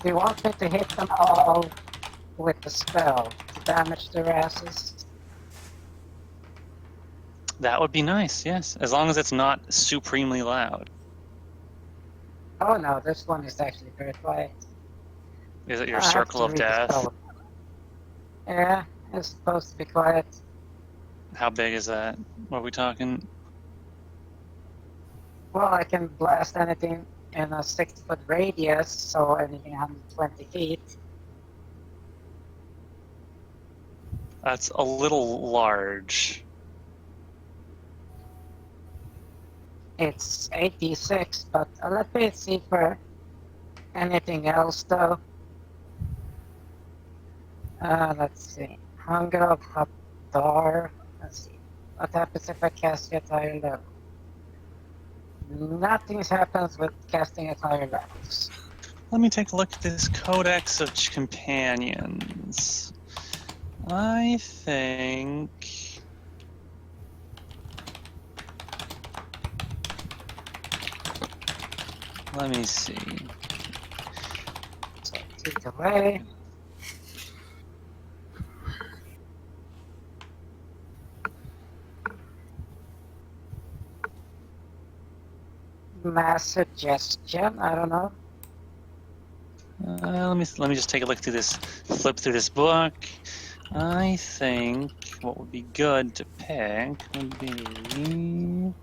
Do you want me to hit them all with the spell to damage their asses? That would be nice. Yes, as long as it's not supremely loud. Oh no, this one is actually very quiet. Is it your I have circle to of read the death? spell. Yeah, it's supposed to be quiet. How big is that? What are we talking? Well, I can blast anything in a 6-foot radius, so anything 120 feet. That's a little large. It's 86, but let me see for anything else though. Let's see. Hunger of Hadar. Let's see. What happens if I cast at higher level? Nothing happens with casting at higher levels. Let me take a look at this Codex of Companions. I think. Let me see. So take away. Mass suggestion. I don't know. Let me just take a look through this, flip through this book. I think what would be good to pick would be.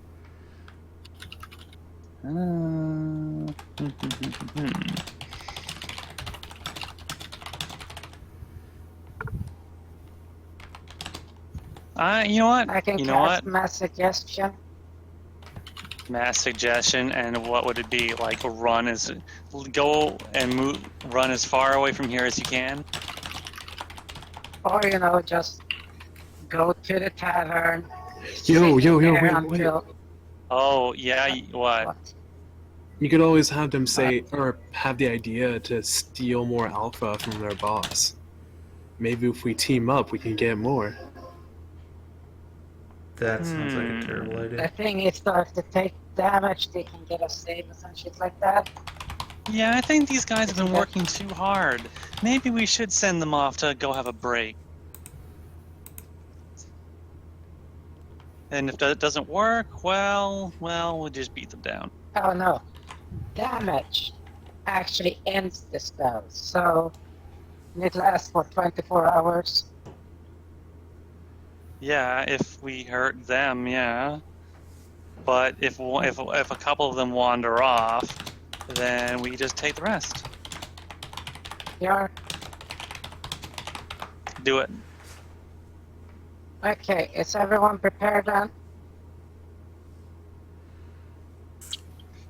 You know what? I can You know cast what? mass suggestion. Mass suggestion, and what would it be? Like go and move, run as far away from here as you can. Or, just go to the tavern. Yo, sit yo, there wait. until- Oh yeah, what? You could always have them say, or have the idea to steal more alpha from their boss. Maybe if we team up, we can get more. That sounds like a terrible The idea. thing is, though, if they take damage, they can get a save and shit like that. Yeah, I think these guys have been working too hard. Maybe we should send them off to go have a break. And if that doesn't work, well, we'll just beat them down. Oh no. Damage actually ends the spell, so it lasts for 24 hours. Yeah, if we hurt them, yeah. But if a couple of them wander off, then we just take the rest. Yeah. Do it. Okay, is everyone prepared then?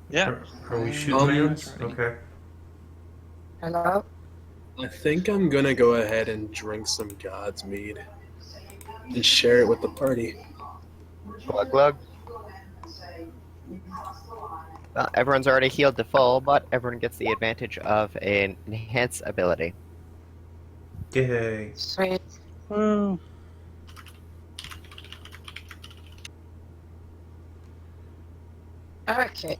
Yeah. Are we shooting hands? ready. Okay. Hello? I think I'm gonna go ahead and drink some God's mead and share it with the party. Glug glug. Well, everyone's already healed to full, but everyone gets the advantage of an enhance ability. Yay. Sweet. Woo. Okay.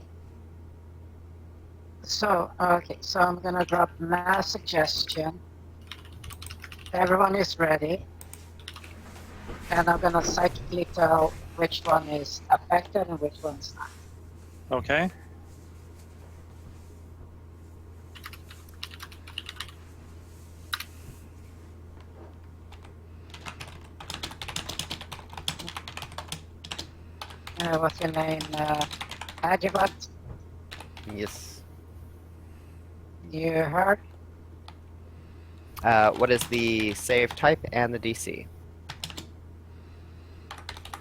So I'm gonna drop mass suggestion. Everyone is ready. And I'm gonna psychically tell which one is affected and which one's not. Okay. What's your name? Adjatha? Yes. You heard? What is the save type and the DC?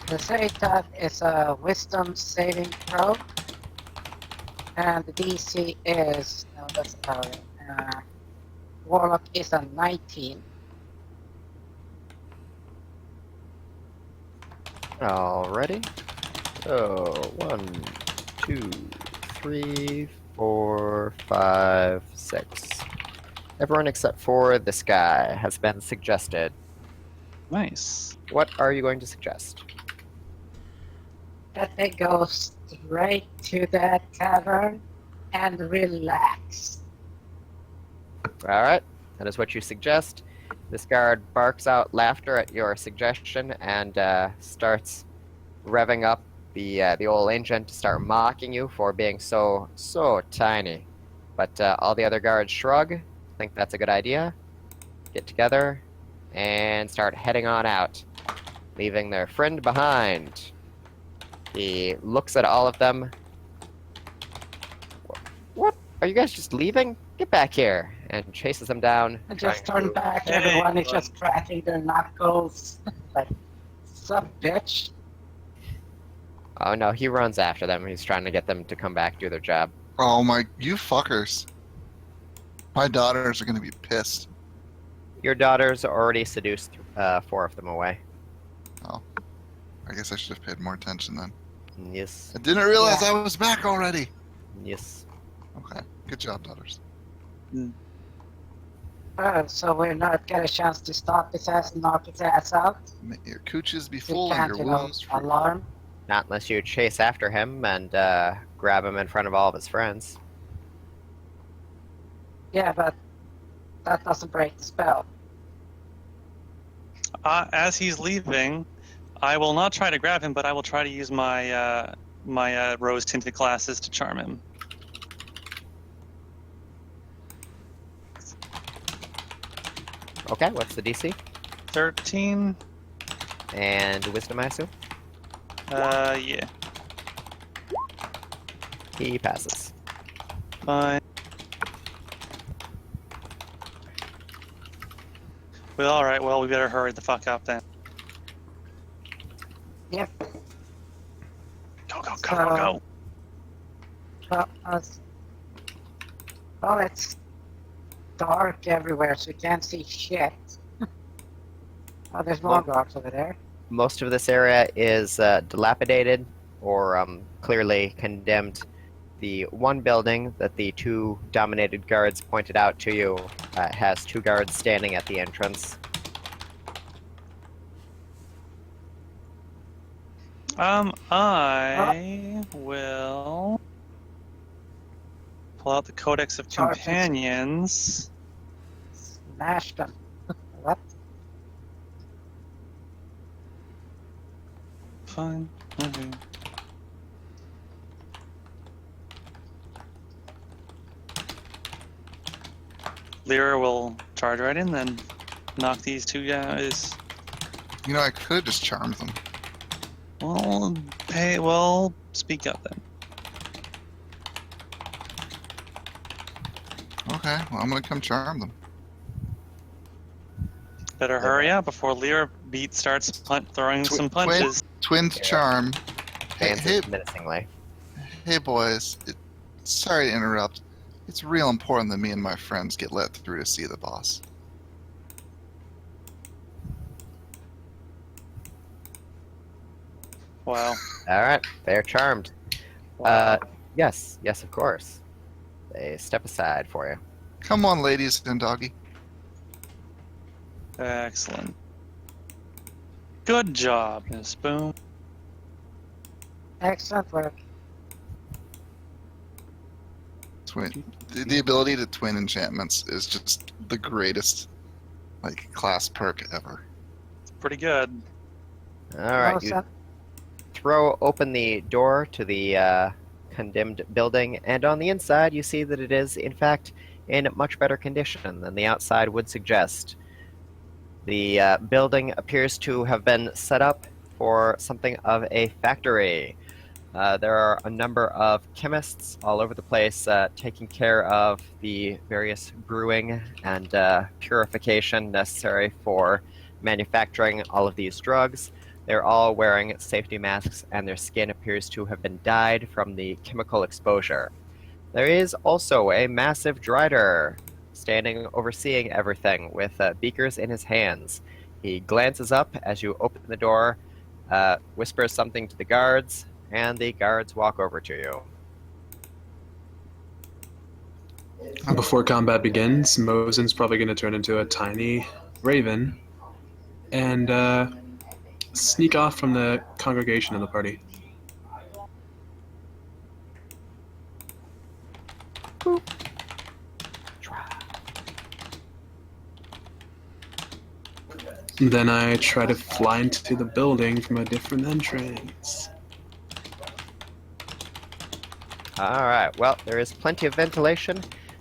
The save type is a wisdom saving throw. And the DC is, no, that's power. Warlock is a 19. Alrighty. So 1, 2, 3, 4, 5, 6. Everyone except for this guy has been suggested. Nice. What are you going to suggest? That they go straight to the tavern and relax. Alright, that is what you suggest. This guard barks out laughter at your suggestion and starts revving up the old engine to start mocking you for being so tiny. But all the other guards shrug, think that's a good idea, get together, and start heading on out, leaving their friend behind. He looks at all of them. What? Are you guys just leaving? Get back here! And chases them down. And just trying turn to- back, Hey, everyone is bud. just cracking their knuckles. Like, sup, bitch? Oh no, he runs after them. He's trying to get them to come back, do their job. Oh my, you fuckers. My daughters are gonna be pissed. Your daughters already seduced 4 of them away. I guess I should have paid more attention then. Yes. I didn't realize I was back already. Yes. Okay, good job, daughters. So we're not get a chance to stop his ass and knock his ass out. May your cooches be So full you and can't, your you know, wounds free. alarm. Not unless you chase after him and grab him in front of all of his friends. Yeah, but that doesn't break the spell. As he's leaving, I will not try to grab him, but I will try to use my my rose-tinted glasses to charm him. Okay, what's the DC? 13. And wisdom, I assume? Yeah. He passes. Fine. Well, all right. Well, we better hurry the fuck up then. Yep. Go, go, go, go, go. Well, it's dark everywhere, so you can't see shit. Oh, there's more Well- guards over there. Most of this area is dilapidated or clearly condemned. The one building that the 2 dominated guards pointed out to you has 2 guards standing at the entrance. I will pull out the Codex of Charge. Companions. Smash them. What? Fine. Okay. Leira will charge right in, then knock these 2 guys. You know, I could have just charmed them. Well, hey, well, speak up then. Okay, well, I'm gonna come charm them. Better hurry up before Leira starts throwing some punches. Twin Yeah. charm. Hey, Advances menacingly. hey boys. Sorry to interrupt. It's real important that me and my friends get let through to see the boss. Wow. Alright, they're charmed. Wow. Yes, of course. They step aside for you. Come on, ladies and doggy. Excellent. Good job, Miss Boom. Excellent work. Twin. The ability to twin enchantments is just the greatest, class perk ever. Pretty good. Alright, you throw open the door to the condemned building, and on the inside you see that it is, in fact, in much better condition than the outside would suggest. The building appears to have been set up for something of a factory. There are a number of chemists all over the place taking care of the various brewing and purification necessary for manufacturing all of these drugs. They're all wearing safety masks, and their skin appears to have been dyed from the chemical exposure. There is also a massive drider standing overseeing everything with beakers in his hands. He glances up as you open the door, whispers something to the guards, and the guards walk over to you. Before combat begins, Mozen's probably going to turn into a tiny raven and sneak off from the congregation of the party. Then I try to fly into the building from a different entrance. Alright, well, there is plenty of ventilation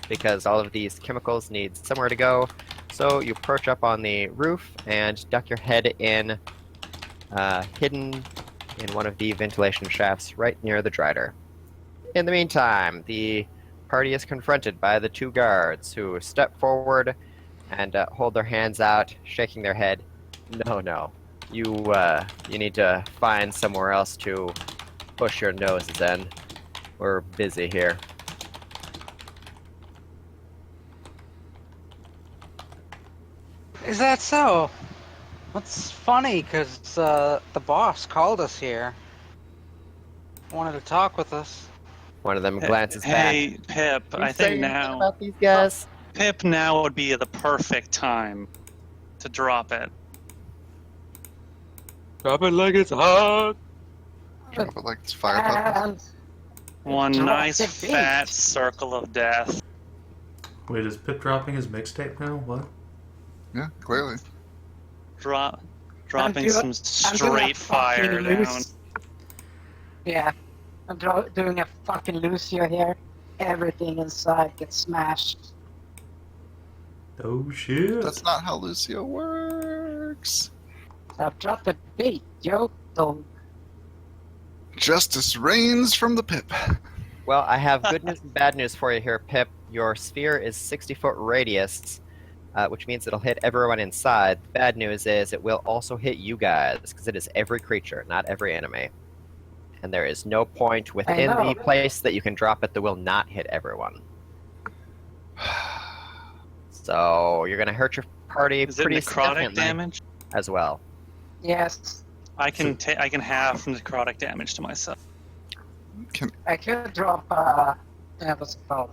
because all of these chemicals need somewhere to go. So you perch up on the roof and duck your head in, hidden in one of the ventilation shafts right near the drider. In the meantime, the party is confronted by the 2 guards who step forward and hold their hands out, shaking their head. No, you need to find somewhere else to push your noses in. We're busy here. Is that so? That's funny, because the boss called us here. Wanted to talk with us. One of them glances Hey, back. Pip, You I say think anything now about these guys? Pip now would be the perfect time to drop it. Drop it like it's hot. Drop it like it's fire puppet. And One Drop nice the beat. fat circle of death. Wait, is Pip dropping his mixtape now? What? Yeah, clearly. Dropping I'm doing- some I'm doing a straight fire fucking down. loose- Yeah, I'm doing a fucking Lucio here. Everything inside gets smashed. Oh shit! That's not how Lucio works. So drop the beat, yo. Dog. Justice reigns from the pip. Well, I have good news and bad news for you here, Pip. Your sphere is 60-foot radius, which means it'll hit everyone inside. The bad news is it will also hit you guys, because it is every creature, not every enemy. And there is no point within know. the place that you can drop it that will not hit everyone. So you're going to hurt your party Is it pretty necrotic significantly damage? as well. Yes, I can have necrotic damage to myself. I could drop what's it called?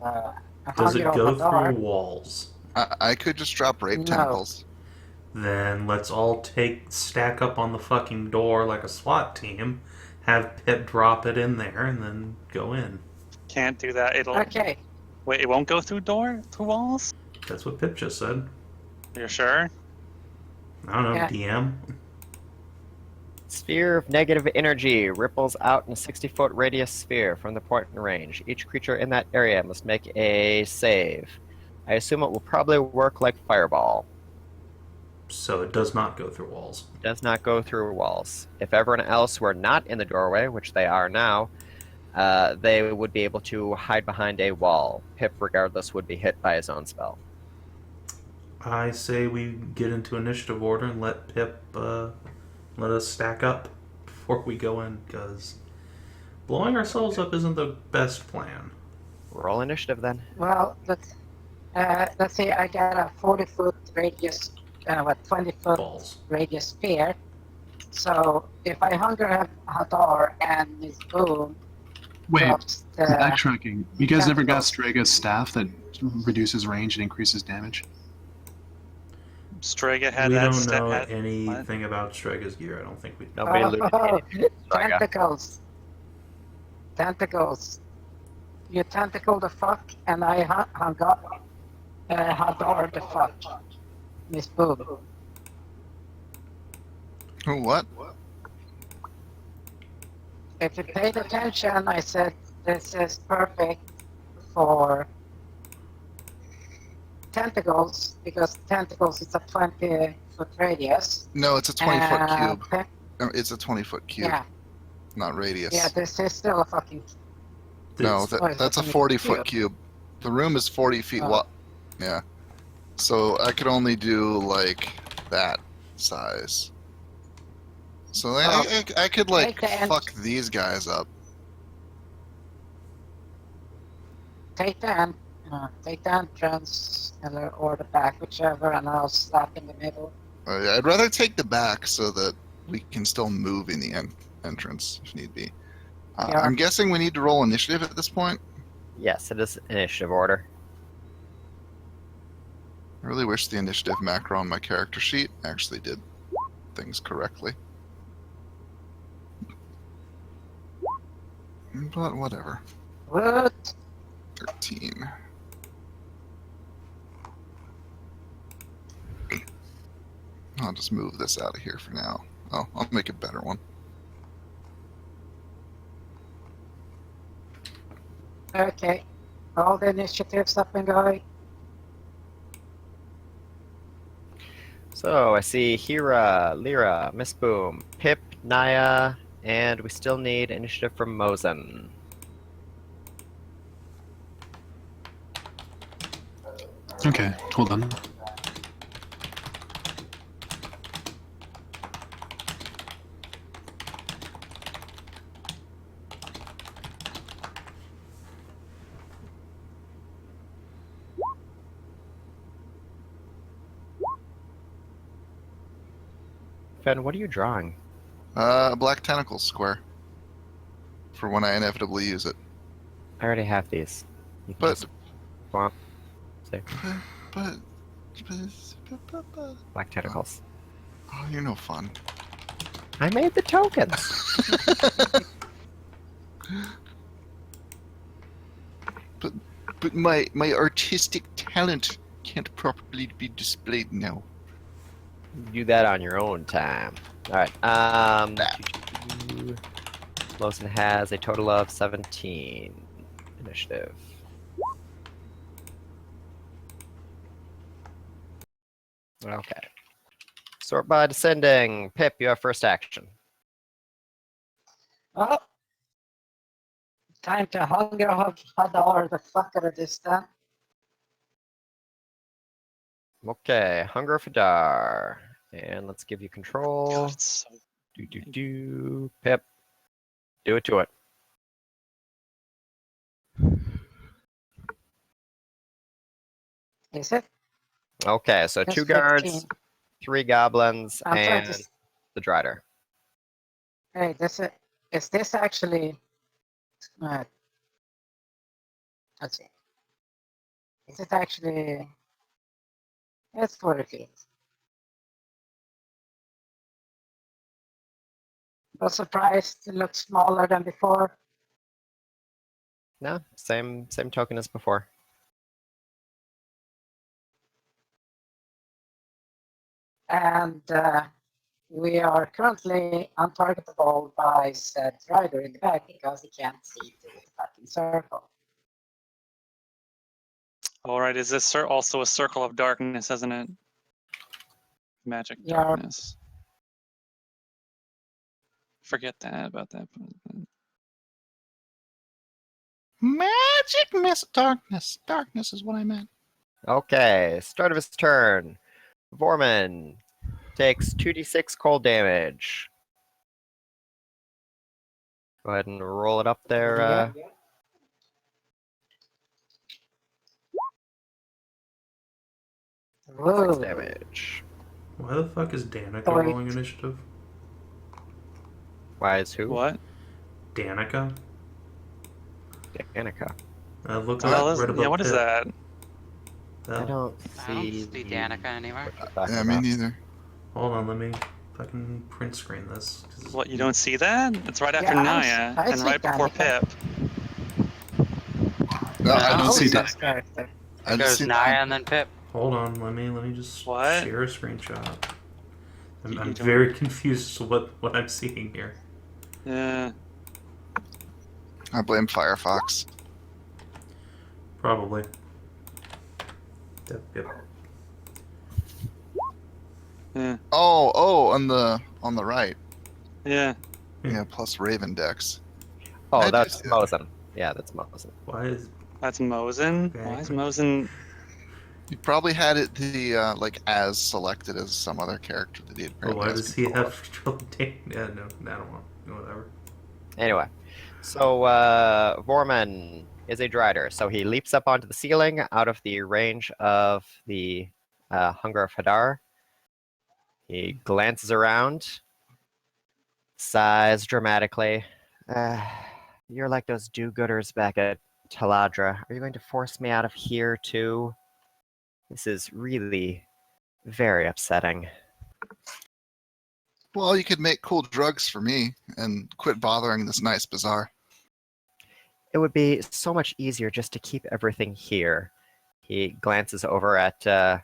Does it go Hadar. through walls? I could just drop rape No. tentacles. Then let's all stack up on the fucking door like a SWAT team, have Pip drop it in there, and then go in. Can't do that. It'll Okay, wait. It won't go through walls. That's what Pip just said. You're sure? I don't know, Yeah. DM? Sphere of negative energy ripples out in a 60-foot radius sphere from the point in range. Each creature in that area must make a save. I assume it will probably work like Fireball. So it does not go through walls. It does not go through walls. If everyone else were not in the doorway, which they are now, they would be able to hide behind a wall. Pip, regardless, would be hit by his own spell. I say we get into initiative order and let Pip, let us stack up before we go in, because blowing ourselves up isn't the best plan. Roll initiative then. well, let's see, I got a 40-foot radius, 20-foot Balls. radius sphere. So if I hunger Hadar and his boom Wait, drops the... backtracking. You guys ever got tentacles. Strega's staff that reduces range and increases damage? Strega had We that don't step. know anything about Strega's gear. I don't think we. Nobody looted anything. Sorry, guys. Tentacles. Tentacles. You tentacle the fuck, and I hung up Hadar the fuck. Miss Boob. What? If you paid attention, I said this is perfect for tentacles, because tentacles is a 20-foot radius. No, it's a 20-foot cube. Pe- No, it's a 20-foot cube, Yeah, not radius. yeah, this is still a fucking... No, It's- Oh, it's that's a a 40-foot cube. cube. The room is 40 feet Oh. wide. Yeah. So I could only do like that size. So I could like Take the fuck these guys up. Take the entrance or the back, whichever, and I'll slap in the middle. I'd rather take the back so that we can still move in the entrance if need be. Yeah. I'm guessing we need to roll initiative at this point. Yes, it is initiative order. I really wish the initiative macro on my character sheet actually did things correctly. But whatever. What? 13. I'll just move this out of here for now. Oh, I'll make a better one. Okay. All the initiatives up and going. So I see Hera, Leira, Miss Boom, Pip, Naya, and we still need initiative from Mozen. Okay, hold on. Fen, what are you drawing? A black tentacle square. For when I inevitably use it. I already have these. You can But, just swap. See, but, black tentacles. oh, you're no fun. I made the tokens. But my artistic talent can't properly be displayed now. Do that on your own time. All right. Mozen has a total of 17 initiative. Okay. Sort by descending. Pip, you have first action. Well, time to hunger Hadar the fuck out of this then. Okay, Hunger for Dar. And let's give you control. God, it's so Pip. Do it to it. Is it? Okay, so That's 2 guards, 15. 3 goblins, I'm trying and to. the drider. Hey, is this actually? Let's see. Is it actually? It's 40 feet. Was surprised it looks smaller than before. No, same token as before. And we are currently untargetable by said driver in the back because he can't see through the fucking circle. all right. Is this also a circle of darkness, isn't it? Magic Yeah. darkness. Forget that about that. Magic mist darkness. Darkness is what I meant. Okay, start of his turn. Vorman takes 2d6 cold damage. Go ahead and roll it up there. Yeah. 6 Whoa. damage. Why the fuck is Danica Sorry. rolling initiative? Why is who? What? Danica? Danica. I looked The hell up is, right above yeah, what is Pip. that? I don't I don't see see Danica anywhere. what you're talking Yeah, me about. neither. Hold on, let me fucking print screen this. 'cause What, you don't see that? It's right after Yeah, Naya I and see right before Danica. Pip. No, I No. don't see Who's that. this character? I It just goes see Naya and then Pip. Hold on, let me just What? share a screenshot. You I'm don't- very confused as to what I'm seeing here. Yeah. I blame Firefox. Probably. Yep. Yeah. Oh, on the right. Yeah. Yeah, plus Raven Dex. Oh, I that's just- Mozen. Yeah, that's Mozen. Why is That's Mozen. Okay. Why is Mozen? You probably had it like as selected as some other character that he had well, apparently why has does he control have of. control of Dan? Yeah, no, I don't want. No, whatever. Anyway, so Vorman is a drider, so he leaps up onto the ceiling out of the range of the Hunger of Hadar. He glances around, sighs dramatically. You're like those do-gooders back at Taladra. Are you going to force me out of here too? This is really very upsetting. Well, you could make cool drugs for me and quit bothering this nice bazaar. It would be so much easier just to keep everything here. He glances over at the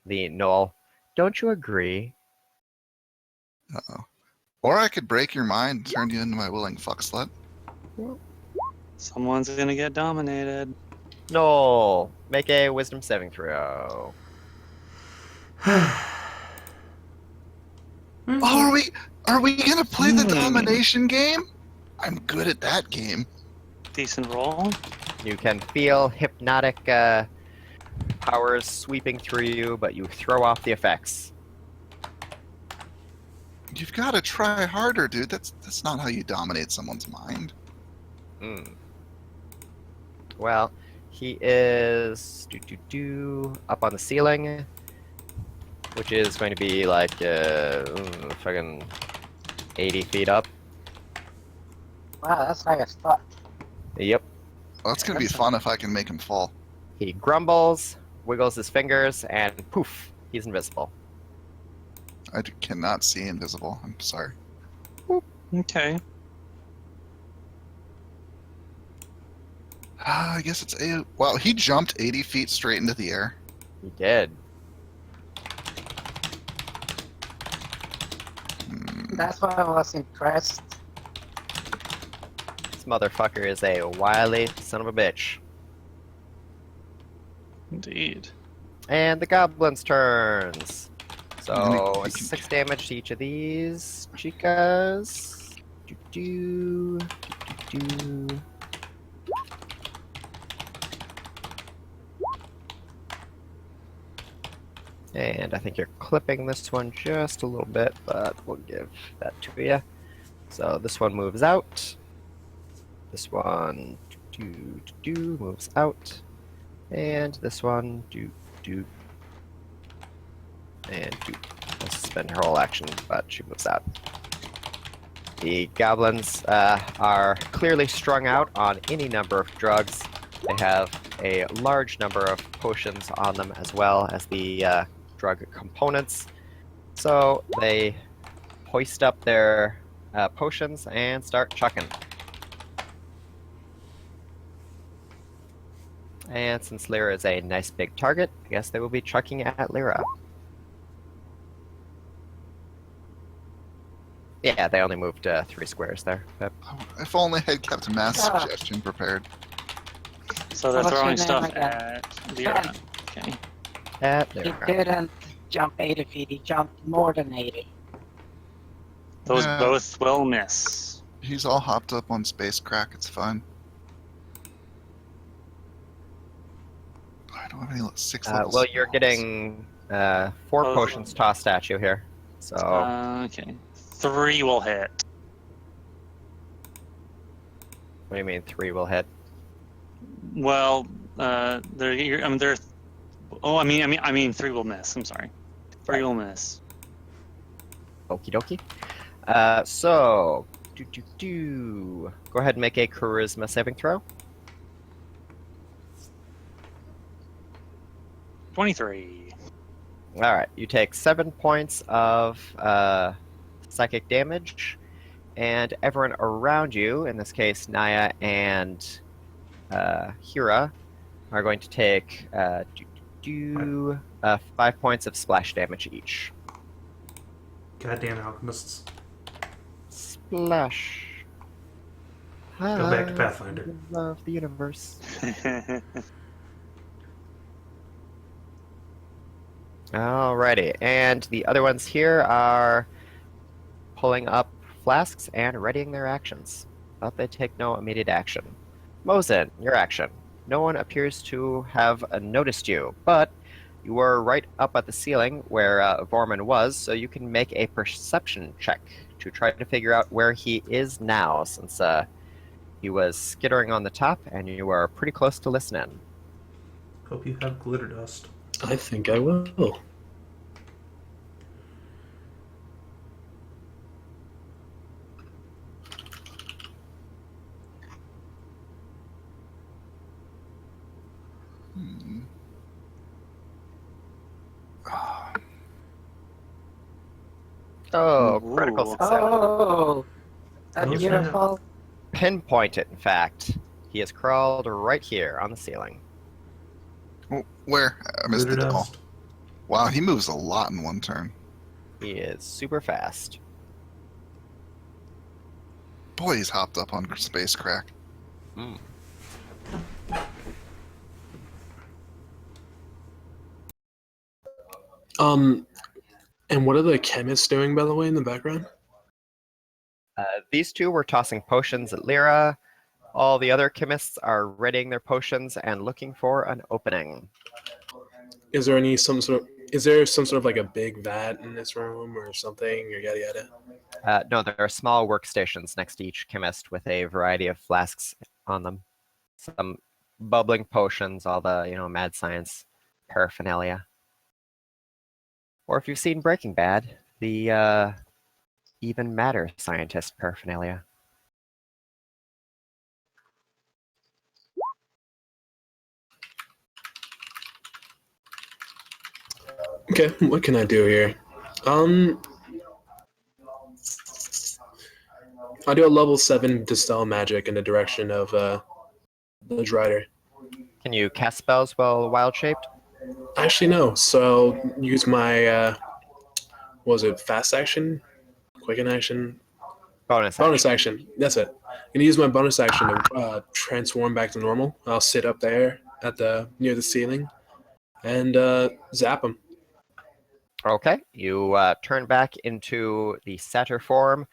Gnoll. Don't you agree? Uh-oh. Or I could break your mind and turn you into my willing fuck slut. Someone's gonna get dominated. Gnoll, make a wisdom saving throw. Oh, are we gonna play the domination game? I'm good at that game. Decent roll. You can feel hypnotic powers sweeping through you, but you throw off the effects. You've got to try harder, dude. That's not how you dominate someone's mind. Well, he is up on the ceiling. which is going to be like fucking 80 feet up. Wow, that's like a spot. Yep. Well, that's gonna be fun if I can make him fall. He grumbles, wiggles his fingers, and poof, he's invisible. I cannot see invisible. I'm sorry. Okay. I guess it's a. Wow, he jumped 80 feet straight into the air. He did. That's why I was impressed. This motherfucker is a wily son of a bitch. Indeed. And the goblins' turns. So, He can- 6 damage to each of these chicas. Do. And I think you're clipping this one just a little bit, but we'll give that to you. So this one moves out. This one moves out. And this one and I'll suspend her whole action, but she moves out. The goblins are clearly strung out on any number of drugs. They have a large number of potions on them as well as the drug components. So they hoist up their potions and start chucking. And since Leira is a nice big target, I guess they will be chucking at Leira. Yeah, they only moved 3 squares there. But If only I had kept a mass suggestion prepared. So they're What's your throwing name stuff again? at Leira. Okay. at He Leira. didn't jump 80 feet, he jumped more than 80. Those Yeah. both will miss. He's all hopped up on space crack. It's fine. I don't have any 6 levels. Well, you're getting 4 Oh. potions tossed at you here. So Okay. 3 will hit. what do you mean 3 will hit? Well, they're. Oh, I mean, 3 will miss. I'm sorry. 3 will miss. Okie dokie. So go ahead and make a charisma saving throw. 23. All right, you take 7 points of psychic damage, and everyone around you, in this case Naya and Hyra, are going to take 5 points of splash damage each. Goddamn alchemists. Splash. Go back to Pathfinder. Love the universe. Alrighty, and the other ones here are pulling up flasks and readying their actions, but they take no immediate action. Mozen, your action. No one appears to have noticed you, but you were right up at the ceiling where Vorman was, so you can make a perception check to try to figure out where he is now, since he was skittering on the top, and you are pretty close to listening. Hope you have glitter dust. I think I will. Oh, Ooh. critical success. Oh, that's Those beautiful. Pinpoint it, in fact. He has crawled right here on the ceiling. Oh, where? I missed Glitter it all. dust. Wow, he moves a lot in one turn. He is super fast. Boy, he's hopped up on space crack. And what are the chemists doing, by the way, in the background? These two were tossing potions at Leira. All the other chemists are readying their potions and looking for an opening. Is there some sort of like a big vat in this room or something, or yada yada? No, there are small workstations next to each chemist with a variety of flasks on them. Some bubbling potions, all the, mad science paraphernalia. Or if you've seen Breaking Bad, the even matter scientist paraphernalia. Okay, what can I do here? I do a level 7 dispel magic in the direction of the drider. Can you cast spells while wild shaped? Actually, no. So I'll use my what was it, fast action, quicken action, Bonus bonus action. action. That's it. I'm gonna use my bonus action to transform back to normal. I'll sit up there at the near the ceiling and zap him. Okay, you turn back into the Satyr form,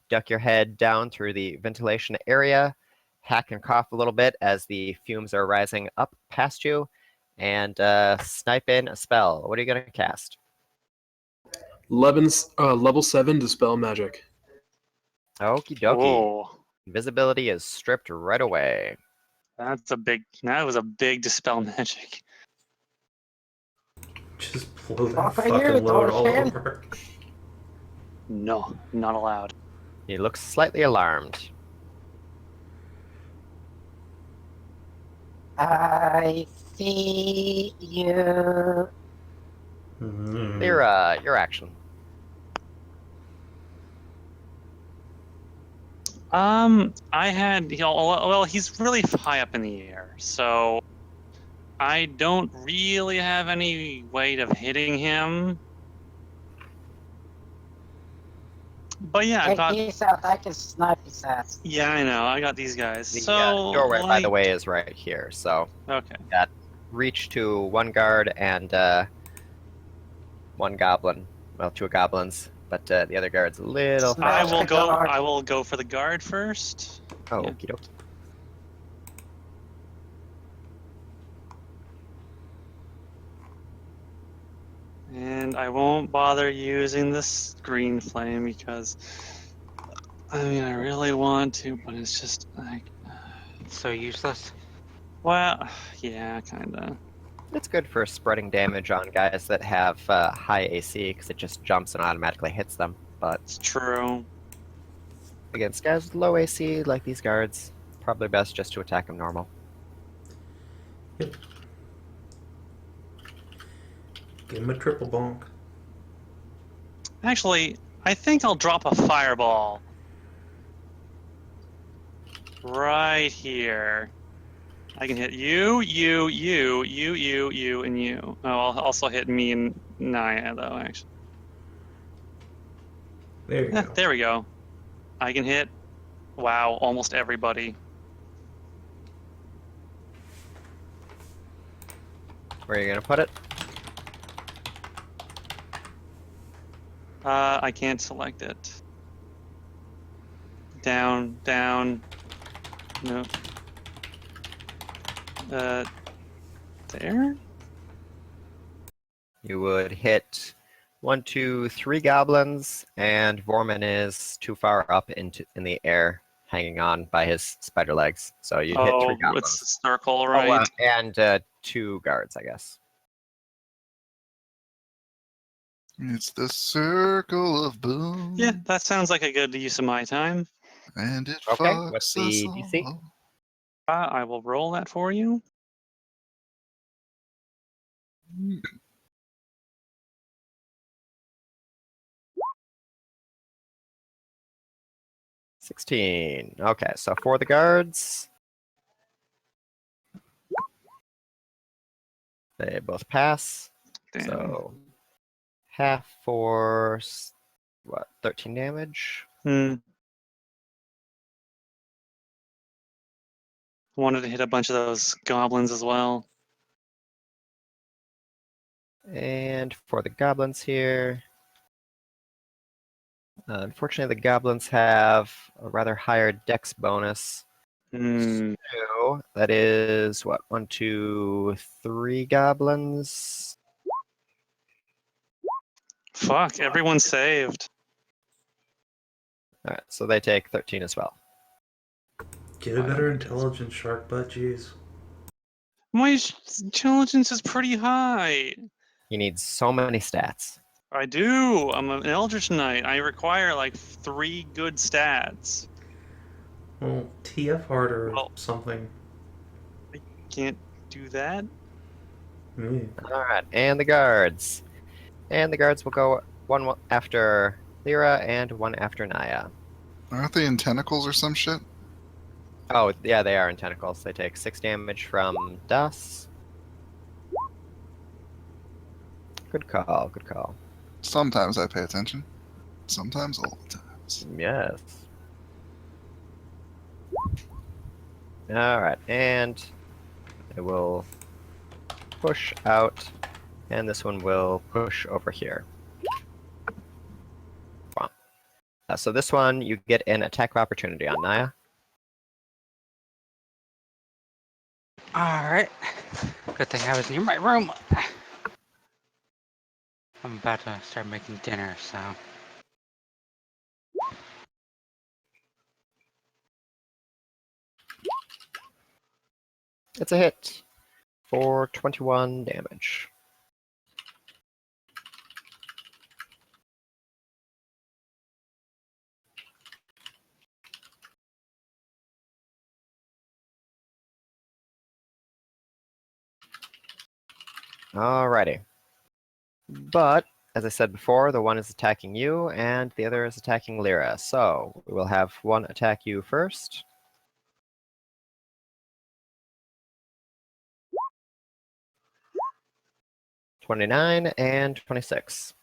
duck your head down through the ventilation area, hack and cough a little bit as the fumes are rising up past you, and snipe in a spell. What are you going to cast? Level 7 dispel magic. Okie dokie. Whoa, Invisibility is stripped right away. that was a big dispel magic. Just blow that Fuck fucking you, load all Thorfinn. over. No, not allowed. He looks slightly alarmed. I see you. Leira, your action. Well, he's really high up in the air, so I don't really have any way of hitting him. But yeah, I've Take got. these out, I can snipe his ass. Yeah, I know. I got these guys. The So doorway, by the like- way, is right here. So Okay. reach to one guard and one goblin. Well, two goblins, but the other guard's a little I far. will go for the guard first. Oh, yeah. okie dokie. And I won't bother using the screen flame because I mean I really want to, but it's just like So useless. well, yeah, kinda. It's good for spreading damage on guys that have high AC because it just jumps and automatically hits them. But It's true. against guys with low AC, like these guards, probably best just to attack them normal. Yep. Give him a triple bonk. Actually, I think I'll drop a fireball right here. I can hit you, and you. Oh, I'll also hit me and Naya, though, actually. There you Yeah, go. there we go. I can hit, wow, almost everybody. Where are you going to put it? I can't select it. Down. No. There? You would hit 1, 2, 3 goblins, and Vorman is too far up in the air, hanging on by his spider legs. So you'd hit 3 goblins. It's a circle, Oh, right? and 2 guards, I guess. It's the circle of boom. Yeah, that sounds like a good use of my time. And it Okay, fucks what's the us DC? all. I will roll that for you. $16. Okay, so for the guards, they both pass. Damn. So half for 13 damage. Wanted to hit a bunch of those goblins as well. And for the goblins here, unfortunately, the goblins have a rather higher dex bonus. Hmm. So that is what, 1, 2, 3 goblins. Fuck, everyone saved. All right, so they take 13 as well. Get a better intelligence, shark butt, jeez. My intelligence is pretty high. He needs so many stats. I do. I'm an Eldritch Knight. I require like 3 good stats. Well, TF hard or Well- something. Can't do that. Mm. All right, and the guards. And the guards will go one after Leira and one after Naya. Aren't they in tentacles or some shit? Oh, yeah, they are in tentacles. They take 6 damage from dust. Good call, good call. Sometimes I pay attention. Sometimes all the times. Yes. Alright, and I will push out, and this one will push over here. So this one, you get an attack of opportunity on Naya. Alright. Good thing I was near my room. I'm about to start making dinner, so. It's a hit for 21 damage. Alrighty. But, as I said before, the one is attacking you, and the other is attacking Leira. So, we will have one attack you first. $29 and 26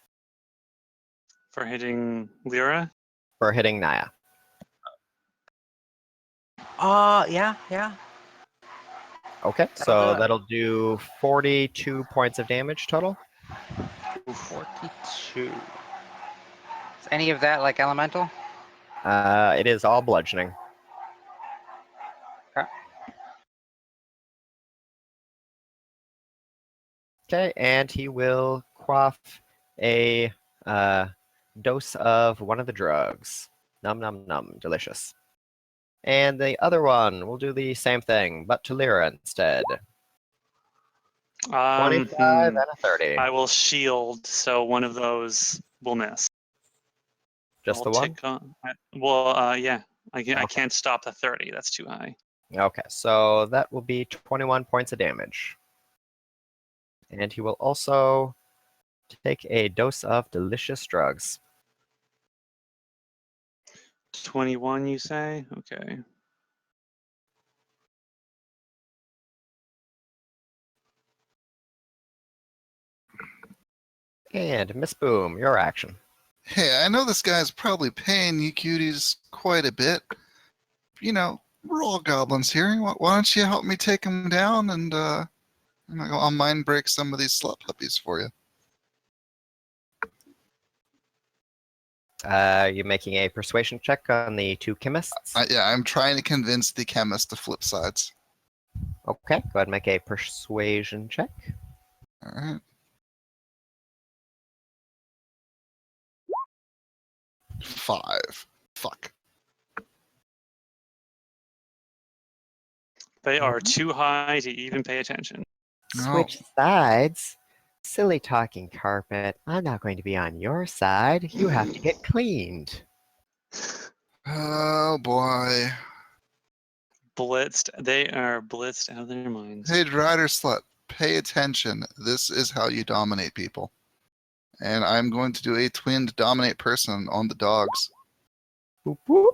For hitting Lyra. for hitting Naya. Yeah. Okay, That'll so do it. that'll do 42 points of damage total. 42. Is any of that like elemental? It is all bludgeoning. Okay. Okay, and he will quaff a dose of one of the drugs. Num num num, delicious. And the other one will do the same thing, but to Lyra instead. 25 and a 30. I will shield, so one of those will miss. Just the I'll one? tick on- yeah. I Okay. can't stop the 30. That's too high. Okay, so that will be 21 points of damage. And he will also take a dose of delicious drugs. 21, you say? Okay. And Miss Boom, your action. Hey, I know this guy's probably paying you cuties quite a bit. You know, we're all goblins here. Why don't you help me take him down and I'll mind break some of these slut puppies for you. You're making a persuasion check on the two chemists. Yeah, I'm trying to convince the chemist to flip sides. Okay, go ahead and make a persuasion check. All right. 5. Fuck. They are too high to even pay attention. No. Switch sides? Silly talking carpet. I'm not going to be on your side. You have to get cleaned. Oh boy. Blitzed. They are blitzed out of their minds. Hey, Drider Slut, pay attention. This is how you dominate people. And I'm going to do a twinned dominate person on the dogs. Boop, boop.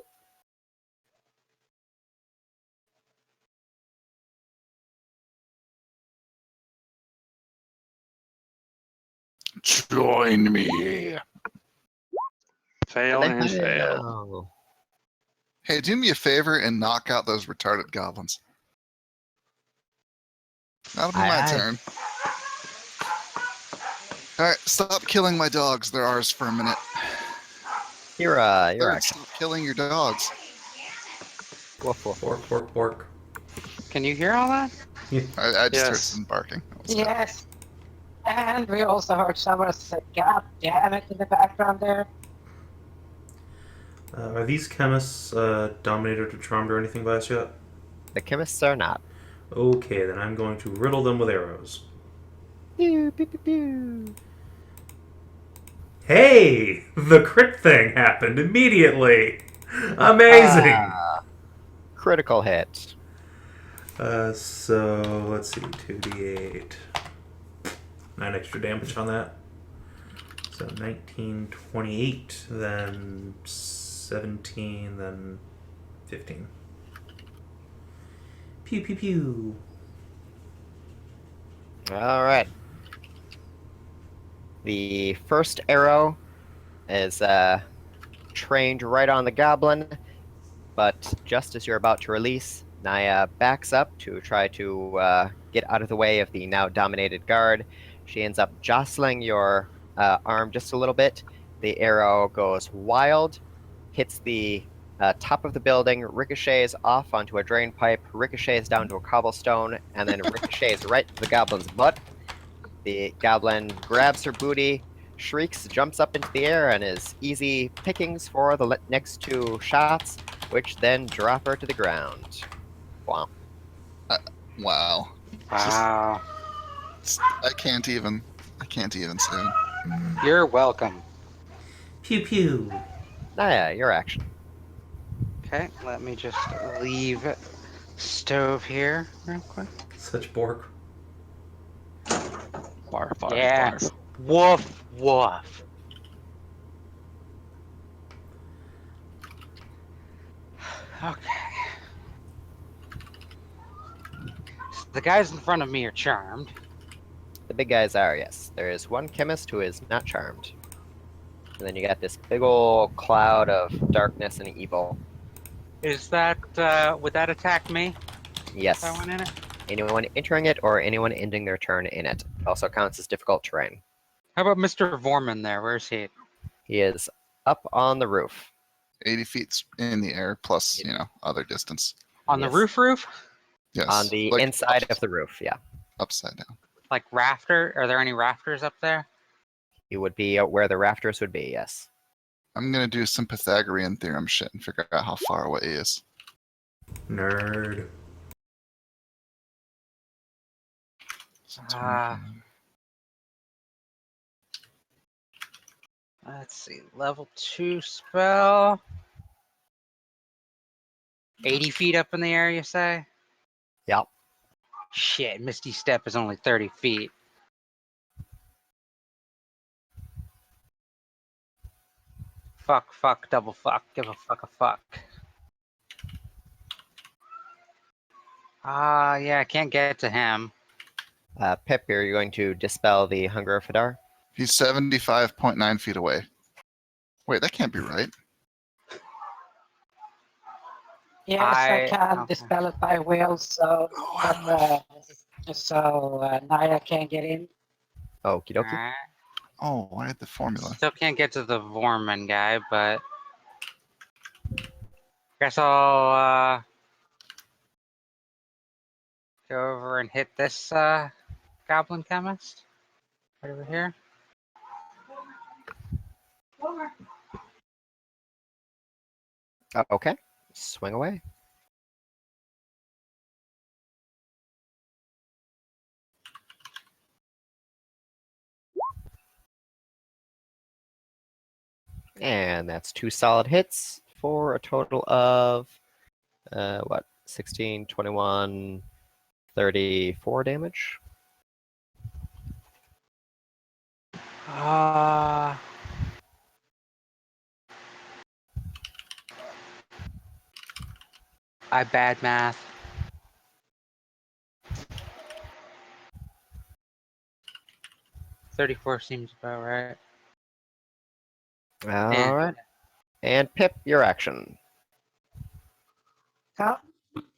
Join me. Fail And and they fail. fail. Hey, do me a favor and knock out those retarded goblins. That'll be Aye, my aye. turn. Alright, stop killing my dogs. They're ours for a minute. Hera, your Third, action. stop killing your dogs. Woof, woof. Pork, pork, pork. Can you hear all that? I just heard Yes. some barking. Yes. And we also heard someone say, God damn it, in the background there. Are these chemists dominated or charmed or anything by us yet? The chemists are not. Okay, then I'm going to riddle them with arrows. Pew, pew, pew, pew. Hey, the crit thing happened immediately. Amazing. Critical hit. So let's see, 2d8. 9 extra damage on that. So 19, 28, then 17, then 15. Pew pew pew. All right. The first arrow is trained right on the goblin, but just as you're about to release, Naya backs up to try to get out of the way of the now dominated guard. She ends up jostling your arm just a little bit. The arrow goes wild, hits the top of the building, ricochets off onto a drain pipe, ricochets down to a cobblestone, and then ricochets right to the goblin's butt. The goblin grabs her booty, shrieks, jumps up into the air, and is easy pickings for the next two shots, which then drop her to the ground. Wow. Wow. Wow. I can't even say. You're welcome. Pew pew. Naya, your action. Okay, let me just leave stove here real quick. Such Bork. Barf, barf, Yeah. barf. Woof, woof. Okay. So the guys in front of me are charmed. The big guys are, yes. There is one chemist who is not charmed. And then you got this big old cloud of darkness and evil. Is that, would that attack me? Yes. If I went in it? Anyone entering it or anyone ending their turn in it. It also counts as difficult terrain. How about Mr. Vorman there? Where's he? He is up on the roof. 80 feet in the air plus, other distance. On the Yes. roof? Yes. On the like inside of the roof, yeah. upside down. Like rafter? Are there any rafters up there? He would be where the rafters would be, yes. I'm gonna do some Pythagorean theorem shit and figure out how far away he is. Nerd. Ah. Let's see. Level 2 spell. 80 feet up in the air, you say? Yep. Shit, Misty Step is only 30 feet. Fuck, fuck, double fuck, give a fuck a fuck. Yeah, I can't get to him. Pip, are you going to dispel the hunger of Hadar? He's 75.9 feet away. Wait, that can't be right. Yes, I can okay. dispel it by will, so Naya can't get in. Okie dokie. Alright. Oh, I had the formula. Still can't get to the Vorman guy, but guess I'll go over and hit this goblin chemist right over here. Okay. Swing away. And that's 2 solid hits for a total of, 16, 21, 34 damage. I bad math. 34 seems about right. All right. And Pip, your action. So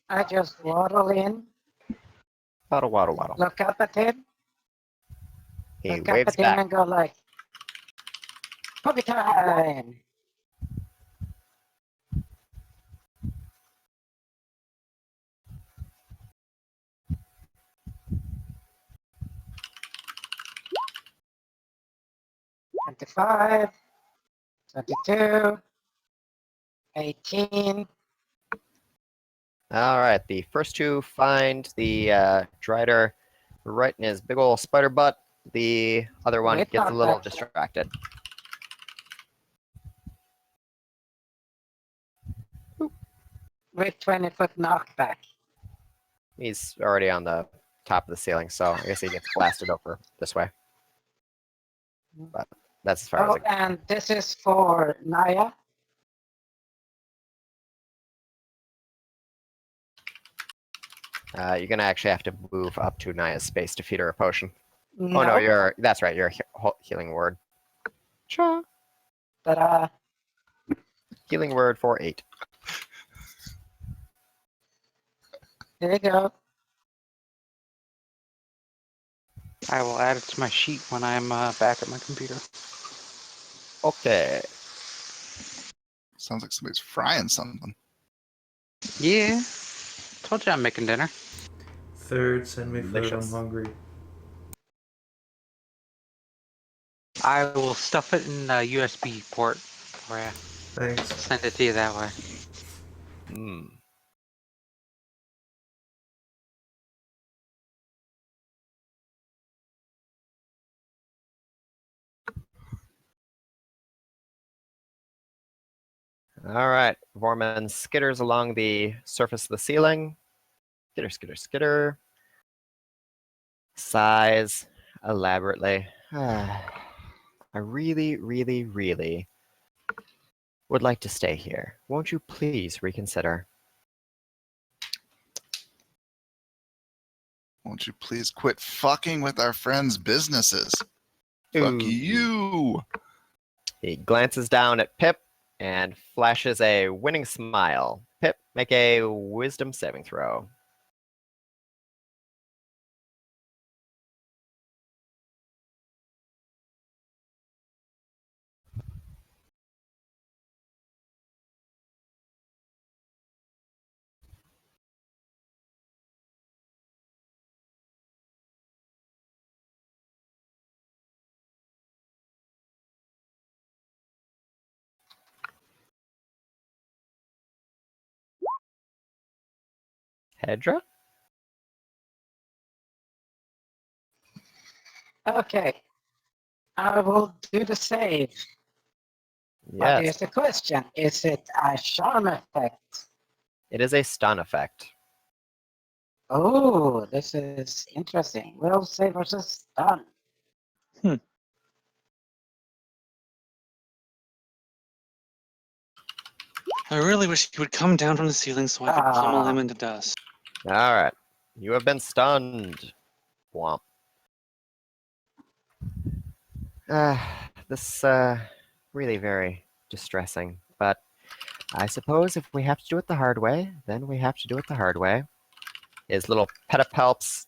I just waddle in, Waddle, waddle, waddle. look up at him, He look up waves at him back. and go like, "Puppy time!" "25, 22, 18." All right. The first two find the drider right in his big ol' spider butt. The other one Wait, gets a not little that. distracted. with 20-foot knockback. He's already on the top of the ceiling, so I guess he gets blasted over this way. But that's as far as Oh, it goes. and this is for Naya. You're gonna actually have to move up to Naya's space to feed her a potion. No, Oh no, that's right. You're a healing word. Cha. but Healing word for 8. here you go. I will add it to my sheet when I'm back at my computer. Okay. Sounds like somebody's frying something. Yeah. Told you I'm making dinner. Third, send me food. I'm Delicious. hungry. I will stuff it in a USB port for you. Thanks. Send it to you that way. Hmm. All right. Vorman skitters along the surface of the ceiling. Skitter, skitter, skitter. Sighs elaborately. I really, really, really would like to stay here. Won't you please reconsider? Won't you please quit fucking with our friends' businesses? Fuck Ooh. you. He glances down at Pip and flashes a winning smile. Pip, make a wisdom saving throw. Hedrah? Okay, I will do the save. But here's Yes, the question: is it a charm effect? it is a stun effect. Oh, this is interesting. Will save versus stun. I really wish he would come down from the ceiling so I could pummel him into dust. All right. You have been stunned. Womp. This really very distressing, but I suppose if we have to do it the hard way, then we have to do it the hard way. His little pedipalps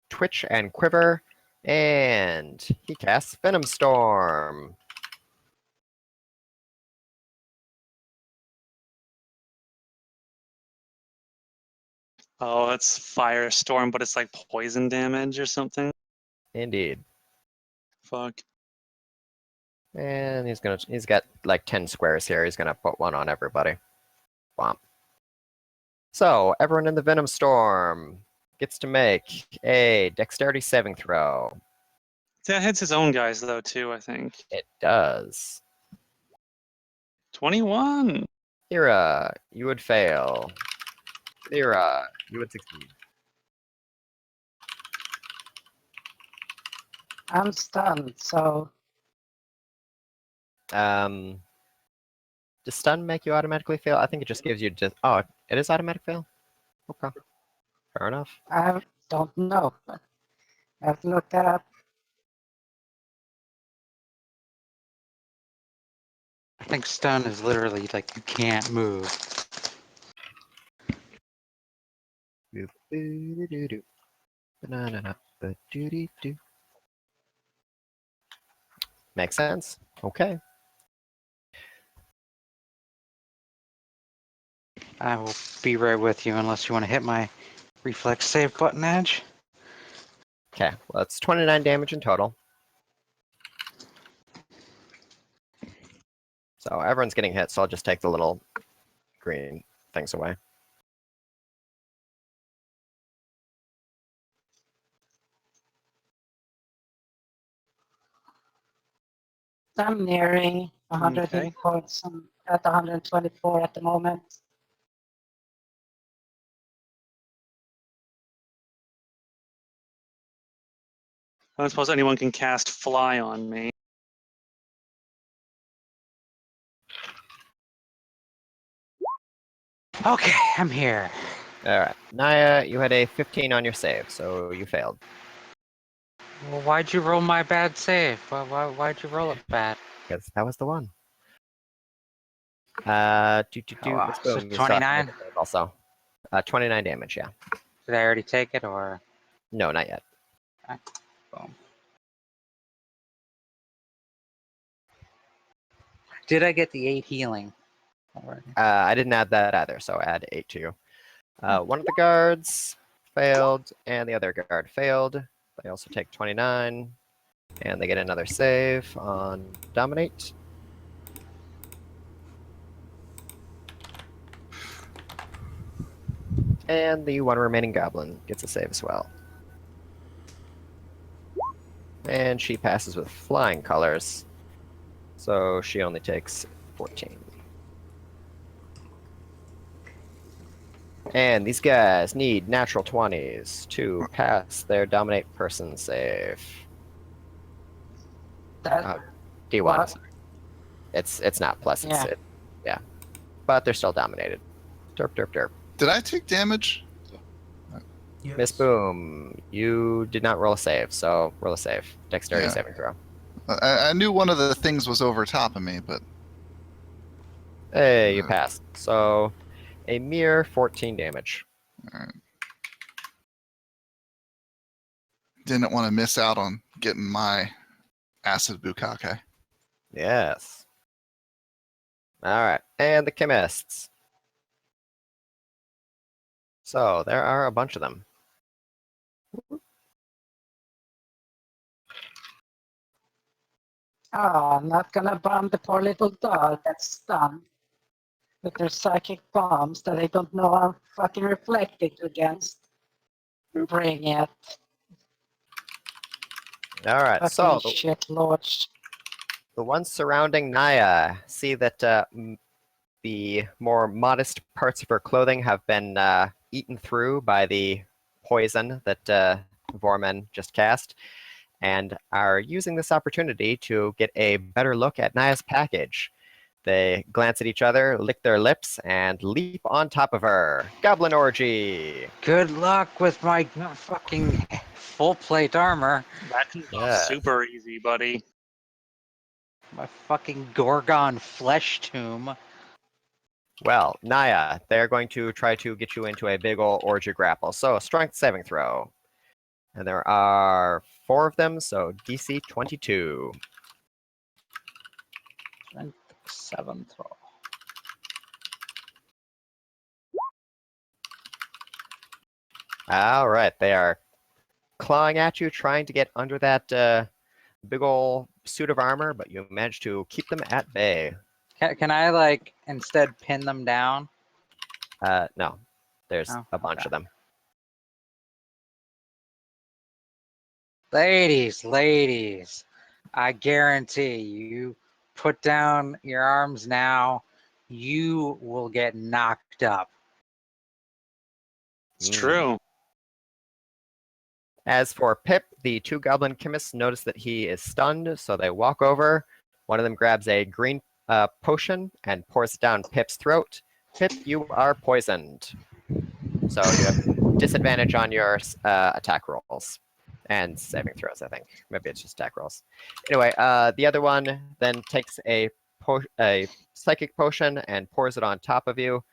twitch and quiver, and he casts Venom Storm. Oh, it's firestorm, but it's like poison damage or something. Indeed. Fuck. And he's got like 10 squares here. He's gonna put one on everybody. Bomb. So everyone in the Venom Storm gets to make a dexterity saving throw. That hits his own guys though too, I think. It does. 21. Hera, you would fail. Leira, you would succeed. I'm stunned, so Does stun make you automatically fail? I think it just gives you just. Oh, it is automatic fail? Okay. Fair enough. I don't know. I have to look that up. I think stun is literally like you can't move. Boo-boo-doo-doo. Ba-na-na-na, ba-doo-dee-doo. Makes sense. Okay. I will be right with you unless you want to hit my reflex save button edge. Okay. Well, it's 29 damage in total. So everyone's getting hit, so I'll just take the little green things away. I'm nearing 100 Okay. hit points. I'm at 124 at the moment. I don't suppose anyone can cast Fly on me. Okay, I'm here. All right, Naya, you had a 15 on your save, so you failed. Well, why'd you roll my bad save? Why'd you roll it bad? Because that was the one. Oh, Miss so Boom, you still have to make 29? a save also. 29 damage, yeah. Did I already take it, or? No, not yet. Boom. Did I get the 8 healing? Already? I didn't add that either, so add 8 to you. One of the guards failed, and the other guard failed. They also take 29, and they get another save on Dominate. And the one remaining goblin gets a save as well. And she passes with flying colors, so she only takes 14. And these guys need natural 20s to pass their Dominate person save. That, D1. what? Sorry. It's not plus. Yeah. Yeah. But they're still dominated. Derp, derp, derp. Did I take damage? Yes. Miss Boom, you did not roll a save, so roll a save. Dexterity Yeah. saving throw. I knew one of the things was over top of me, but Hey, you passed. So a mere 14 damage. didn't want to miss out on getting my acid bukkake. Yes. All right, and the chemists. So there are a bunch of them. Oh, I'm not gonna bomb the poor little dog that's stunned with their psychic bombs that I don't know how fucking reflected against. Bring it. All right, so Fucking shit lords. the ones surrounding Naya see that the more modest parts of her clothing have been eaten through by the poison that Vorman just cast, and are using this opportunity to get a better look at Naya's package. They glance at each other, lick their lips, and leap on top of her. Goblin orgy! Good luck with my fucking full plate armor. That can go Yeah. super easy, buddy. My fucking Gorgon flesh tomb. Well, Naya, they're going to try to get you into a big ol' orgy grapple. So, strength saving throw. And there are 4 of them, so DC 22. Strength 7 throw. All right, they are clawing at you, trying to get under that big ol' suit of armor, but you manage to keep them at bay. Can I, like, instead pin them down? No, there's Oh, a bunch okay. of them. Ladies, I guarantee you put down your arms now, you will get knocked up. It's Mm. true. As for Pip, the 2 goblin chemists notice that he is stunned, so they walk over. One of them grabs a green potion and pours it down Pip's throat. Pip, you are poisoned. So you have disadvantage on your attack rolls and saving throws, I think. Maybe it's just attack rolls. Anyway, the other one then takes a psychic potion and pours it on top of you.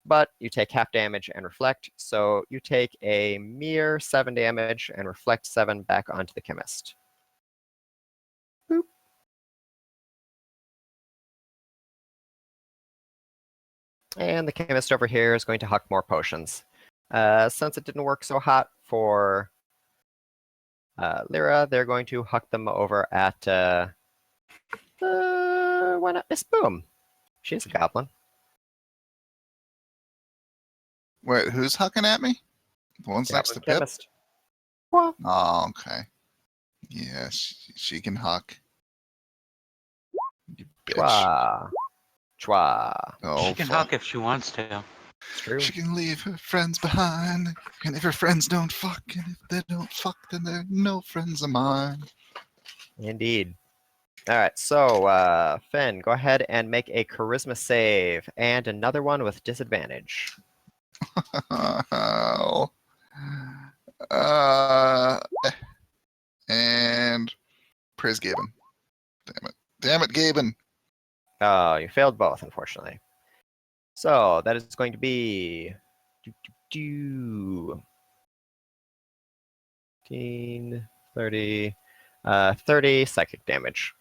But you take half damage and reflect, so you take a mere 7 damage and reflect 7 back onto the chemist. Boop. And the chemist over here is going to huck more potions. Since it didn't work so hot for Leira, they're going to huck them over at why not Miss Boom? She's a goblin. Wait, who's hucking at me? The ones next to Goblin Pip? chemist. Well, Oh, okay. Yeah, she can huck. You bitch. chwa. Chwa. Oh, She can fuck. huck if she wants to. It's true. She can leave her friends behind, and if her friends don't fuck, and if they don't fuck, then they're no friends of mine. Indeed. All right, so Finn, go ahead and make a charisma save and another one with disadvantage. Oh. And praise Gaben. Damn it. Damn it, Gaben. Oh, you failed both, unfortunately. So that is going to be 15, 30, 30 psychic damage.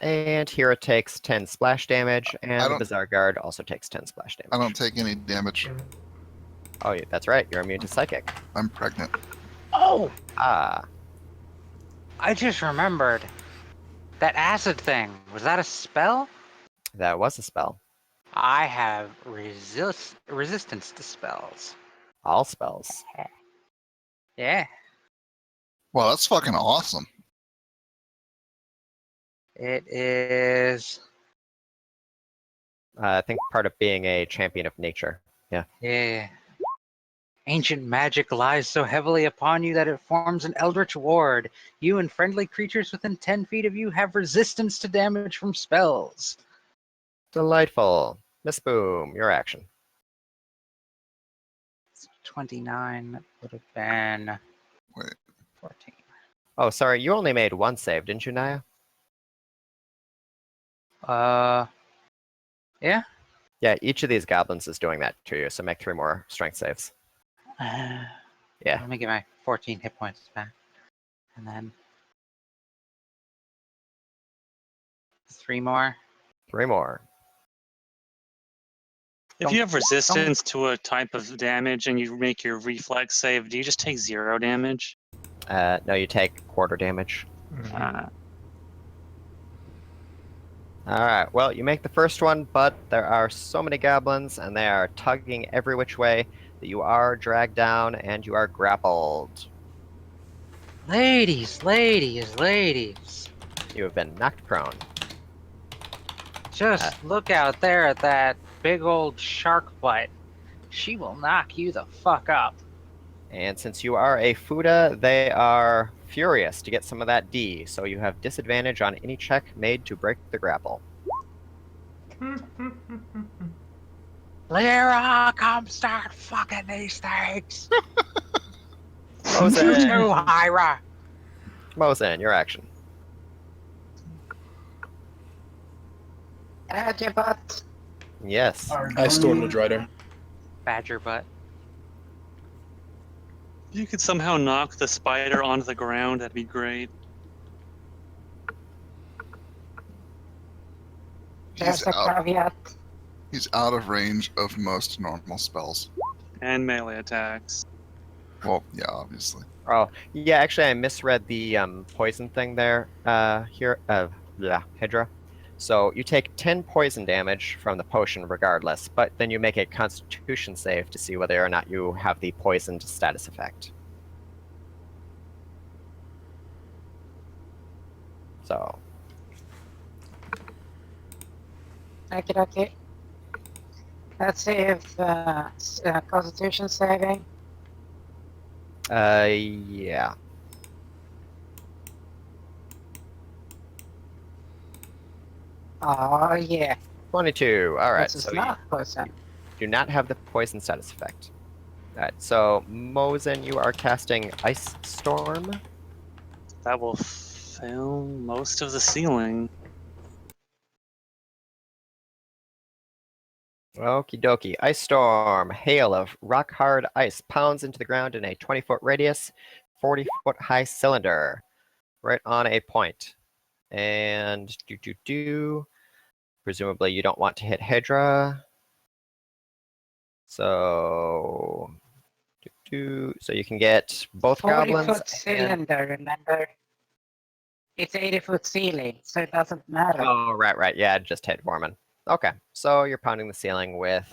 And Hera takes 10 splash damage, and the don't- Bizarre Guard also takes 10 splash damage. I don't take any damage. Oh, that's right. You're immune to psychic. I'm pregnant. Oh, Ah, I just remembered. That acid thing, was that a spell? that was a spell. I have resistance to spells. All spells. Yeah, Well, that's fucking awesome. it is. I think part of being a champion of nature. Yeah. Ancient magic lies so heavily upon you that it forms an eldritch ward. You and friendly creatures within 10 feet of you have resistance to damage from spells. Delightful. Miss Boom, your action. 29 would have been Wait. 14. Oh, sorry, you only made one save, didn't you, Naya? Yeah. Yeah, each of these goblins is doing that to you, so make 3 more strength saves. Yeah. Let me get my 14 hit points back. And then 3 more. 3 more. If you have resistance to a type of damage and you make your reflex save, do you just take 0 damage? No, you take quarter damage. Alright, well, you make the first one, but there are so many goblins, and they are tugging every which way, that you are dragged down and you are grappled. Ladies, ladies, ladies. You have been knocked prone. Just look out there at that big old shark butt. She will knock you the fuck up. And since you are a Fuda, they are furious to get some of that D, so you have disadvantage on any check made to break the grapple. Leira, come start fucking these things. You Mozen, too, Hyra. Mozen, your action. Adjatha. Yes. I stormed the drider. Badger butt. If you could somehow knock the spider onto the ground, that'd be great. There's He's a out, caveat. he's out of range of most normal spells. And melee attacks. Well, yeah, obviously. Oh, yeah, actually I misread the poison thing there, Hedrah. So you take 10 poison damage from the potion regardless, but then you make a constitution save to see whether or not you have the poisoned status effect. So, Okay. Let's see if Constitution saving. yeah. Oh yeah. 22. All right, This is so not poison. you do not have the poison status effect. All right, so Mozen, you are casting Ice Storm. That will fill most of the ceiling. Okie dokie. Ice Storm. Hail of rock hard ice pounds into the ground in a 20-foot radius, 40-foot high cylinder. Right on a point. And presumably you don't want to hit Hedrah. So so you can get both 40 goblins. foot cylinder, remember? It's 80-foot ceiling, so it doesn't matter. Oh, right. Yeah, just hit Warman. Okay, so you're pounding the ceiling with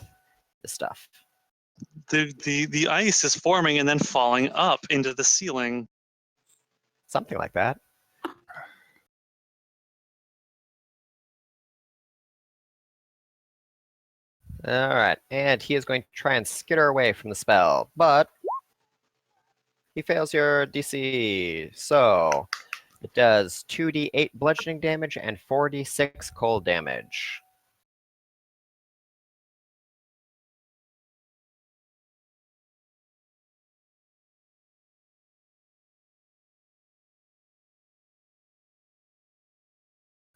the stuff. The ice is forming and then falling up into the ceiling. Something like that. Alright, and he is going to try and skitter away from the spell, but he fails your DC. So it does 2d8 bludgeoning damage and 4d6 cold damage.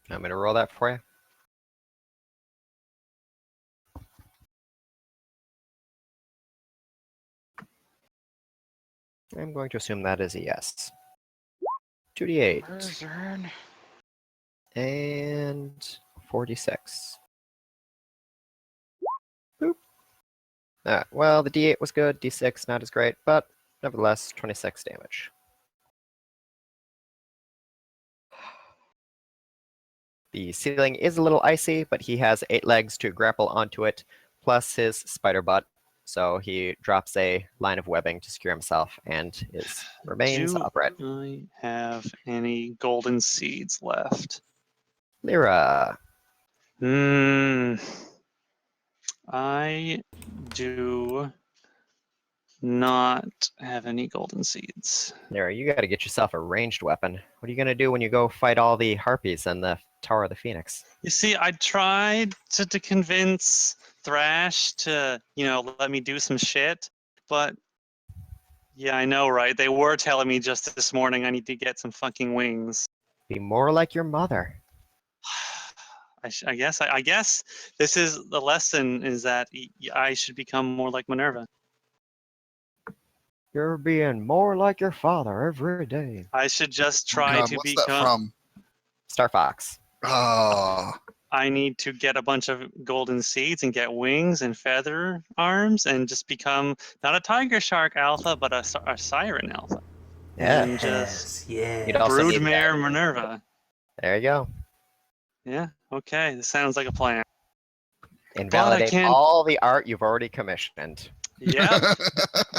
I'm going to roll that for you. I'm going to assume that is a yes. 2d8 Mozen. and 4d6. Boop. Well, the d8 was good, d6 not as great, but nevertheless, 26 damage. The ceiling is a little icy, but he has 8 legs to grapple onto it, plus his spider butt. So he drops a line of webbing to secure himself and remains Do upright. I have any golden seeds left? Leira. I do not have any golden seeds. Leira, you gotta get yourself a ranged weapon. What are you gonna do when you go fight all the harpies in the Tower of the Phoenix? You see, I tried to convince Thrash to, let me do some shit, but yeah, I know, right? They were telling me just this morning I need to get some fucking wings. Be more like your mother. I guess this is the lesson: is that I should become more like Minerva. You're being more like your father every day. I should just try God, to what's that become. from? Star Fox. Oh, I need to get a bunch of golden seeds and get wings and feather arms and just become not a tiger shark alpha, but a siren alpha. Yeah. And just You'd also need broodmare Minerva. There you go. Yeah. Okay. This sounds like a plan. Invalidate can't- all the art you've already commissioned. Yep.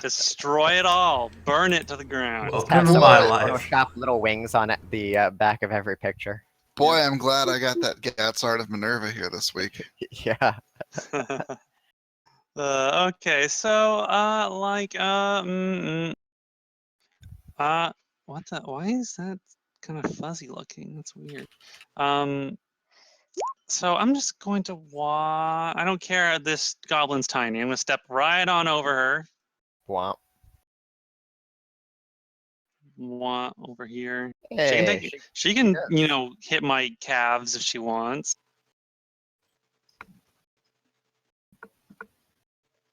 Destroy it all. Burn it to the ground. Welcome Have to someone my life. Photoshop little wings on the back of every picture. boy, I'm glad I got that Gats art of Minerva here this week. Yeah. Okay. So, what the? Why is that kind of fuzzy looking? That's weird. So I'm just going to walk. I don't care. This goblin's tiny. I'm going to step right on over her. Womp. Over here. Hey, She can, yes. hit my calves if she wants.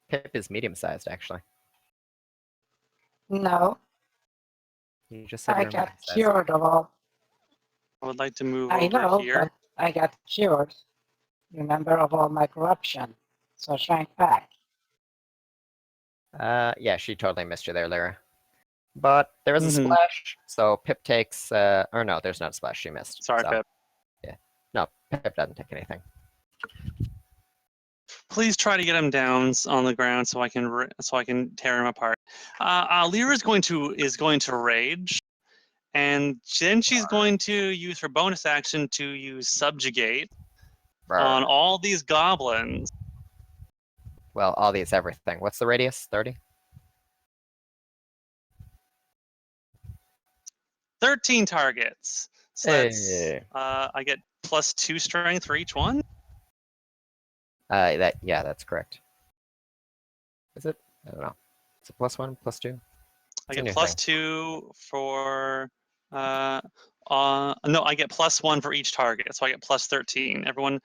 Pip is medium-sized, actually. No, You just said I you were got medium-sized. cured of all. I would like to move I over know, here. but I got cured. Remember of all my corruption. So shrank back. Yeah, she totally missed you there, Lyra. But there was a Mhm. splash, so Pip takes, or no, there's not a splash, she missed. Sorry, so, Pip. Yeah. No, Pip doesn't take anything. Please try to get him down on the ground so I can tear him apart. Lyra is going to rage, and then she's going to use her bonus action to use subjugate on Brr. all these goblins. Well, all these everything. What's the radius? 30? 13 targets. So that's Hey. I get +2 strength for each one. Yeah, that's correct. Is it? I don't know. Is it +1, +2? I It's a get new +2 for no, I get +1 for each target, so I get +13. Everyone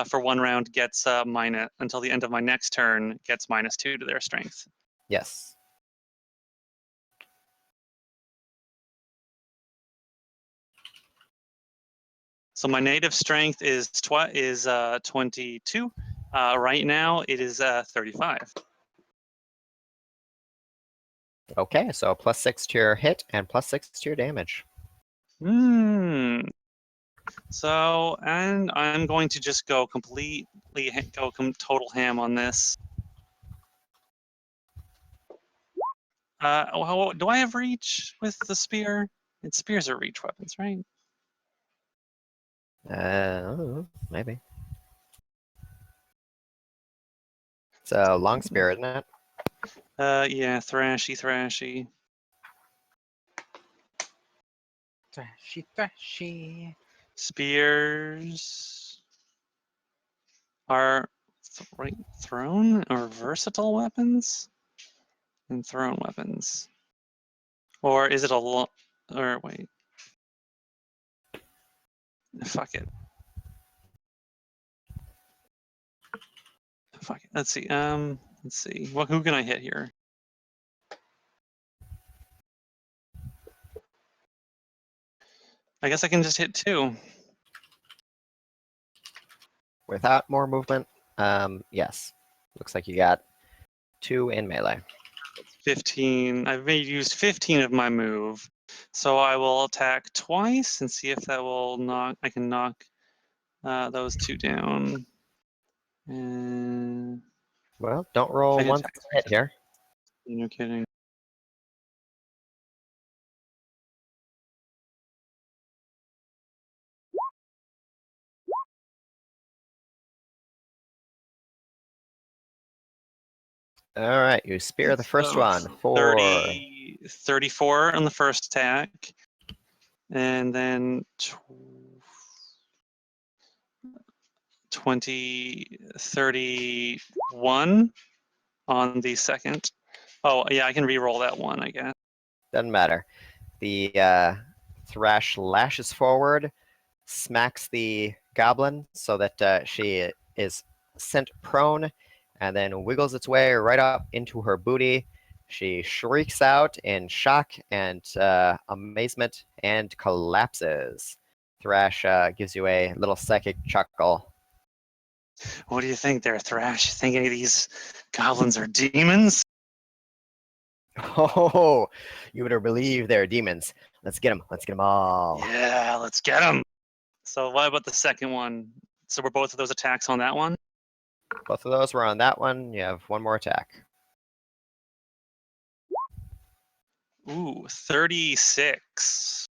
for 1 round gets minus until the end of my next turn gets -2 to their strength. Yes. So my native strength is 22. Right now it is 35. Okay, so +6 to your hit and +6 to your damage. So, and I'm going to just go total ham on this. Do I have reach with the spear? Spears are reach weapons, right? I don't know, maybe. It's a long spear, isn't it? Yeah, thrashy. Thrashy. Spears are thrown or versatile weapons? And thrown weapons. Or is it or wait. Fuck it. Let's see. Let's see. Who can I hit here? I guess I can just hit 2. Without more movement, yes. Looks like you got 2 in melee. 15. I've used 15 of my move. So I will attack twice and see if that will knock. I can knock those 2 down. And Well, don't roll I can once attack to hit here. No kidding. All right, you spear the first So, one for 34 on the first attack. And then 31 on the second. Oh, yeah, I can re-roll that one, I guess. Doesn't matter. The thrash lashes forward, smacks the goblin so that she is sent prone, and then wiggles its way right up into her booty. She shrieks out in shock and amazement and collapses. Thrash gives you a little psychic chuckle. What do you think there, Thrash? You think any of these goblins are demons? Oh, you better believe they're demons. Let's get them. Let's get them all. Yeah, let's get them. So what about the second one? So were both of those attacks on that one? Both of those were on that one. You have one more attack. Ooh, 36.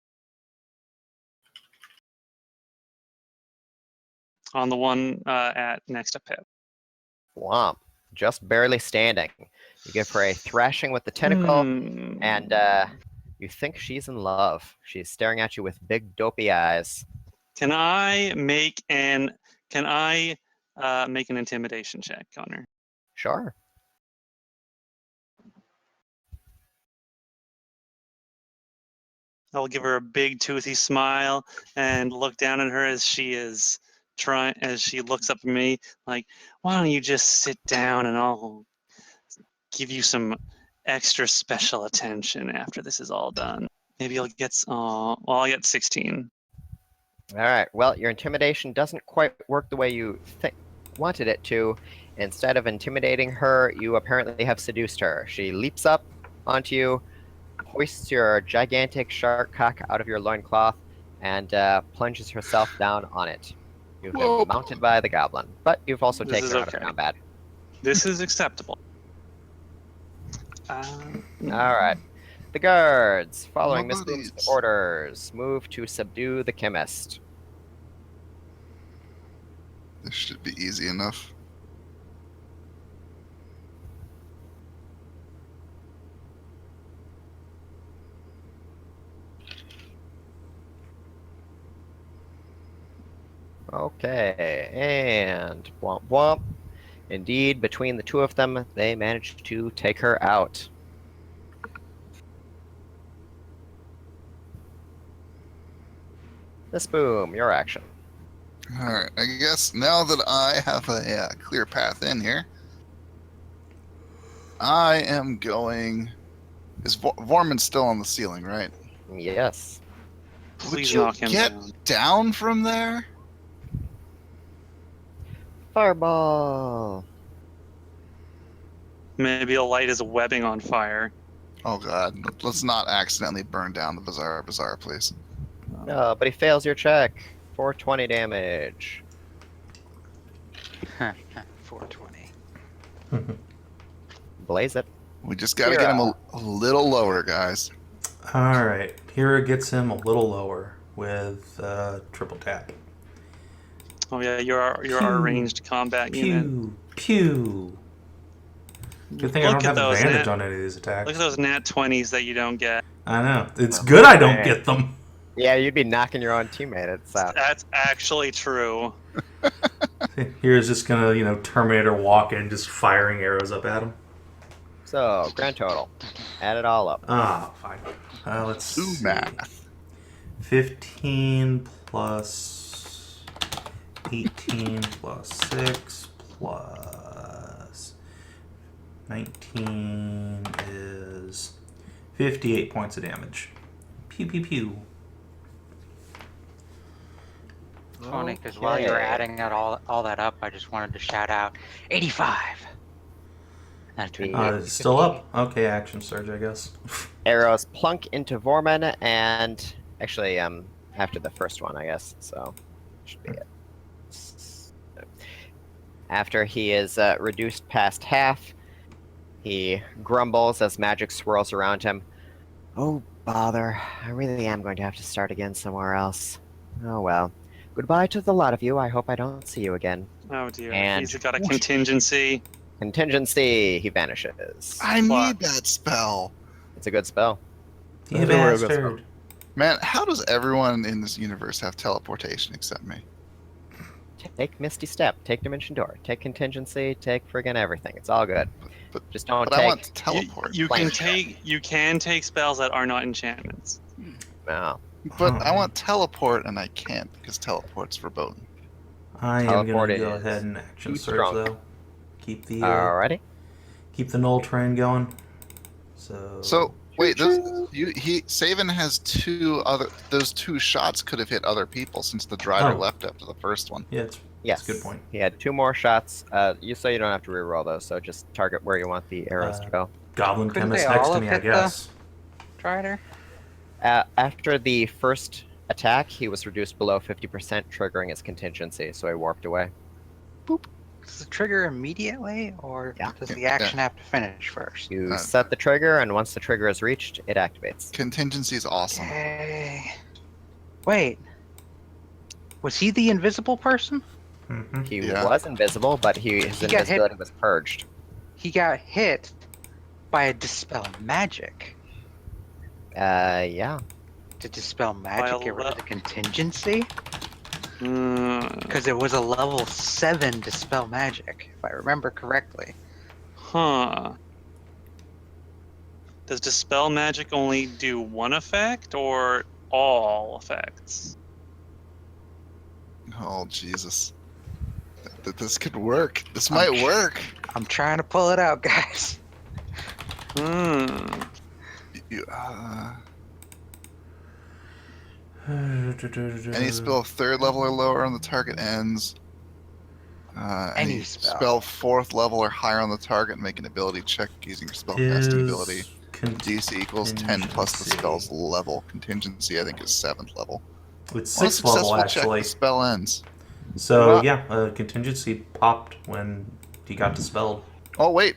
On the one at next to Pip. Womp. Just barely standing. You give her a thrashing with the tentacle, and you think she's in love. She's staring at you with big dopey eyes. Can I make an intimidation check, Connor? Sure. I'll give her a big toothy smile and look down at her as she looks up at me like, why don't you just sit down and I'll give you some extra special attention after this is all done. Maybe I'll get I'll get 16. All right. Well, your intimidation doesn't quite work the way you wanted it to. Instead of intimidating her, you apparently have seduced her. She leaps up onto you, hoists your gigantic shark cock out of your loincloth, and plunges herself down on it. You've been mounted by the goblin, but you've also taken her out of combat. This is acceptable. All right. The guards, following Miss Boom's orders, move to subdue the chemist. This should be easy enough. Okay, and womp womp. Indeed, between the two of them, they managed to take her out. Miss Boom, your action. Alright, I guess now that I have a clear path in here, I am going... Is Vorman's still on the ceiling, right? Yes. Please Would you knock him get down from there? Fireball! Maybe he'll light his webbing on fire. Oh god, let's not accidentally burn down the Bizarre Bazaar, please. No, but he fails your check. 420 damage. 420. Blaze it. We just gotta get him a little lower, guys. All right, Hera gets him a little lower with triple tap. Oh yeah, you're our ranged combat unit. Pew, pew. Good thing I Look don't at have those advantage nat- on any of these attacks. Look at those nat 20s that you don't get. I know. It's good I don't man. get them. Yeah, you'd be knocking your own teammates out. That's actually true. Here's just gonna, Terminator walk in, just firing arrows up at him. So, grand total. Add it all up. Ah, fine. Let's Do see. math. 15 plus 18 plus 6 plus 19 is 58 points of damage. Pew pew pew. Funny, because while you were Okay. adding all that up, I just wanted to shout out 85. That turned Yeah. out It's still up. Okay, action surge, I guess. Arrows plunk into Vorman, and actually, after the first one, I guess. So, should be it. After he is reduced past half, he grumbles as magic swirls around him. Oh, bother. I really am going to have to start again somewhere else. Oh well. Goodbye to the lot of you. I hope I don't see you again. Oh dear. And- He's got a contingency. Contingency, he vanishes. I need that spell. It's a good spell. You That's a real good bastard. Man, how does everyone in this universe have teleportation except me? Take Misty Step, take Dimension Door, take Contingency, take friggin' everything. It's all good. But- Just don't But take. I want to teleport. You Flame can take spells that are not enchantments. No. But I want teleport, and I can't because teleport's verboten. I am Teleport gonna go is ahead and action too surge strong. though. Keep the Alrighty. Gnoll train going. So wait, Savin has those two shots could have hit other people since the drider Oh. left after the first one. yeah, it's Yes. That's a good point. He had 2 more shots. You don't have to reroll those, so just target where you want the arrows to go. Goblin Couldn't chemist they next all to me, I have hit guess. Drider? After the first attack, he was reduced below 50%, triggering his contingency, so he warped away. Does it trigger immediately, or Yeah. does the action have to finish first? You Uh, set the trigger, and once the trigger is reached, it activates. Contingency's awesome. Okay. Wait. Was he the invisible person? Mm-hmm. He Yeah. was invisible, but his He got hit. invisibility was purged. He got hit by a dispel magic. Yeah. To dispel magic, get rid of the contingency? Mm, Because it was a level 7 dispel magic, if I remember correctly. huh. Does dispel magic only do one effect or all effects? Oh Jesus. This could work. This might work. I'm trying to pull it out, guys. Hmm. Any spell 3rd level or lower on the target ends. Any spell 4th level or higher on the target, make an ability check using your spellcasting ability. DC equals 10 plus the spell's level. Contingency, I think, is 7th level. It's On a 6th level, successful check, actually. the spell ends. So, Well- yeah, contingency popped when he got dispelled. Oh, wait.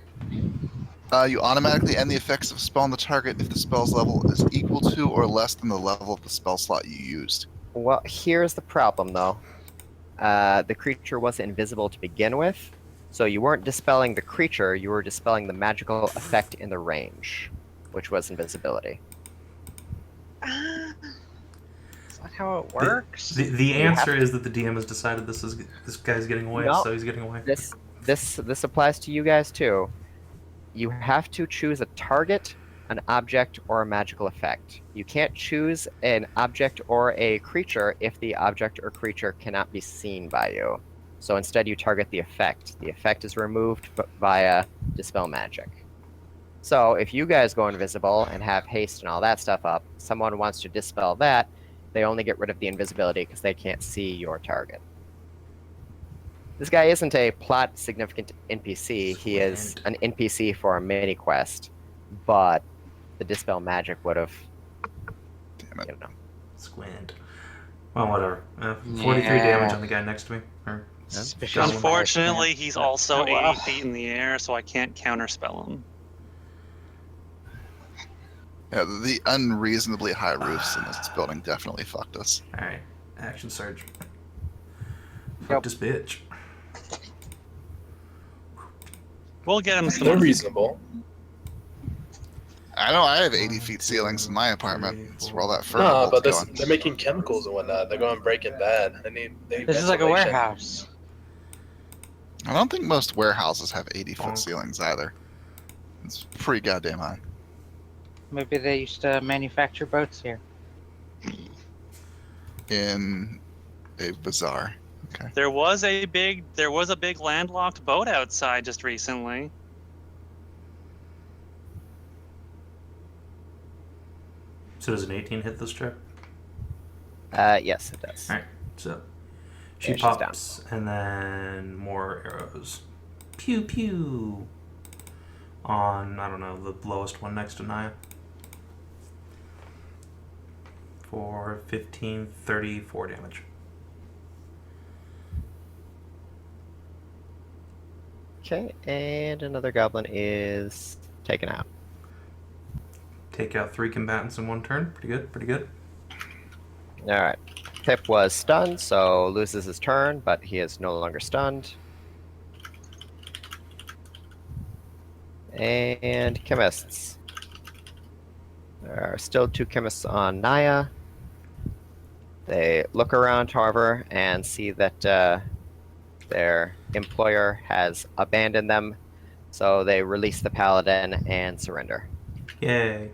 You automatically end the effects of a spell on the target if the spell's level is equal to or less than the level of the spell slot you used. Well, here's the problem, though. The creature was invisible to begin with, so you weren't dispelling the creature, you were dispelling the magical effect in the range, which was invisibility. Is that how it works? The answer is that the DM has decided this guy's getting away, No. so he's getting away. This applies to you guys too. You have to choose a target, an object, or a magical effect. You can't choose an object or a creature if the object or creature cannot be seen by you. So instead you target the effect. The effect is removed via dispel magic. So if you guys go invisible and have haste and all that stuff up, someone wants to dispel that, they only get rid of the invisibility because they can't see your target. This guy isn't a plot significant NPC. He is an NPC for a mini quest, but the dispel magic would have, Damn it. you know. Squint. Well, whatever. 43 Yeah. damage on the guy next to me. Or Suspicious. Goblin. Unfortunately, he's also Oh, wow. 80 feet in the air, so I can't counterspell him. Yeah, the unreasonably high roofs in this building definitely fucked us. Alright, action surge. Fuck Yep. this bitch. We'll get him some. They're reasonable. I know I have 80 feet ceilings in my apartment. That's where all that fur No, but going. they're making chemicals and whatnot. They're going Breaking Bad. This is like a warehouse. I don't think most warehouses have 80-foot ceilings either. It's pretty goddamn high. Maybe they used to manufacture boats here. In a bazaar. Okay. There was a big landlocked boat outside just recently. So does an 18 hit this check? Yes, it does. Alright, so she Yeah, she's pops, and then more arrows. Pew pew! On, I don't know, the lowest one next to Naya. For 15, 34 damage. Okay, and another goblin is taken out. Take out 3 combatants in 1 turn. Pretty good, pretty good. Alright. Pip was stunned, so loses his turn, but he is no longer stunned. And chemists. There are still 2 chemists on Naya. They look around, however, and see that their employer has abandoned them, so they release the paladin and surrender. Yay.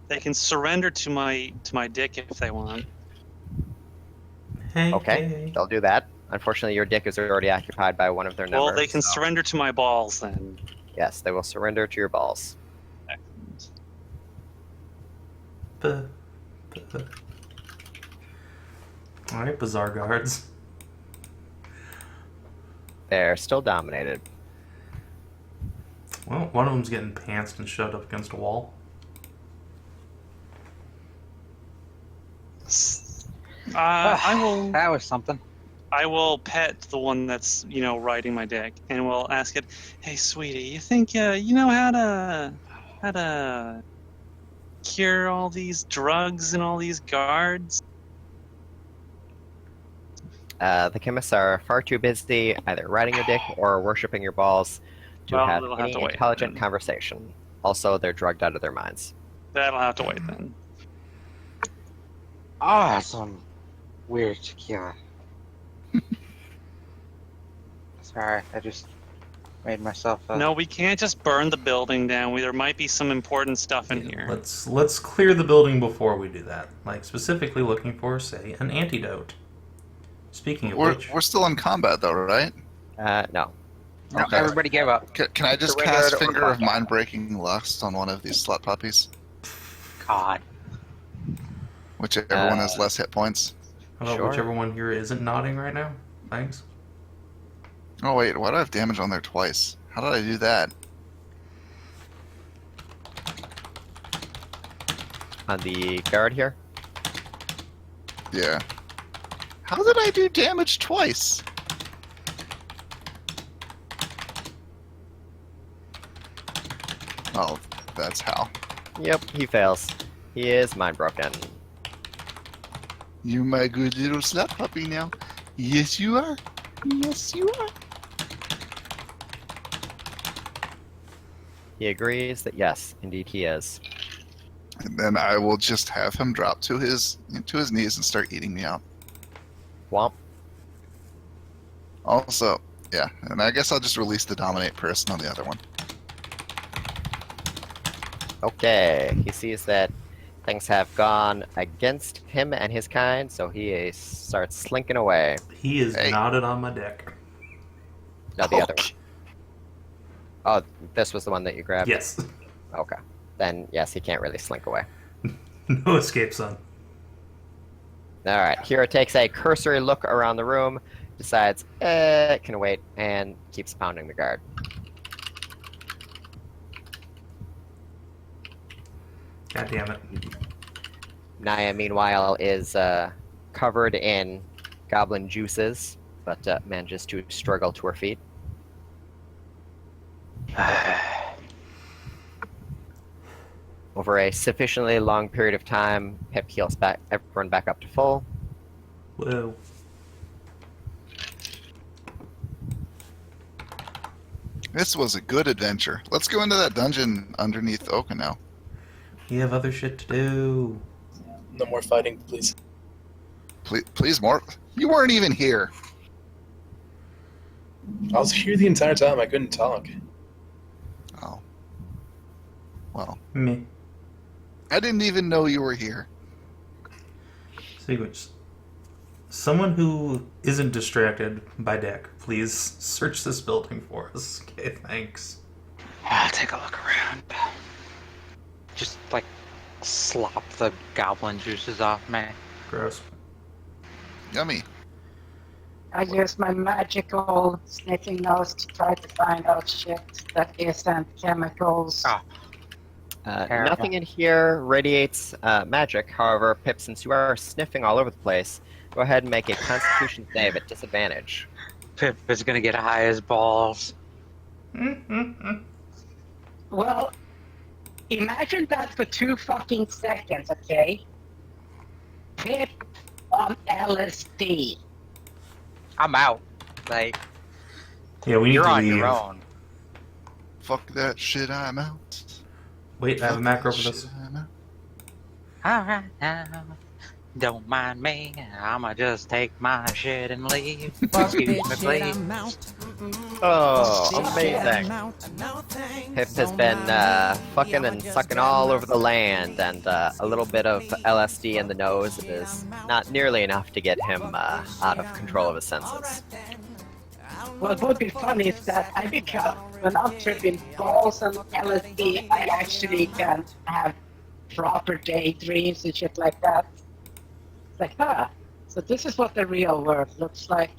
They can surrender to my dick if they want. Hey, Okay, hey. they'll do that. Unfortunately, your dick is already occupied by one of their numbers. Well, they can so surrender to my balls then. yes, they will surrender to your balls. Excellent. Alright, Bizarre Guards. They're still dominated. Well, one of them's getting pantsed and shoved up against a wall. I will. That was something. I will pet the one that's riding my dick, and we'll ask it, "Hey, sweetie, you think you know how to cure all these drugs and all these guards?" The chemists are far too busy either riding your dick or worshipping your balls to Well, have they'll have any to wait intelligent then. conversation. Also, they're drugged out of their minds. That'll have to wait then. Awesome. Weird tequila. Sorry, I just made myself a... No, we can't just burn the building down. There might be some important stuff in here. Let's clear the building before we do that. Like specifically looking for, say, an antidote. Speaking of which, We're still in combat though, right? No. No, Okay. everybody gave up. Can I just Surrendered cast or Finger of fucked. Mind-Breaking Lust on one of these slut puppies? God. Whichever one has less hit points. how about Sure. whichever one here isn't nodding right now? Thanks. Oh wait, why do I have damage on there twice? How did I do that? On the guard here. Yeah. How did I do damage twice? Oh, that's how. Yep, he fails. He is mind broken. You my good little slut puppy now. Yes, you are. Yes, you are. He agrees that yes, indeed he is. And then I will just have him drop to his knees and start eating me out. Womp. Also, yeah, and I guess I'll just release the dominate person on the other one. Okay, he sees that things have gone against him and his kind, so he starts slinking away. He is Hey. knotted on my deck. Now the other one. Oh, this was the one that you grabbed? Yes. Okay. Then, yes, he can't really slink away. No escape, son. Alright, Hera takes a cursory look around the room, decides, it can wait, and keeps pounding the guard. God damn it. Naya, meanwhile, is covered in goblin juices, but manages to struggle to her feet. Over a sufficiently long period of time, Pip heals everyone back up to full. Whoa. This was a good adventure. Let's go into that dungeon underneath Oka now. You have other shit to do. No more fighting, please. Please, more. You weren't even here. I was here the entire time. I couldn't talk. Oh. Well, Me. I didn't even know you were here. Sequence. Someone who isn't distracted by deck, please search this building for us. Okay, thanks. I'll take a look around. Just like slop the goblin juices off me. Gross. Yummy. I use my magical sniffing nose to try to find out shit that isn't chemicals. Ah. Terrible. Nothing in here radiates magic. However, Pip, since you are sniffing all over the place, go ahead and make a Constitution save at disadvantage. Pip is gonna get high as balls. Well, imagine that for 2 fucking seconds, okay? Pip on LSD. I'm out. Like, Yeah, we need you're to on leave. your own. Fuck that shit, I'm out. Wait, I have a Fuck macro that for this. shit, I'm out. Alright now, don't mind me. I'ma just take my shit and leave. Excuse me, please. Oh, amazing. Pip has been fucking and sucking all over the land, and a little bit of LSD in the nose is not nearly enough to get him out of control of his senses. What would be funny is that I become, when I'm tripping balls and LSD, I actually can have proper daydreams and shit like that. It's like, so this is what the real world looks like.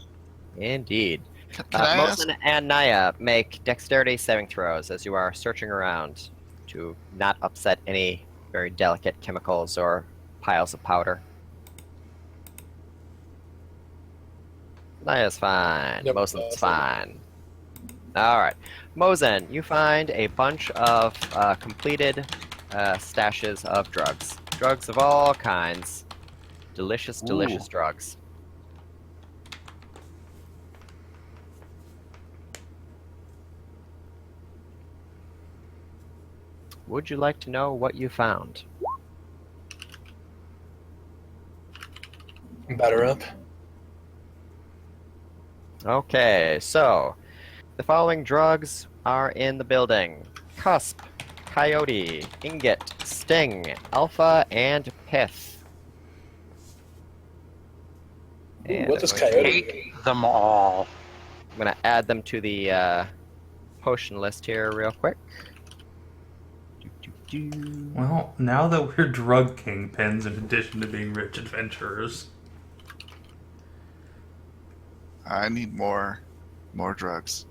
Indeed. Can I ask? Mozen and Naya make dexterity saving throws as you are searching around to not upset any very delicate chemicals or piles of powder. Naya's fine. Yep, Mozen's fine. Alright. Mozen, you find a bunch of completed stashes of drugs. Drugs of all kinds. Delicious, delicious Ooh. drugs. Would you like to know what you found? Batter up. Okay, so the following drugs are in the building: Cusp, Coyote, Ingot, Sting, Alpha, and Pith. And What does I'm going to- Coyote? Take them all. I'm going to add them to the potion list here real quick. Well, now that we're drug kingpins in addition to being rich adventurers. I need more drugs.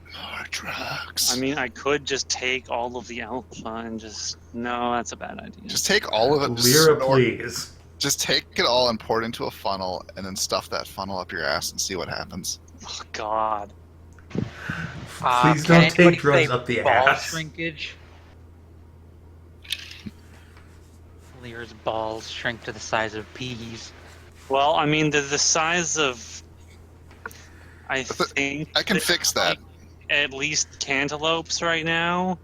More drugs. I mean, I could just take all of the alpha and just... No, that's a bad idea. just take all of it. Just, Lyra, snort- please. just take it all and pour it into a funnel, and then stuff that funnel up your ass and see what happens. Oh, God. Please Can don't anybody take drugs say up the ball ass. shrinkage? Lear's balls shrink to the size of peas. Well, I mean, they're the size of... I think... I can they're fix that. like at least cantaloupes right now.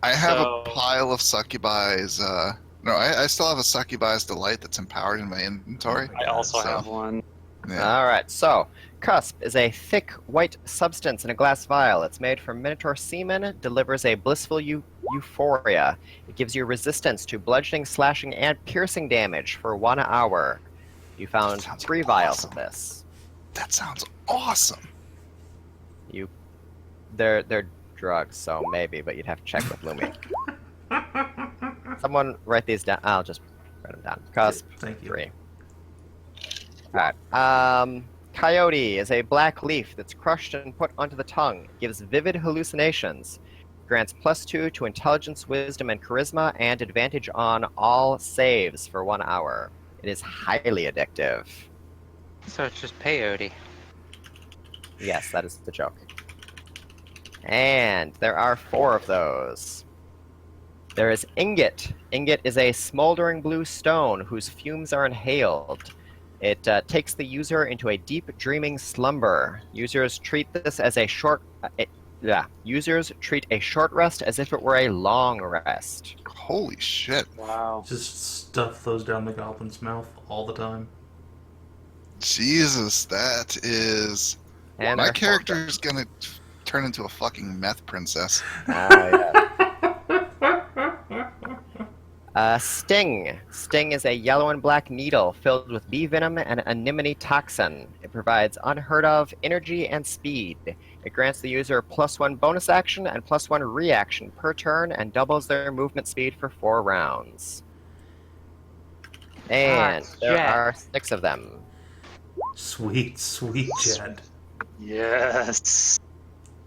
I have So- a pile of succubi's. No, I still have a succubi's delight that's empowered in my inventory. I also So, have one. Yeah. Alright, so Cusp is a thick white substance in a glass vial. It's made from minotaur semen, delivers a blissful euphoria. It gives you resistance to bludgeoning, slashing, and piercing damage for 1 hour. You found Sounds 3 vials of awesome. this. That sounds awesome. They're drugs, so maybe, but you'd have to check with Lumi. Someone write these down. I'll just write them down. Cusp, Thank you. 3. Alright. Coyote is a black leaf that's crushed and put onto the tongue. It gives vivid hallucinations. Grants +2 to intelligence, wisdom, and charisma, and advantage on all saves for 1 hour. It is highly addictive. So it's just peyote. Yes, that is the joke. And there are 4 of those. There is Ingot. Ingot is a smoldering blue stone whose fumes are inhaled. It takes the user into a deep dreaming slumber. Users treat this as a short... Users treat a short rest as if it were a long rest. Holy shit. Wow. Just stuff those down the goblin's mouth all the time. Jesus, that is... And My there are character is gonna turn into a fucking meth princess. Sting. Sting is a yellow and black needle filled with bee venom and anemone toxin. It provides unheard of energy and speed. It grants the user +1 bonus action and +1 reaction per turn and doubles their movement speed for 4 rounds. And there Jet. are 6 of them. Sweet, sweet Jed. Yes.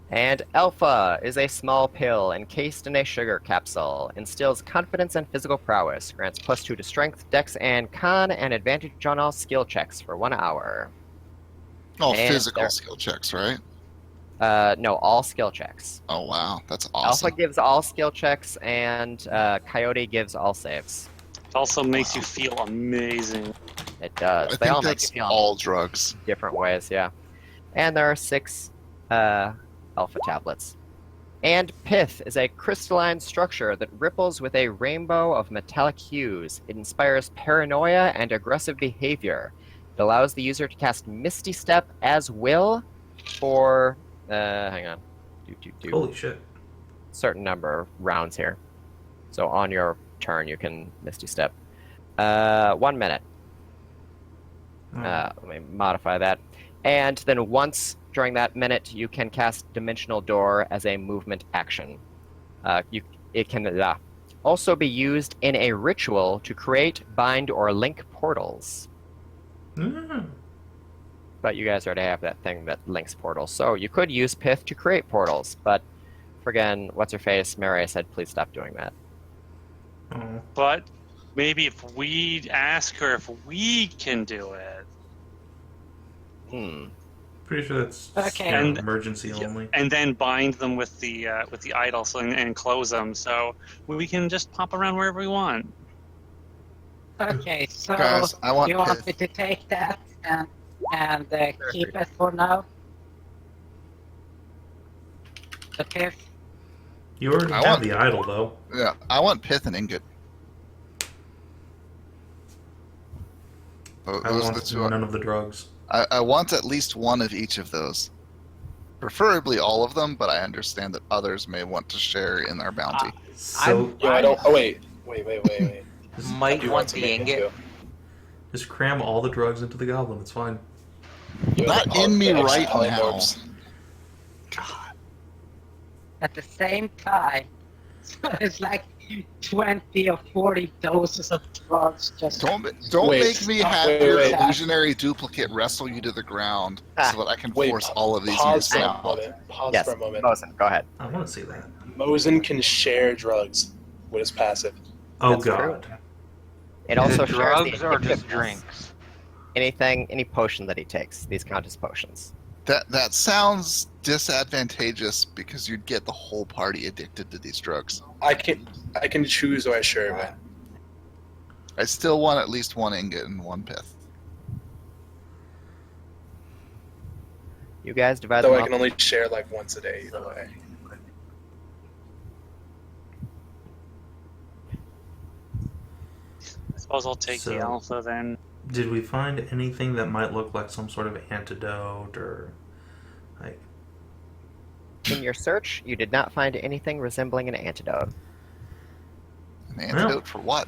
And Alpha is a small pill encased in a sugar capsule. Instills confidence and physical prowess. Grants +2 to strength, dex, and con, and advantage on all skill checks for 1 hour. Oh, And physical there- skill checks, right? No, all skill checks. Oh, wow. That's awesome. Alpha gives all skill checks, and Coyote gives all saves. It also makes you feel amazing. It does. I They all think make you that's feel all drugs. different ways, yeah. And there are 6 alpha tablets. And Pith is a crystalline structure that ripples with a rainbow of metallic hues. It inspires paranoia and aggressive behavior. It allows the user to cast Misty Step as will for, hang on, Holy shit. certain number of rounds here. So on your turn, you can Misty Step. 1 minute. Let me modify that. And then once during that minute, you can cast Dimensional Door as a movement action. It can also be used in a ritual to create, bind, or link portals. But you guys already have that thing that links portals. So you could use Pith to create portals, but friggin' what's-her-face, Mary said please stop doing that. Oh. But maybe if we ask her if we can do it. Pretty sure that's Okay. And- emergency only. And then bind them with the idol and close them, so we can just pop around wherever we want. Okay, so Guys, I want you want Pith. me to take that and keep it for now? The Pith? You already I have want- the idol, though. Yeah, I want Pith and Ingot. I Those are the want two. none of the drugs. I want at least one of each of those. Preferably all of them, but I understand that others may want to share in our bounty. So Yo, I don't. Oh wait. Might You want to the make it ingot. just cram all the drugs into the goblin. It's fine. too. Yo, Not the in me extra right now. polymorphs. At the same time, so it's like 20 or 40 doses of drugs just... Don't Wait, make me have wait, your wait. illusionary duplicate wrestle you to the ground so that I can Wait, force all of these Pause in for your a mouth. moment. Pause Yes, for a moment. Mozen, go ahead. I want to see that. Mozen can share drugs with his passive. Oh That's god. It also Is it shares the drugs or just inhibitiveness. drinks? Any potion that he takes. These count as potions. That sounds disadvantageous because you'd get the whole party addicted to these drugs. I can choose who I share it with. I still want at least one ingot and one pith. You guys divide Though them I up. can only share like once a day either way. I suppose I'll take the So- alpha then. Did we find anything that might look like some sort of antidote or like? In your search, you did not find anything resembling an antidote. An antidote for what?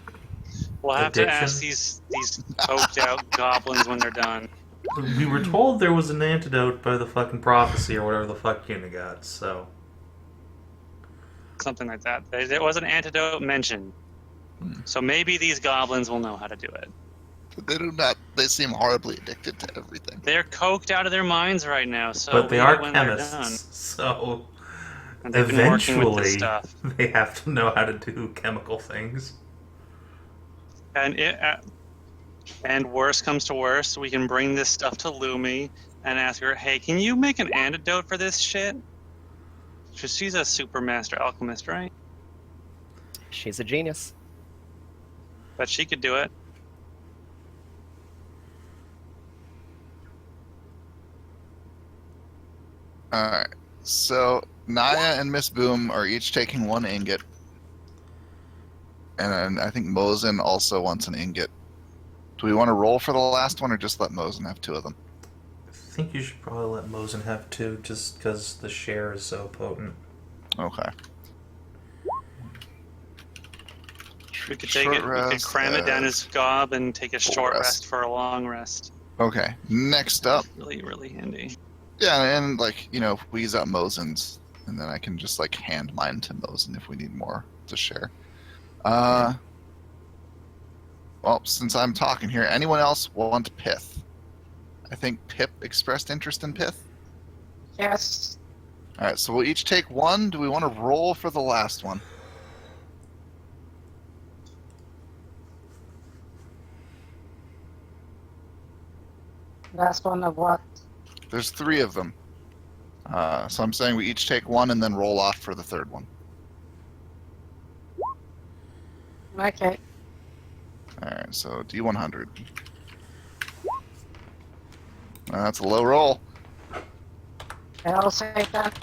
We'll have to Addiction? ask these coked out goblins when they're done. We were told there was an antidote by the fucking prophecy or whatever the fuck Kina got. So Something like that. There was an antidote mentioned. So maybe these goblins will know how to do it. They do not. They seem horribly addicted to everything. They're coked out of their minds right now, so but they maybe are when they're chemists, done, so and they've been working with this eventually stuff. they have to know how to do chemical things. And worse comes to worse, we can bring this stuff to Lumi and ask her, hey, can you make an antidote for this shit? She's a super master alchemist, right? She's a genius. But she could do it. Alright. So Naya and Miss Boom are each taking 1 ingot. And then I think Mozen also wants an ingot. Do we want to roll for the last one or just let Mozen have 2 of them? I think you should probably let Mozen have 2 just because the share is so potent. Okay. We could take it. We could cram it down his gob and take a short rest for a long rest. Okay. Next up. Really, really handy. Yeah, and like, if we use up Mozen's, and then I can just like hand mine to Mozen if we need more to share. Well, since I'm talking here, anyone else want Pith? I think Pip expressed interest in Pith. Yes. Alright, so we'll each take 1. Do we want to roll for the last one? Last one of what? There's 3 of them. So I'm saying we each take 1 and then roll off for the 3rd one. Okay. Alright, so D100. That's a low roll. I'll say that.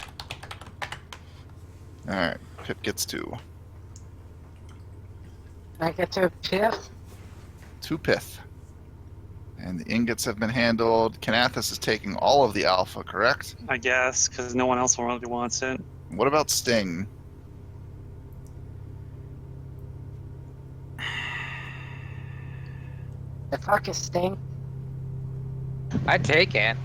Alright, Pip gets 2. I get to Pith. 2 Pith. And the ingots have been handled. Kinathis is taking all of the alpha, correct? I guess, because no one else really wants it. What about Sting? The fuck is Sting? I'd take it.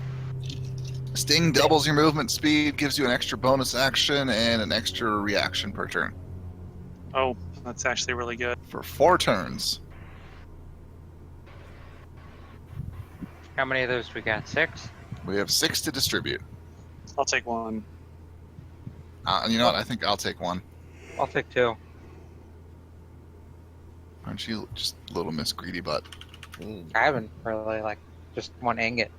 Sting doubles your movement speed, gives you an extra bonus action, and an extra reaction per turn. Oh, that's actually really good. For 4 turns. How many of those we got? 6? We have 6 to distribute. I'll take 1. You know what? I think I'll take 1. I'll take 2. Aren't you just little Miss Greedy Butt? I haven't really, just 1 ingot.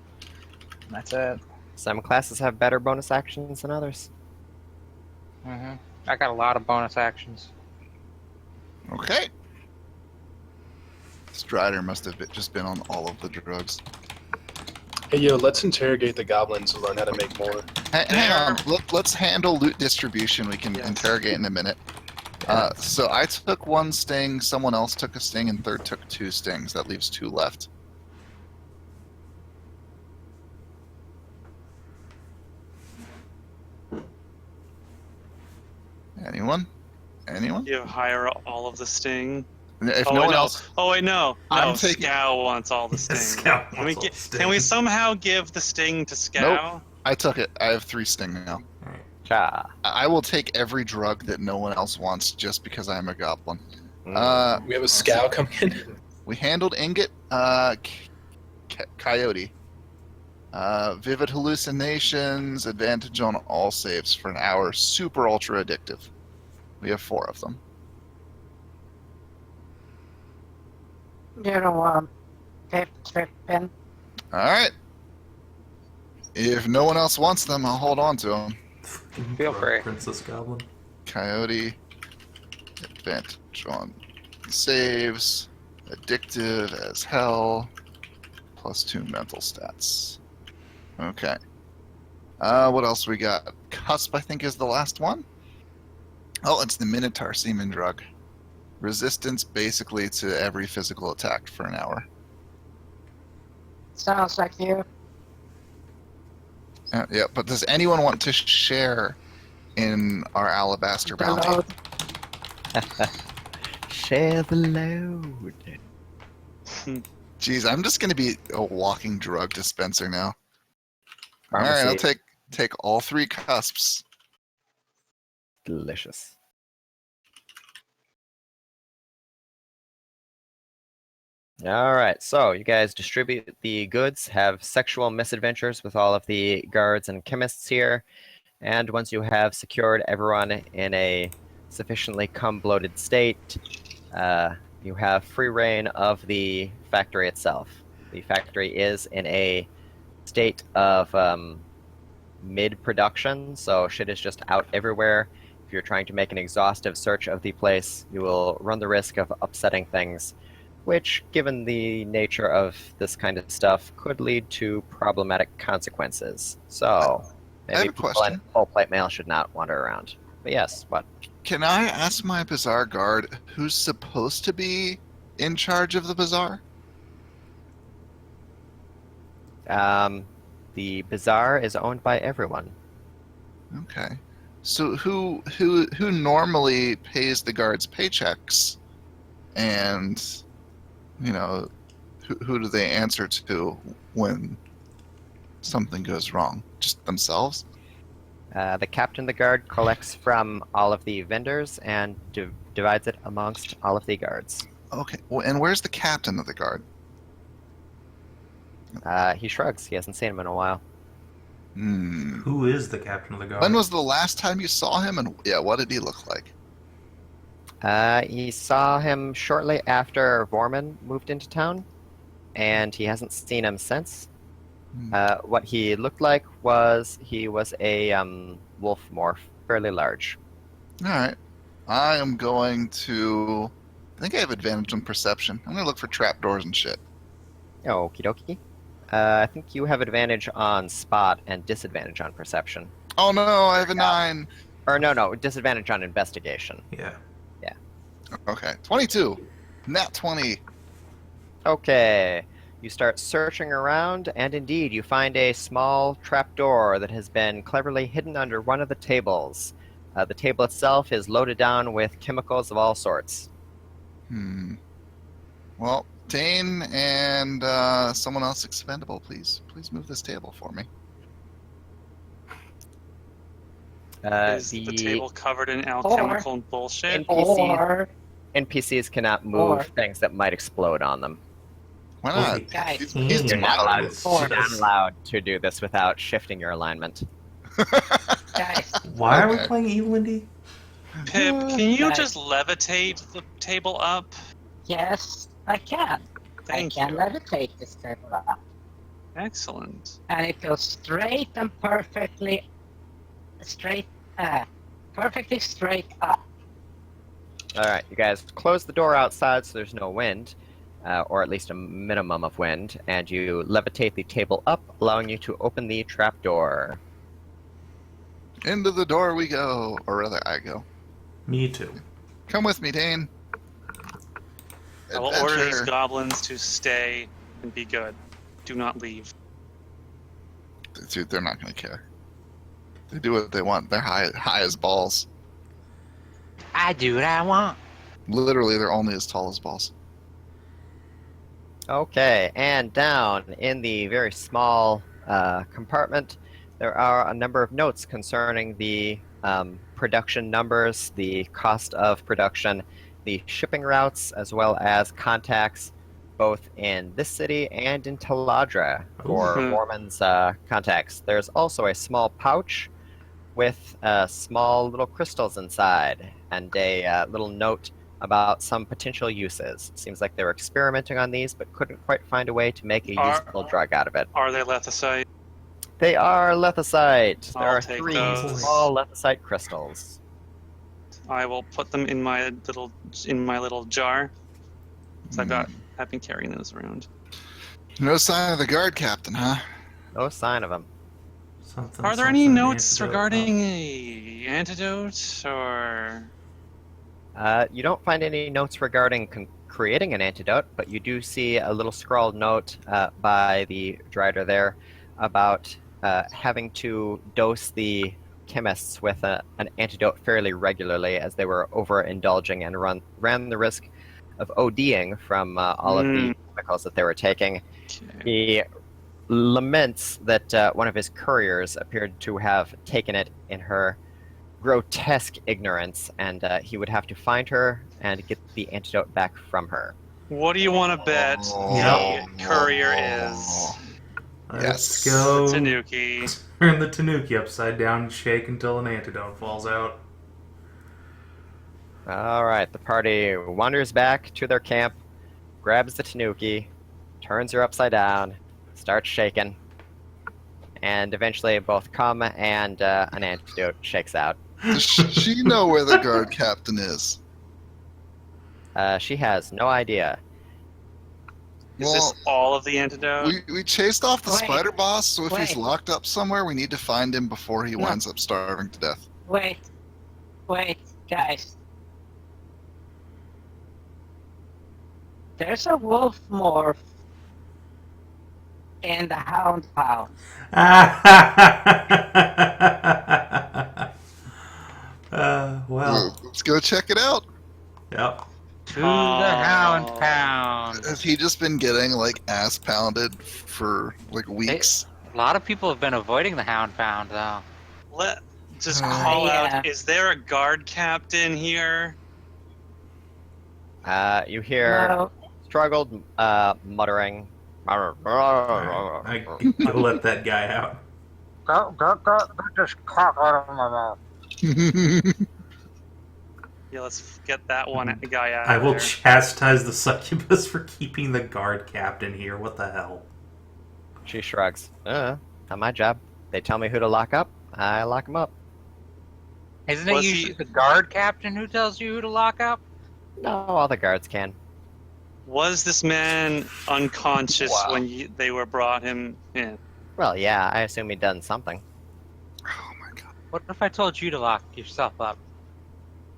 And that's it. Some classes have better bonus actions than others. I got a lot of bonus actions. Okay. Strider must have just been on all of the drugs. Hey, yo, let's interrogate the goblins and learn how to make more. Hang on. Let's handle loot distribution. We can interrogate in a minute. So I took 1 sting, someone else took a sting, and Third took 2 stings. That leaves 2 left. Anyone? Give Hyra all of the sting. If Oh, no wait, one no. else, Oh, wait, no. I'm No, taking- Scow wants all the sting. Scout Can we, wants all the sting. can we somehow give the sting to Scow? I took it. I have 3 sting now. Cha. I will take every drug that no one else wants just because I'm a goblin. We have a scow coming in. We handled Ingot, Coyote. Vivid hallucinations, advantage on all saves for an hour, super ultra addictive. We have 4 of them. You don't want tape tripping. Alright. If no one else wants them, I'll hold on to them. Feel free. Princess Goblin. Coyote, advantage on saves, addictive as hell, +2 mental stats. Okay. What else we got? Cusp, I think, is the last one. Oh, it's the Minotaur Semen drug. Resistance basically to every physical attack for an hour. Sounds like you. Yeah, but does anyone want to share in our alabaster bounty? Download. Share the load. Jeez, I'm just gonna be a walking drug dispenser now. All right, I'll take all 3 cusps. Delicious. All right, so you guys distribute the goods, have sexual misadventures with all of the guards and chemists here, and once you have secured everyone in a sufficiently cum-bloated state, you have free reign of the factory itself. The factory is in a state of mid-production, so shit is just out everywhere. If you're trying to make an exhaustive search of the place, you will run the risk of upsetting things, which, given the nature of this kind of stuff, could lead to problematic consequences. So, Maybe have a people question. in full plate mail should not wander around. But yes, what? Can I ask my bazaar guard who's supposed to be in charge of the bazaar? The bazaar is owned by everyone. Okay. So who normally pays the guards paychecks, and who do they answer to when something goes wrong? Just themselves? The captain of the guard collects from all of the vendors and divides it amongst all of the guards. Okay. Well, and where's the captain of the guard? He shrugs. He hasn't seen him in a while. Who is the captain of the guard? When was the last time you saw him, and what did he look like? He saw him shortly after Vorman moved into town, and he hasn't seen him since. What he looked like was he was a wolf morph, fairly large. All right. I am going to... I think I have advantage on perception. I'm going to look for trapdoors and shit. Okie dokie. I think you have advantage on spot and disadvantage on perception. Oh no, I have a 9. Or no, disadvantage on investigation. Yeah. Okay. 22. Nat 20. Okay. You start searching around, and indeed, you find a small trapdoor that has been cleverly hidden under one of the tables. The table itself is loaded down with chemicals of all sorts. Well, Dane and someone else expendable, please. Please move this table for me. Is the table covered in alchemical bullshit? NPCs cannot move things that might explode on them. Why not? Guys, You're not allowed to do this without shifting your alignment. guys, Why are we Okay. playing Evelindy? Pip, can you Guys. just levitate the table up? yes, I can. Thank I can you. levitate this table up. Excellent. And it goes straight and perfectly straight up. Alright, you guys close the door outside so there's no wind, or at least a minimum of wind, and you levitate the table up, allowing you to open the trapdoor. Into the door we go. Or rather, I go. Me too. Come with me, Dane. I will order these Adventure. goblins to stay and be good. Do not leave. Dude, they're not going to care. They do what they want. They're high as balls. I do what I want. Literally, they're only as tall as balls. Okay, and down in the very small compartment, there are a number of notes concerning the production numbers, the cost of production, the shipping routes, as well as contacts both in this city and in Taladra for Ooh. Mormon's contacts. There's also a small pouch with small little crystals inside and a little note about some potential uses. Seems like they were experimenting on these, but couldn't quite find a way to make a useful drug out of it. Are they lethicite? They are lethicite. There I'll are take 3 those. small lethicite crystals. I will put them in my little jar. So I've been carrying those around. No sign of the guard captain, huh? No sign of them. Something, Are there any something, notes antidote. regarding a antidote or? You don't find any notes regarding creating an antidote, but you do see a little scrawled note by the drider there about having to dose the chemists with an antidote fairly regularly, as they were overindulging and ran the risk of ODing from all of the chemicals that they were taking. Okay. He laments that one of his couriers appeared to have taken it in her grotesque ignorance, and he would have to find her and get the antidote back from her. What do you want to bet Yep. the courier is? Let's Yes. go. Tanuki. Turn the Tanuki upside down and shake until an antidote falls out. Alright, the party wanders back to their camp, grabs the Tanuki, turns her upside down, starts shaking, and eventually both come and an antidote shakes out. Does she know where the guard captain is? She has no idea. Is this all of the antidote? We chased off the Wait. spider boss, so if he's Wait. locked up somewhere, we need to find him before he No. winds up starving to death. Wait, guys. There's a wolf morph in the hound pound. Well, Let's go check it out. yep. To the Hound Oh. Pound. Has he just been getting like ass pounded for like weeks? A lot of people have been avoiding the Hound Pound, though. Let just Oh, call yeah. out. Is there a guard captain here? You hear No, struggled muttering. I gotta let that guy out. Get this cock out of my mouth. Yeah, let's get that one guy out. I of will there. chastise the succubus for keeping the guard captain here. What the hell? She shrugs. Not my job. They tell me who to lock up. I lock them up. Isn't it Was usually he- the guard captain who tells you who to lock up? No, all the guards can. Was this man unconscious Wow. when they were brought him in? Well, yeah, I assume he done something. Oh my god. What if I told you to lock yourself up?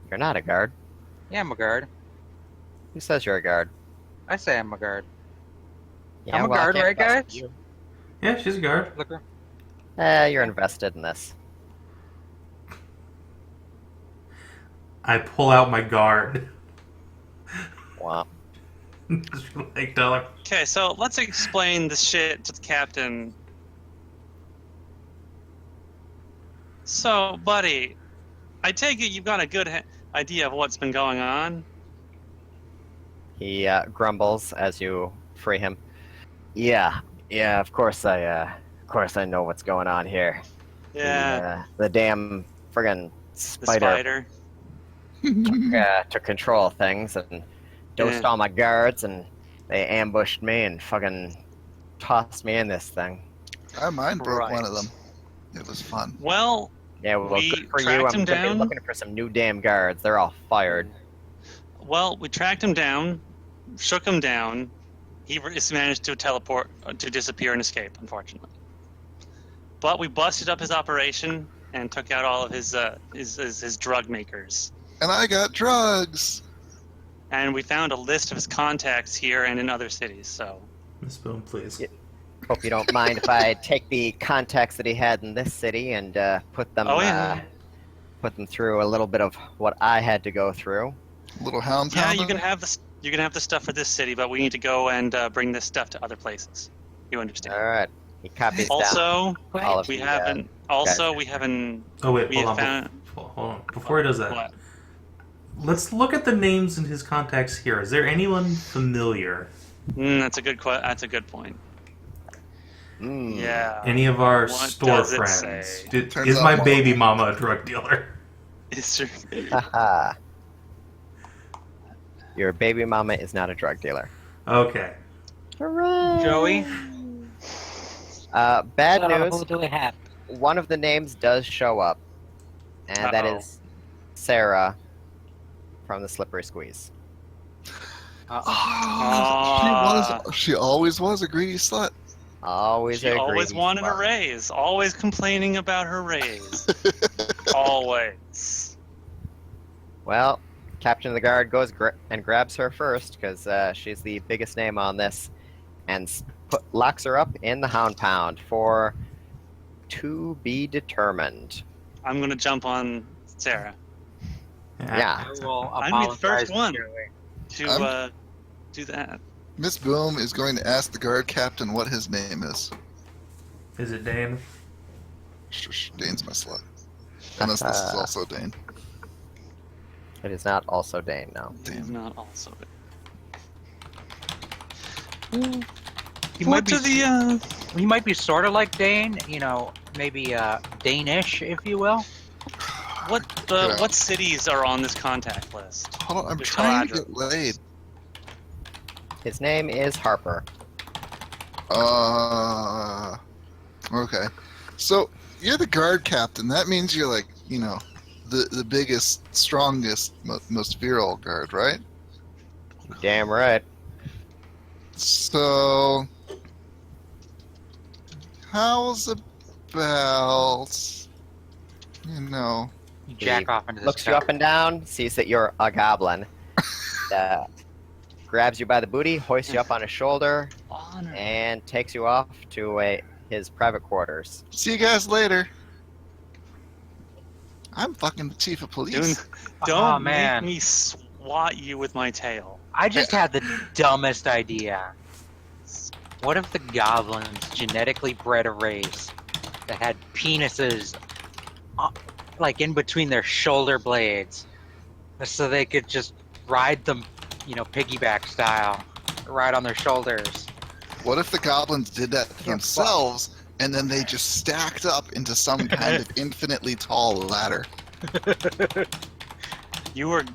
You're not a guard. Yeah, I'm a guard. Who says you're a guard? I say I'm a guard. Yeah, I'm a well, I guard, can't right, trust guys? you. Yeah, she's a guard. Looker. You're invested in this. I pull out my guard. Well, Just like tell her. Okay, so let's explain this shit to the captain. So, buddy, I take it you've got a good idea of what's been going on. he grumbles as you free him. Yeah, of course I know what's going on here. Yeah, The damn friggin' the spider, spider. took control of things and dosed Yeah. all my guards, and they ambushed me and fucking tossed me in this thing. Mine broke Right. one of them. It was fun. Well, Yeah, well, We good for you. tracked I'm him gonna be down. looking for some new damn guards. They're all fired. we tracked him down, shook him down. He managed to teleport, to disappear and escape, unfortunately. But we busted up his operation and took out all of his drug makers. And I got drugs. And we found a list of his contacts here and in other cities. So Miss Boom, please. Yeah. Hope you don't mind if I take the contacts that he had in this city and put them through a little bit of what I had to go through. Little hound yeah, pound. you can have this. You can have the stuff for this city, but we need to go and bring this stuff to other places. You understand? All right. He copies down Also, wait, all of we the, haven't. Also, we haven't. Oh wait, We hold have on. found. Hold on. Before he does that, What? let's look at the names in his contacts here. Is there anyone familiar? That's a good. That's a good point. Mm. Yeah. Any of our What store does it friends? say? Turns Is out my Mama- baby mama a drug dealer? Is there- Haha. Your baby mama is not a drug dealer. Okay. Hooray! Joey? Bad so news. who do we have? One of the names does show up, and that Uh-oh. is Sarah from the Slippery Squeeze. She always was a greedy slut. Always She a always greedy wanted a slut. raise. Always complaining about her raise. Always. Well, Captain of the Guard goes and grabs her first because she's the biggest name on this, and locks her up in the Hound Pound for to be determined. I'm gonna jump on Sarah Yeah. I will I'm the apologize first to one. Joey. to do that. Miss Boom is going to ask the guard captain what his name is. Is it Dane? Shush, Dane's my slut. Unless this is also Dane. It is not also Dane, no. He's not also. He What might to be. the He might be sort of like Dane. You know, maybe Danish, if you will. what cities are on this contact list? Hold on, I'm Just trying to Heladra. get laid. His name is Harper. Okay. So, you're the guard captain. That means you're like, you know, the biggest, strongest, most virile guard, right? Damn right. So, how's about, you know, You jack He off into this looks you up and down, sees that you're a goblin, grabs you by the booty, hoists you up on his shoulder, Honor. and takes you off to his private quarters. see you guys later. I'm fucking the chief of police. Don't man. make me swat you with my tail. I just had the dumbest idea. What if the goblins genetically bred a race that had penises like in between their shoulder blades so they could just ride them, piggyback style, right on their shoulders? What if the goblins did that to themselves, and then they just stacked up into some kind of infinitely tall ladder? You were.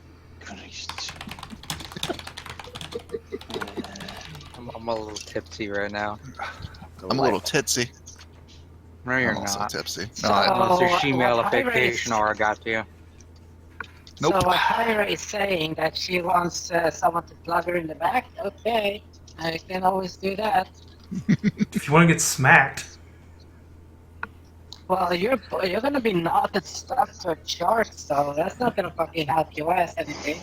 I'm a little tipsy right now. I'm a little tipsy. No, you're I'm also not. tipsy. So- No, Unless your what shemalification Hyra aura got to you. Nope. So what Hyra is saying that she wants someone to plug her in the back. Okay, I can always do that. If you want to get smacked, Well, you're gonna be knotted stuck to a chart, so that's not gonna fucking help you ass anything.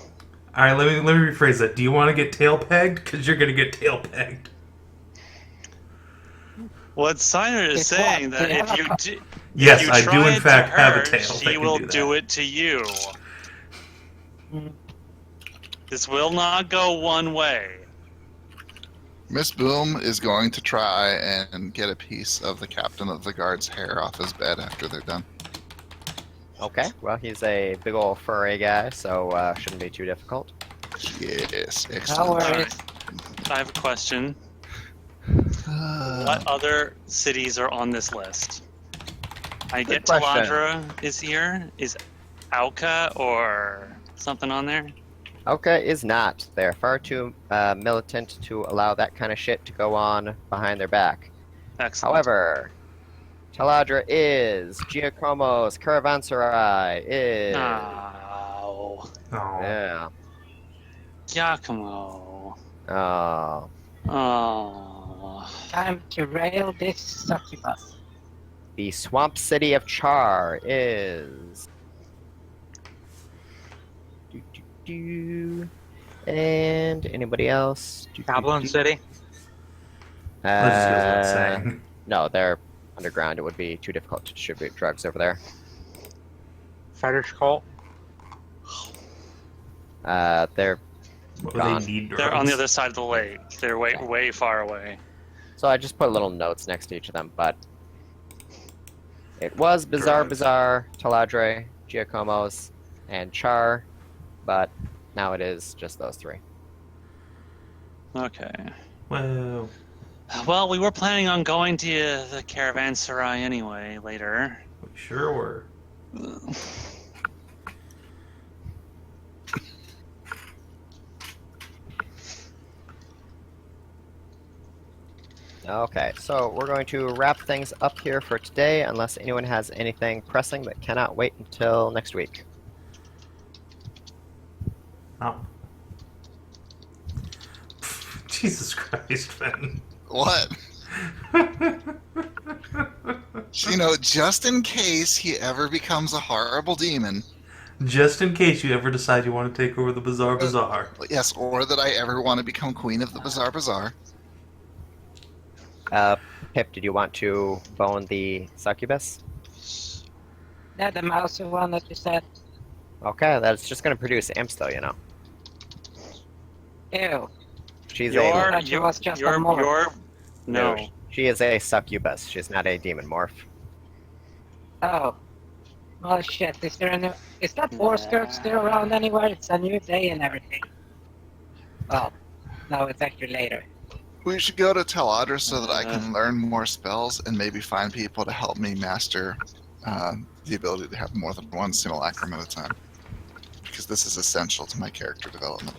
all right. Let me rephrase that. Do you want to get tail pegged? Because you're gonna get tail pegged. What Satyr is It's saying what? that Yeah. if you do, Yes, if you I do try in it fact to have her, a tail. that She can will do, do that. it to you. Mm. This will not go one way. Miss Boom is going to try and get a piece of the captain of the guard's hair off his bed after they're done. Okay, well, he's a big old furry guy, so shouldn't be too difficult. Yes, No excellent. worries. I have a question. What other cities are on this list? I Good get question. Taladra is here. Is Auka or something on there? Oka is not. They're far too militant to allow that kind of shit to go on behind their back. Excellent. However, Taladra is. Giacomo's Caravanserai is. Oh, Oh. Yeah. Giacomo. Oh. Oh. Time to rail this succubus. The Swamp City of Char is. And anybody else? Goblin City? That just goes without saying. No, they're underground. It would be too difficult to distribute drugs over there. Fetish cult? They're What do gone. they need? They're on the drugs? other side of the lake. They're way far away. So I just put little notes next to each of them, but it was Bizarre Drugs. Bazaar, Taladre, Giacomo's, and Char, but now it is just those three. Okay. Well, Well, we were planning on going to the Caravanserai anyway later. we sure were. Okay, so we're going to wrap things up here for today, unless anyone has anything pressing that cannot wait until next week. Oh. Jesus Christ, man. What? Just in case he ever becomes a horrible demon. Just in case you ever decide you want to take over the Bizarre Bazaar. Yes, or that I ever want to become queen of the Bizarre Bazaar. Pip, did you want to bone the succubus? That the mouse one that you said. Okay, that's just going to produce imps, though, you know. Ew. She's Your- thought she was just a morph. No. She is a succubus. She's not a demon morph. Oh. Oh shit, is that Forskirt still around anywhere? It's a new day and everything. Oh. No, it's actually later. We should go to Taladra so that I can learn more spells and maybe find people to help me master the ability to have more than one simulacrum at a time. Because this is essential to my character development.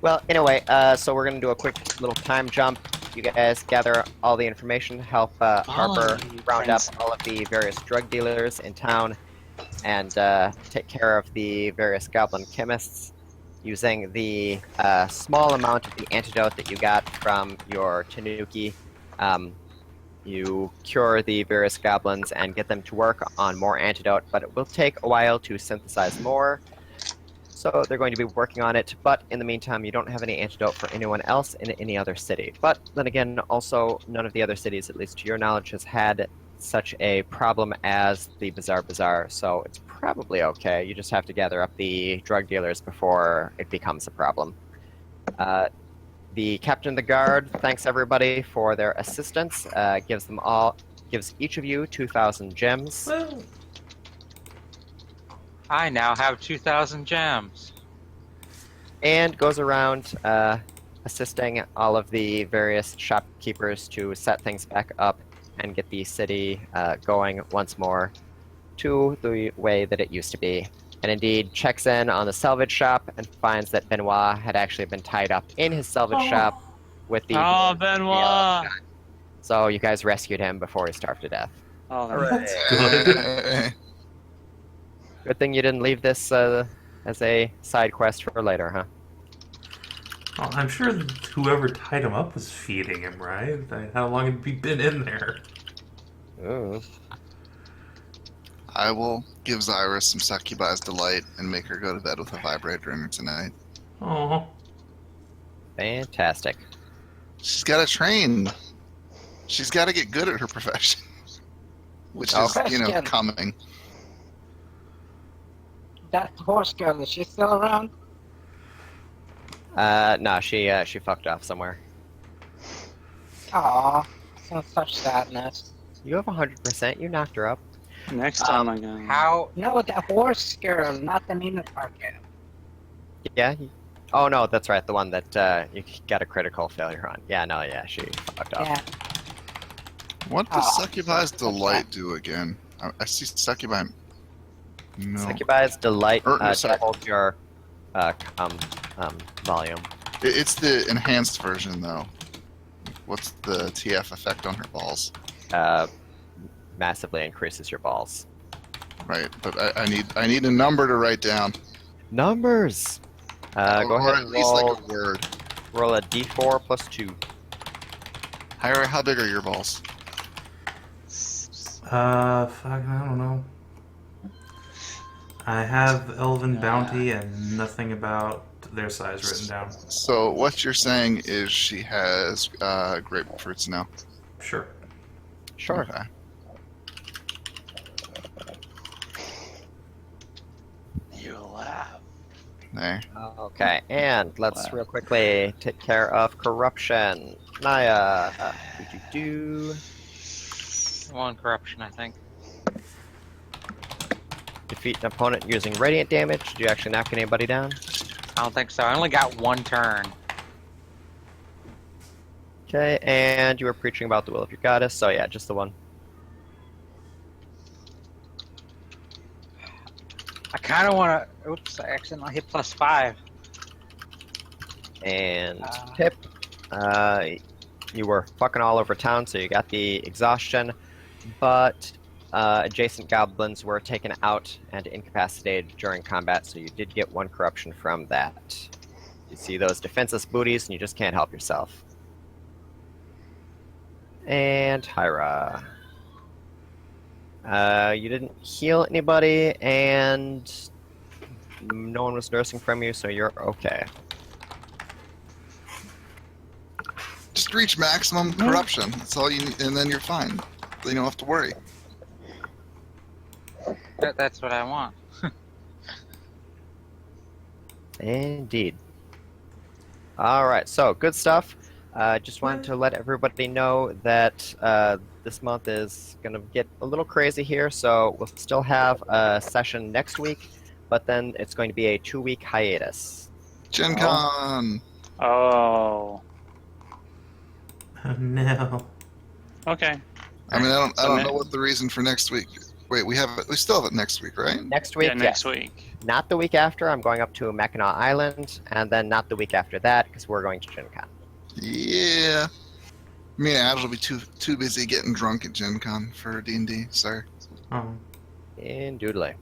Well, anyway, so we're going to do a quick little time jump. You guys gather all the information, help Harper round up all of the various drug dealers in town, and take care of the various goblin chemists. using the small amount of the antidote that you got from your Tanuki. You cure the various goblins and get them to work on more antidote, but it will take a while to synthesize more. So they're going to be working on it, but in the meantime, you don't have any antidote for anyone else in any other city. But then again, also, none of the other cities, at least to your knowledge, has had such a problem as the Bizarre Bazaar, so it's probably okay. You just have to gather up the drug dealers before it becomes a problem. The captain of the guard thanks everybody for their assistance, gives each of you 2,000 gems. Well, I now have 2,000 gems. And goes around assisting all of the various shopkeepers to set things back up and get the city going once more to the way that it used to be. And indeed checks in on the salvage shop and finds that Benoit had actually been tied up in his salvage shop with the... Oh, Benoit! So you guys rescued him before he starved to death. Oh, that's good. Hey. Good thing you didn't leave this as a side quest for later, huh? Well, I'm sure whoever tied him up was feeding him, right? How long had he been in there? Ooh. I will give Zyra some succubi's delight and make her go to bed with a vibrator in her tonight. Oh, Fantastic. She's got to train. She's got to get good at her profession, which is, Question. coming. That horse girl, is she still around? No, she fucked off somewhere. Aw, so such sadness. You have 100%. You knocked her up. next time I go. How? No, the horse girl, not the Minotaur girl. Yeah. Oh no, that's right. The one that you got a critical failure on. Yeah, no, yeah, she fucked off. Yeah. What does Oh, succubi's so delight do again? I see succubi. No. Succubi's delight sorry. doubles your volume. It's the enhanced version, though. What's the TF effect on her balls? Massively increases your balls. Right, but I need a number to write down. Numbers. Go or ahead at and least roll, like a word. roll a d4 plus 2. Hyra, how big are your balls? fuck, I don't know. I have Elven Bounty and nothing about their size written down. So what you're saying is she has grapefruits now. Sure. Sure. Okay. You laugh. There. Okay, and let's real quickly take care of corruption. Naya, do. One corruption, I think. Defeat an opponent using radiant damage. Did you actually knock anybody down? I don't think so. I only got one turn. Okay, and you were preaching about the will of your goddess, so yeah, just the one. I kind of want to. Oops, I accidentally hit +5. And Pip, you were fucking all over town, so you got the exhaustion, but adjacent goblins were taken out and incapacitated during combat, so you did get one corruption from that. You see those defenseless booties, and you just can't help yourself. And Hyra. You didn't heal anybody, and no one was nursing from you, so you're okay. Just reach maximum corruption. That's all you need, and then you're fine. Then you don't have to worry. That's what I want. Indeed. Alright, so good stuff. Just wanted to let everybody know that this month is going to get a little crazy here, so we'll still have a session next week, but then it's going to be a 2-week hiatus. Gen Con! Oh. Oh, no. Okay. I mean, I So don't ma- know what the reason for next week. Wait, we still have it next week, right? Next week, Yeah, next yes. week. Not the week after, I'm going up to Mackinac Island, and then not the week after that, because we're going to Gen Con. Yeah. Me and Ad will be too busy getting drunk at Gen Con for D&D. Sorry. Oh. Indubitably.